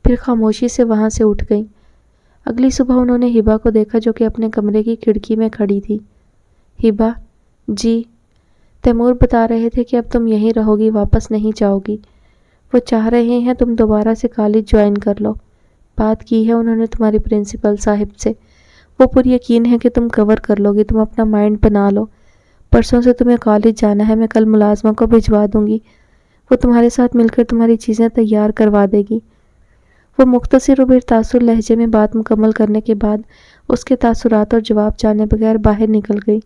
پھر خاموشی سے وہاں سے اٹھ گئیں۔ اگلی صبح انہوں نے ہبا کو دیکھا جو کہ اپنے کمرے کی کھڑکی میں کھڑی تھی۔ ہبا جی؟ تیمور بتا رہے تھے کہ اب تم یہیں رہو گی، واپس نہیں جاؤ گی۔ وہ چاہ رہے ہیں تم دوبارہ سے کالج جوائن کر لو۔ بات کی ہے انہوں نے تمہاری پرنسپل صاحب سے، وہ پر یقین ہے کہ تم کور کر لو گی۔ تم اپنا مائنڈ بنا لو، پرسوں سے تمہیں کالج جانا ہے، میں کل ملازمہ کو بھجوا دوں گی، وہ تمہارے ساتھ مل کر تمہاری چیزیں تیار کروا دے گی۔ وہ مختصر و تاثر لہجے میں بات مکمل کرنے کے بعد اس کے تاثرات اور جواب جانے بغیر باہر نکل گئی۔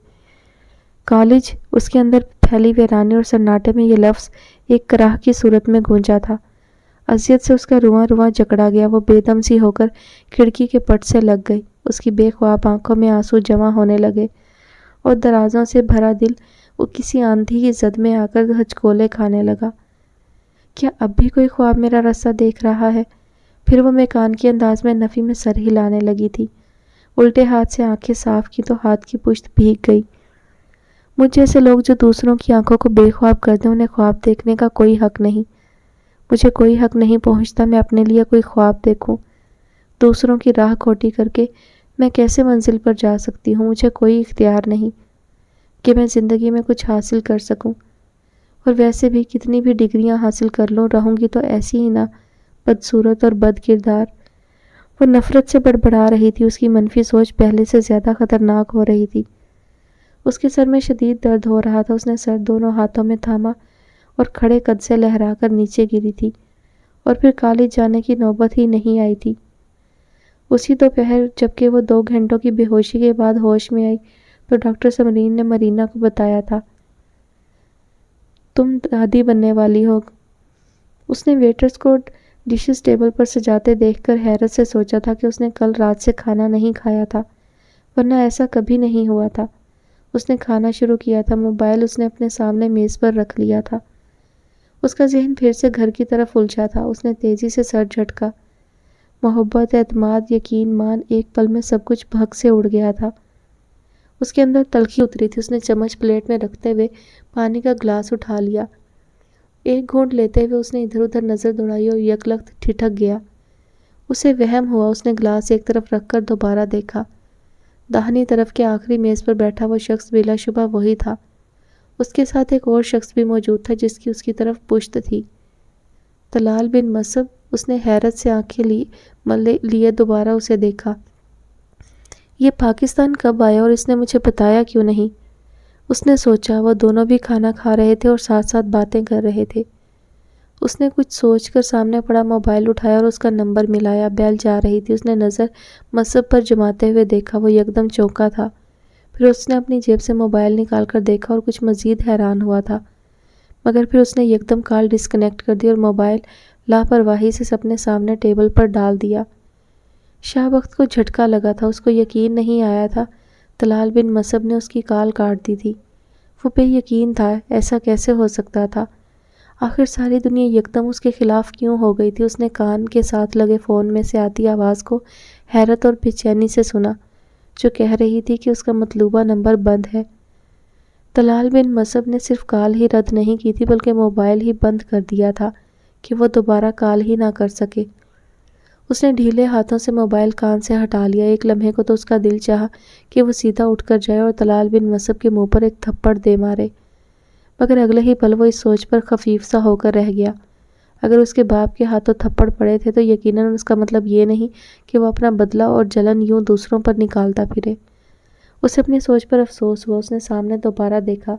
کالج، اس کے اندر پھیلی ویرانی اور سناٹے میں یہ لفظ ایک کراہ کی صورت میں گونجا تھا۔ اذیت سے اس کا رواں رواں جکڑا گیا۔ وہ بے دم سی ہو کر کھڑکی کے پٹ سے لگ گئی۔ اس کی بے خواب آنکھوں میں آنسو جمع ہونے لگے اور درازوں سے بھرا دل وہ کسی آندھی کی زد میں آ کر ہچکولے کھانے لگا۔ کیا اب بھی کوئی خواب میرا رستہ دیکھ رہا ہے؟ پھر وہ میکانکی انداز میں نفی میں سر ہلانے لگی تھی۔ الٹے ہاتھ سے آنکھیں صاف کی تو ہاتھ کی پشت بھیگ گئی۔ مجھ جیسے لوگ جو دوسروں کی آنکھوں کو بے خواب کر دیں، انہیں خواب دیکھنے کا کوئی حق نہیں۔ مجھے کوئی حق نہیں پہنچتا میں اپنے لیے کوئی خواب دیکھوں۔ دوسروں کی راہ کھوٹی کر کے میں کیسے منزل پر جا سکتی ہوں؟ مجھے کوئی اختیار نہیں کہ میں زندگی میں کچھ حاصل کر سکوں، اور ویسے بھی کتنی بھی ڈگریاں حاصل کر لوں، رہوں گی تو ایسی ہی نہ، بدصورت اور بد کردار۔ وہ نفرت سے بڑبڑا رہی تھی۔ اس کی منفی سوچ پہلے سے زیادہ خطرناک ہو رہی تھی۔ اس کے سر میں شدید درد ہو رہا تھا۔ اس نے سر دونوں ہاتھوں میں تھاما اور کھڑے قد سے لہرا کر نیچے گری تھی، اور پھر کالج جانے کی نوبت ہی نہیں آئی تھی۔ اسی دوپہر جبکہ وہ 2 گھنٹوں کی بے ہوشی کے بعد ہوش میں آئی تو ڈاکٹر سمرین نے مرینا کو بتایا تھا، تم دادی بننے والی ہو۔ اس نے ویٹرز کو ڈشز ٹیبل پر سجاتے دیکھ کر حیرت سے سوچا تھا کہ اس نے کل رات سے کھانا نہیں کھایا تھا، ورنہ ایسا کبھی نہیں ہوا تھا۔ اس نے کھانا شروع کیا تھا۔ موبائل اس نے اپنے سامنے میز پر رکھ لیا تھا۔ اس کا ذہن پھر سے گھر کی طرف الجھا تھا۔ اس نے تیزی سے سر جھٹکا۔ محبت، اعتماد، یقین، مان، ایک پل میں سب کچھ بھگ سے اڑ گیا تھا۔ اس کے اندر تلخی اتری تھی۔ اس نے چمچ پلیٹ میں رکھتے ہوئے پانی کا گلاس اٹھا لیا۔ ایک گھونٹ لیتے ہوئے اس نے ادھر ادھر نظر دوڑائی اور یکلخت ٹھٹک گیا۔ اسے وہم ہوا۔ اس نے گلاس ایک طرف رکھ کر دوبارہ دیکھا۔ داہنی طرف کے آخری میز پر بیٹھا وہ شخص بلا شبہ وہی تھا۔ اس کے ساتھ ایک اور شخص بھی موجود تھا جس کی اس کی طرف پشت تھی۔ طلال بن مصعب۔ اس نے حیرت سے آنکھیں لیے دوبارہ اسے دیکھا۔ یہ پاکستان کب آیا اور اس نے مجھے بتایا کیوں نہیں؟ اس نے سوچا۔ وہ دونوں بھی کھانا کھا رہے تھے اور ساتھ ساتھ باتیں کر رہے تھے۔ اس نے کچھ سوچ کر سامنے پڑا موبائل اٹھایا اور اس کا نمبر ملایا۔ بیل جا رہی تھی۔ اس نے نظر مصعب پر جماتے ہوئے دیکھا۔ وہ یکدم چونکا تھا۔ پھر اس نے اپنی جیب سے موبائل نکال کر دیکھا اور کچھ مزید حیران ہوا تھا، مگر پھر اس نے یکدم کال ڈسکنیکٹ کر دی اور موبائل لاپرواہی سے اپنے سامنے ٹیبل پر ڈال دیا۔ شاہ بخت کو جھٹکا لگا تھا، اس کو یقین نہیں آیا تھا طلال بن مصعب نے اس کی کال کاٹ دی تھی۔ وہ بے یقین تھا، ایسا کیسے ہو سکتا تھا؟ آخر ساری دنیا یکدم اس کے خلاف کیوں ہو گئی تھی؟ اس نے کان کے ساتھ لگے فون میں سے آتی آواز کو حیرت اور بے چینی سے سنا، جو کہہ رہی تھی کہ اس کا مطلوبہ نمبر بند ہے۔ طلال بن مصعب نے صرف کال ہی رد نہیں کی تھی بلکہ موبائل ہی بند کر دیا تھا کہ وہ دوبارہ کال ہی نہ کر سکے۔ اس نے ڈھیلے ہاتھوں سے موبائل کان سے ہٹا لیا۔ ایک لمحے کو تو اس کا دل چاہا کہ وہ سیدھا اٹھ کر جائے اور طلال بن مصعب کے منہ پر ایک تھپڑ دے مارے، مگر اگلے ہی پل وہ اس سوچ پر خفیف سا ہو کر رہ گیا۔ اگر اس کے باپ کے ہاتھوں تھپڑ پڑے تھے تو یقیناً اس کا مطلب یہ نہیں کہ وہ اپنا بدلہ اور جلن یوں دوسروں پر نکالتا پھرے۔ اسے اپنی سوچ پر افسوس ہوا۔ اس نے سامنے دوبارہ دیکھا،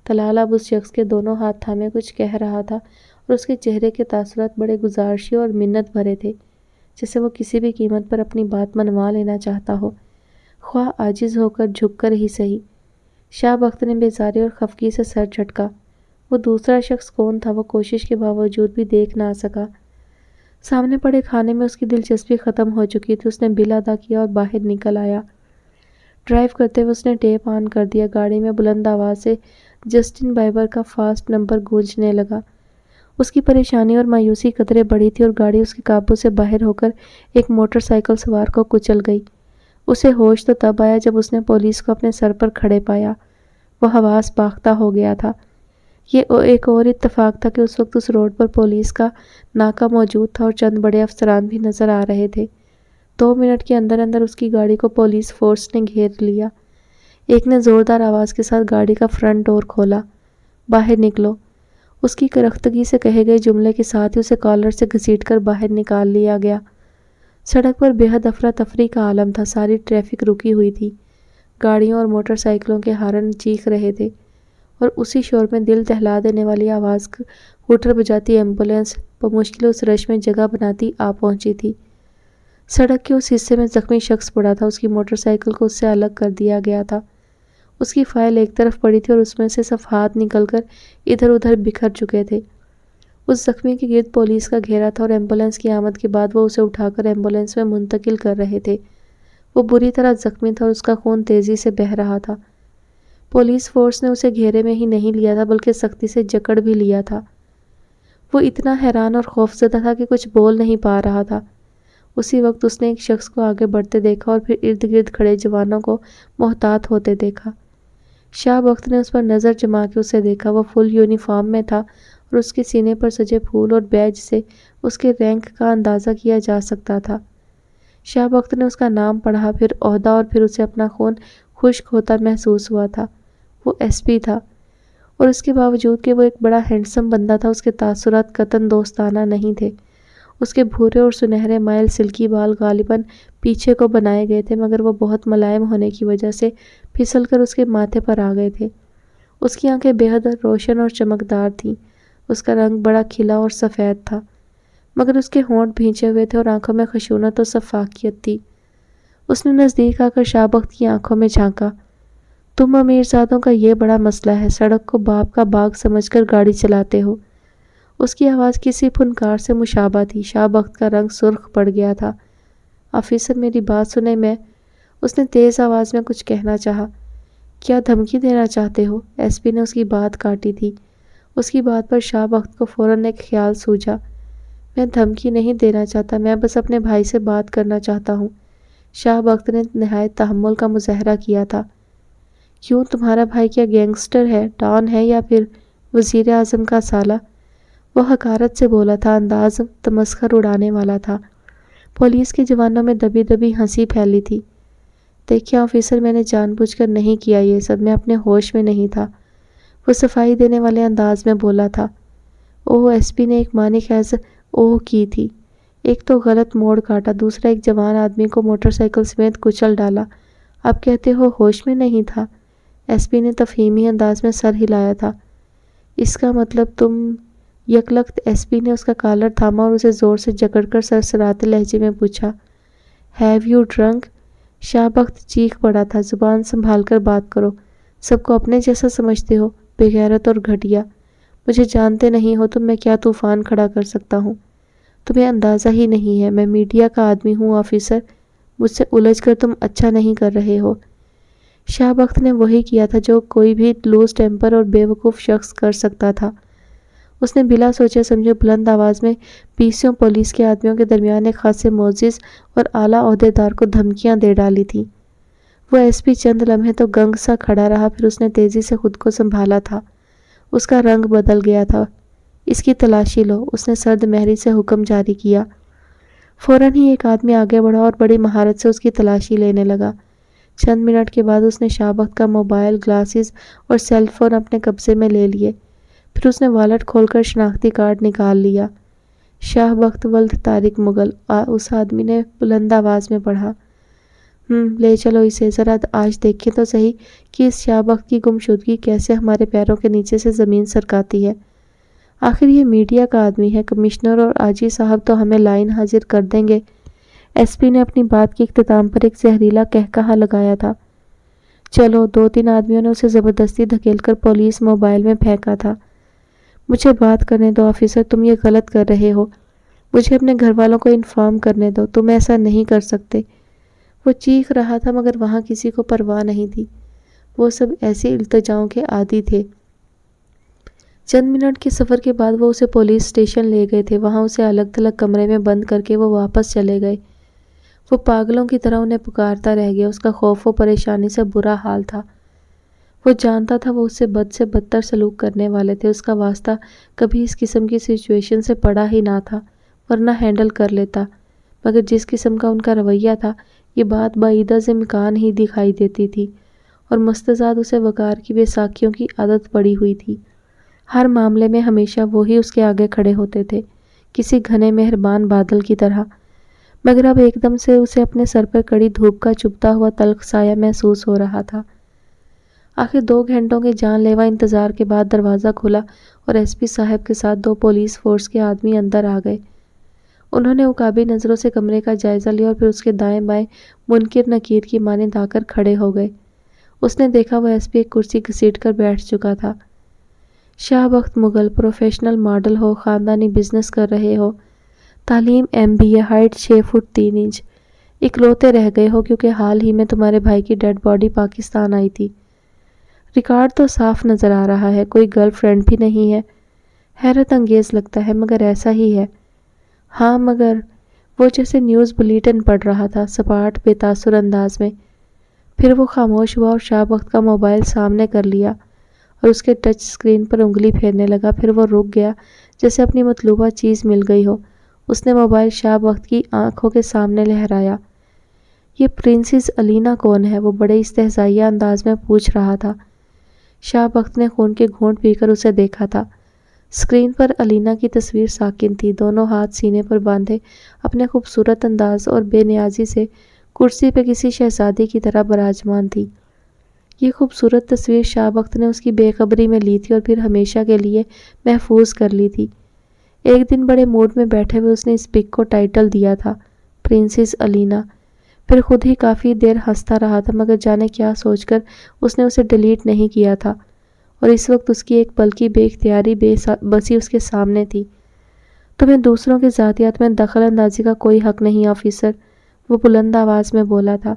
طلال اب اس شخص کے دونوں ہاتھ تھامے کچھ کہہ رہا تھا اور اس کے چہرے کے تاثرات بڑے گزارشی اور منت بھرے تھے، جسے وہ کسی بھی قیمت پر اپنی بات منوا لینا چاہتا ہو، خواہ عاجز ہو کر جھک کر ہی صحیح۔ شاہ بخت نے بیزاری اور خفگی سے سر جھٹکا۔ وہ دوسرا شخص کون تھا وہ کوشش کے باوجود بھی دیکھ نہ سکا۔ سامنے پڑے کھانے میں اس کی دلچسپی ختم ہو چکی تھی۔ اس نے بل ادا کیا اور باہر نکل آیا۔ ڈرائیو کرتے ہوئے اس نے ٹیپ آن کر دیا۔ گاڑی میں بلند آواز سے جسٹن بائبر کا فاسٹ نمبر گونجنے لگا۔ اس کی پریشانی اور مایوسی قدرے بڑھی تھی اور گاڑی اس کے قابو سے باہر ہو کر ایک موٹر سائیکل سوار کو کچل گئی۔ اسے ہوش تو تب آیا جب اس نے پولیس کو اپنے سر پر کھڑے پایا۔ وہ حواس باختہ ہو گیا تھا۔ یہ ایک اور اتفاق تھا کہ اس وقت اس روڈ پر پولیس کا ناکہ موجود تھا اور چند بڑے افسران بھی نظر آ رہے تھے۔ 2 منٹ کے اندر اندر اس کی گاڑی کو پولیس فورس نے گھیر لیا۔ ایک نے زوردار آواز کے ساتھ گاڑی کا فرنٹ ڈور کھولا۔ باہر نکلو۔ اس کی کرختگی سے کہے گئے جملے کے ساتھ ہی اسے کالر سے گھسیٹ کر باہر نکال لیا گیا۔ سڑک پر بے حد افراتفری کا عالم تھا۔ ساری ٹریفک رکی ہوئی تھی۔ گاڑیوں اور موٹر سائیکلوں کے ہارن چیخ رہے تھے اور اسی شور میں دل دہلا دینے والی آواز ہوٹر بجاتی ایمبولینس بمشکل اس رش میں جگہ بناتی آ پہنچی تھی۔ سڑک کے اس حصے میں زخمی شخص پڑا تھا۔ اس کی موٹر سائیکل کو اس سے الگ کر دیا گیا تھا۔ اس کی فائل ایک طرف پڑی تھی اور اس میں سے صفحات نکل کر ادھر ادھر بکھر چکے تھے۔ اس زخمی کے گرد پولیس کا گھیرا تھا اور ایمبولینس کی آمد کے بعد وہ اسے اٹھا کر ایمبولینس میں منتقل کر رہے تھے۔ وہ بری طرح زخمی تھا اور اس کا خون تیزی سے بہہ رہا تھا۔ پولیس فورس نے اسے گھیرے میں ہی نہیں لیا تھا بلکہ سختی سے جکڑ بھی لیا تھا۔ وہ اتنا حیران اور خوفزدہ تھا کہ کچھ بول نہیں پا رہا تھا۔ اسی وقت اس نے ایک شخص کو آگے بڑھتے دیکھا اور پھر ارد گرد کھڑے جوانوں کو محتاط ہوتے دیکھا۔ شاہ بخت نے اس پر نظر جما کے اسے دیکھا۔ وہ فل یونیفارم میں تھا اور اس کے سینے پر سجے پھول اور بیج سے اس کے رینک کا اندازہ کیا جا سکتا تھا۔ شاہ بخت نے اس کا نام پڑھا، پھر عہدہ اور پھر اسے اپنا خون خشک ہوتا محسوس ہوا تھا۔ وہ ایس پی تھا اور اس کے باوجود کہ وہ ایک بڑا ہینڈسم بندہ تھا، اس کے تاثرات قطعاً دوستانہ نہیں تھے۔ اس کے بھورے اور سنہرے مائل سلکی بال غالباً پیچھے کو بنائے گئے تھے مگر وہ بہت ملائم ہونے کی وجہ سے پھسل کر اس کے ماتھے پر آ گئے تھے۔ اس کی آنکھیں بے حد روشن اور چمکدار تھیں۔ اس کا رنگ بڑا کھلا اور سفید تھا مگر اس کے ہونٹ بھینچے ہوئے تھے اور آنکھوں میں خشونت اور شفافیت تھی۔ اس نے نزدیک آ کر شاہ بخت کی آنکھوں میں جھانکا۔ تم امیرزادوں کا یہ بڑا مسئلہ ہے، سڑک کو باپ کا باغ سمجھ کر گاڑی چلاتے ہو۔ اس کی آواز کسی فنکار سے مشابہ تھی۔ شاہ بخت کا رنگ سرخ پڑ گیا تھا۔ آفیسر میری بات سنیں، اس نے تیز آواز میں کچھ کہنا چاہا۔ کیا دھمکی دینا چاہتے ہو؟ ایس پی نے اس کی بات کاٹی تھی۔ اس کی بات پر شاہ بخت کو فوراً ایک خیال سوجا۔ میں دھمکی نہیں دینا چاہتا، میں بس اپنے بھائی سے بات کرنا چاہتا ہوں۔ شاہ بخت نے نہایت تحمل کا مظاہرہ کیا تھا۔ کیوں، تمہارا بھائی کیا گینگسٹر ہے، ڈان ہے یا پھر وزیر اعظم کا سالہ؟ وہ حقارت سے بولا تھا، انداز تمسخر اڑانے والا تھا۔ پولیس کے جوانوں میں دبی دبی ہنسی پھیلی تھی۔ دیکھیے آفیسر، میں نے جان بوجھ کر نہیں کیا یہ سب، میں اپنے ہوش میں نہیں تھا، وہ صفائی دینے والے انداز میں بولا تھا۔ اوہ، ایس پی نے ایک معنی خیز اوہ کی تھی۔ ایک تو غلط موڑ کاٹا، دوسرا ایک جوان آدمی کو موٹر سائیکل سمیت کچل ڈالا، اب کہتے ہو ہوش میں نہیں تھا؟ ایس پی نے تفہیمی انداز میں سر ہلایا تھا۔ اس کا مطلب تم یکلخت ایس پی نے اس کا کالر تھاما اور اسے زور سے جکڑ کر سرسراتے لہجے میں پوچھا، ہیو یو ڈرنک؟ شاہ بخت چیخ پڑا تھا، زبان سنبھال کر بات کرو، سب کو اپنے جیسا سمجھتے ہو، بے غیرت اور گھٹیا۔ مجھے جانتے نہیں ہو تو میں کیا طوفان کھڑا کر سکتا ہوں؟ تمہیں اندازہ ہی نہیں ہے، میں میڈیا کا آدمی ہوں آفیسر، مجھ سے الجھ کر تم اچھا نہیں کر رہے ہو۔ شاہ بخت نے وہی کیا تھا جو کوئی بھی لوز ٹیمپر اور بے وقوف شخص کر سکتا تھا۔ اس نے بلا سوچے سمجھے بلند آواز میں پیسوں پولیس کے آدمیوں کے درمیان ایک خاصے معزز اور اعلیٰ عہدیدار کو دھمکیاں دے ڈالی تھی۔ وہ ایس پی چند لمحے تو گنگ سا کھڑا رہا، پھر اس نے تیزی سے خود کو سنبھالا تھا۔ اس کا رنگ بدل گیا تھا۔ اس کی تلاشی لو، اس نے سرد مہری سے حکم جاری کیا۔ فوراً ہی ایک آدمی آگے بڑھا اور بڑی مہارت سے اس کی تلاشی لینے لگا۔ چند منٹ کے بعد اس نے شاہ بخت کا موبائل، گلاسز اور سیل فون اپنے قبضے میں لے لیے۔ پھر اس نے والٹ کھول کر شناختی کارڈ نکال لیا۔ شاہ بخت ولد طارق مغل، اس آدمی نے بلند آواز میں پڑھا۔ لے چلو اسے، ذرا آج دیکھیں تو صحیح کہ اس شاہ بخت کی گمشدگی کیسے ہمارے پیروں کے نیچے سے زمین سرکاتی ہے۔ آخر یہ میڈیا کا آدمی ہے، کمشنر اور آجی صاحب تو ہمیں لائن حاضر کر دیں گے۔ ایس پی نے اپنی بات کے اختتام پر ایک زہریلا قہقہا لگایا تھا۔ چلو، 2-3 آدمیوں نے اسے زبردستی دھکیل کر پولیس موبائل میں پھینکا تھا۔ مجھے بات کرنے دو آفیسر، تم یہ غلط کر رہے ہو۔ مجھے اپنے گھر والوں کو انفارم کرنے دو، تم ایسا نہیں کر سکتے۔ وہ چیخ رہا تھا مگر وہاں کسی کو پرواہ نہیں تھی۔ وہ سب ایسے التجاؤں کے عادی تھے۔ چند منٹ کے سفر کے بعد وہ اسے پولیس اسٹیشن لے گئے تھے۔ وہاں اسے الگ تھلگ کمرے میں بند کر کے وہ واپس چلے گئے۔ وہ پاگلوں کی طرح انہیں پکارتا رہ گیا۔ اس کا خوف و پریشانی سے برا حال تھا۔ وہ جانتا تھا وہ اس سے بدتر سلوک کرنے والے تھے۔ اس کا واسطہ کبھی اس قسم کی سچویشن سے پڑا ہی نہ تھا، ورنہ ہینڈل کر لیتا، مگر جس قسم کا ان کا رویہ تھا، یہ بات بعیدہ امکان ہی دکھائی دیتی تھی، اور مستزاد اسے وقار کی بے ساکھیوں کی عادت پڑی ہوئی تھی۔ ہر معاملے میں ہمیشہ وہی اس کے آگے کھڑے ہوتے تھے، کسی گھنے مہربان بادل کی طرح، مگر اب ایک دم سے اسے اپنے سر پر کڑی دھوپ کا چبھتا ہوا تلخ سایہ محسوس ہو رہا تھا۔ آخر 2 گھنٹوں کے جان لیوا انتظار کے بعد دروازہ کھلا اور ایس پی صاحب کے ساتھ 2 پولیس فورس کے آدمی اندر آ گئے۔ انہوں نے عقابی نظروں سے کمرے کا جائزہ لیا اور پھر اس کے دائیں بائیں منکر نکیر کی مانند آ کر کھڑے ہو گئے۔ اس نے دیکھا وہ ایس پی ایک کرسی گھسیٹ کر بیٹھ چکا تھا۔ شاہ بخت مغل، پروفیشنل ماڈل ہو، خاندانی بزنس کر رہے ہو، تعلیم MBA، ہائٹ 6 فٹ 3 انچ، اکلوتے رہ گئے ہو کیونکہ حال ہی میں تمہارے بھائی کی ڈیڈ باڈی پاکستان آئی تھی۔ ریکارڈ تو صاف نظر آ رہا ہے، کوئی گرل فرینڈ بھی نہیں ہے۔ حیرت انگیز لگتا ہے مگر ایسا ہی ہے۔ ہاں مگر، وہ جیسے نیوز بلیٹن پڑھ رہا تھا، سپاٹ بے تاثر انداز میں۔ پھر وہ خاموش ہوا اور شاہ بخت کا موبائل سامنے کر لیا اور اس کے ٹچ سکرین پر انگلی پھیرنے لگا۔ پھر وہ رک گیا جیسے اپنی مطلوبہ چیز مل گئی ہو۔ اس نے موبائل شاہ بخت کی آنکھوں کے سامنے لہرایا۔ یہ پرنسس الینا کون ہے؟ وہ بڑے استہزائیہ انداز میں پوچھ رہا تھا۔ شاہ بخت نے خون کے گھونٹ پی کر اسے دیکھا تھا۔ اسکرین پر الینا کی تصویر ساکن تھی، دونوں ہاتھ سینے پر باندھے اپنے خوبصورت انداز اور بے نیازی سے کرسی پہ کسی شہزادی کی طرح براجمان تھی۔ یہ خوبصورت تصویر شاہ بخت نے اس کی بے خبری میں لی تھی اور پھر ہمیشہ کے لیے محفوظ کر لی تھی۔ ایک دن بڑے موڈ میں بیٹھے ہوئے اس نے اس پک کو ٹائٹل دیا تھا، پرنسس الینا۔ پھر خود ہی کافی دیر ہنستا رہا تھا مگر جانے کیا سوچ کر اس نے اسے ڈیلیٹ نہیں کیا تھا، اور اس وقت اس کی ایک پل کی بے اختیاری بے بسی اس کے سامنے تھی۔ تمہیں دوسروں کے ذاتیات میں دخل اندازی کا کوئی حق نہیں آفیسر، وہ بلند آواز میں بولا تھا۔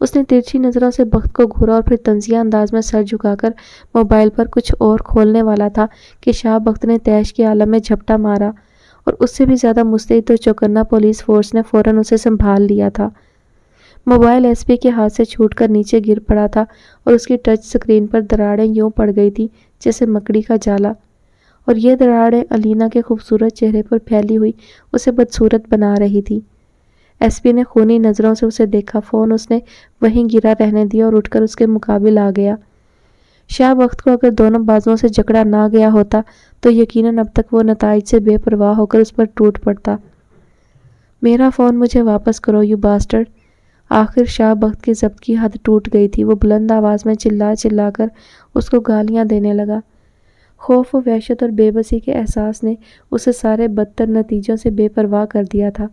اس نے ترچھی نظروں سے بخت کو گھورا اور پھر طنزیہ انداز میں سر جھکا کر موبائل پر کچھ اور کھولنے والا تھا کہ شاہ بخت نے طیش کے عالم میں جھپٹا مارا اور اس سے بھی زیادہ مستعد اور چوکنا پولیس فورس نے فوراً اسے سنبھال لیا تھا۔ موبائل ایس پی کے ہاتھ سے چھوٹ کر نیچے گر پڑا تھا اور اس کی ٹچ سکرین پر دراڑیں یوں پڑ گئی تھی جیسے مکڑی کا جالا، اور یہ دراڑیں الینا کے خوبصورت چہرے پر پھیلی ہوئی اسے بدصورت بنا رہی تھی۔ ایس پی نے خونی نظروں سے اسے دیکھا۔ فون اس نے وہیں گرا رہنے دیا اور اٹھ کر اس کے مقابل آ گیا۔ شاہ بخت کو اگر دونوں بازوؤں سے جکڑا نہ گیا ہوتا تو یقیناً اب تک وہ نتائج سے بے پرواہ ہو کر اس پر ٹوٹ پڑتا۔ میرا فون مجھے واپس کرو یو باسٹرڈ۔ آخر شاہ بخت کی ضبط کی حد ٹوٹ گئی تھی۔ وہ بلند آواز میں چلا کر اس کو گالیاں دینے لگا۔ خوف و وحشت اور بے بسی کے احساس نے اسے سارے بدتر نتیجوں سے بے پرواہ کر دیا تھا،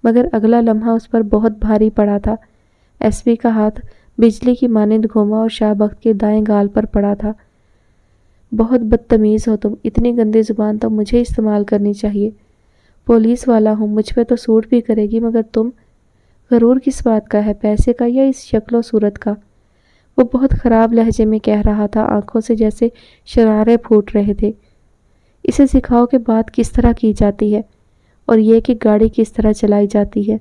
مگر اگلا لمحہ اس پر بہت بھاری پڑا تھا۔ ایس پی کا ہاتھ بجلی کی مانند گھوما اور شاہ بخت کے دائیں گال پر پڑا تھا۔ بہت بدتمیز ہو تم، اتنی گندی زبان تو مجھے استعمال کرنی چاہیے۔ پولیس والا ہوں، مجھ پہ تو سوٹ بھی کرے گی، مگر تم غرور کس بات کا ہے، پیسے کا یا اس شکل و صورت کا؟ وہ بہت خراب لہجے میں کہہ رہا تھا، آنکھوں سے جیسے شرارے پھوٹ رہے تھے۔ اسے سکھاؤ کہ بات کس طرح کی جاتی ہے اور یہ کہ گاڑی کس طرح چلائی جاتی ہے۔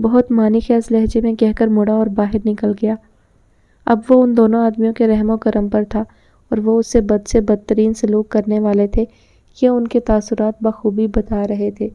بہت معنی خیز لہجے میں کہہ کر مڑا اور باہر نکل گیا۔ اب وہ ان دونوں آدمیوں کے رحم و کرم پر تھا اور وہ اس سے بدترین سلوک کرنے والے تھے، یہ ان کے تاثرات بخوبی بتا رہے تھے۔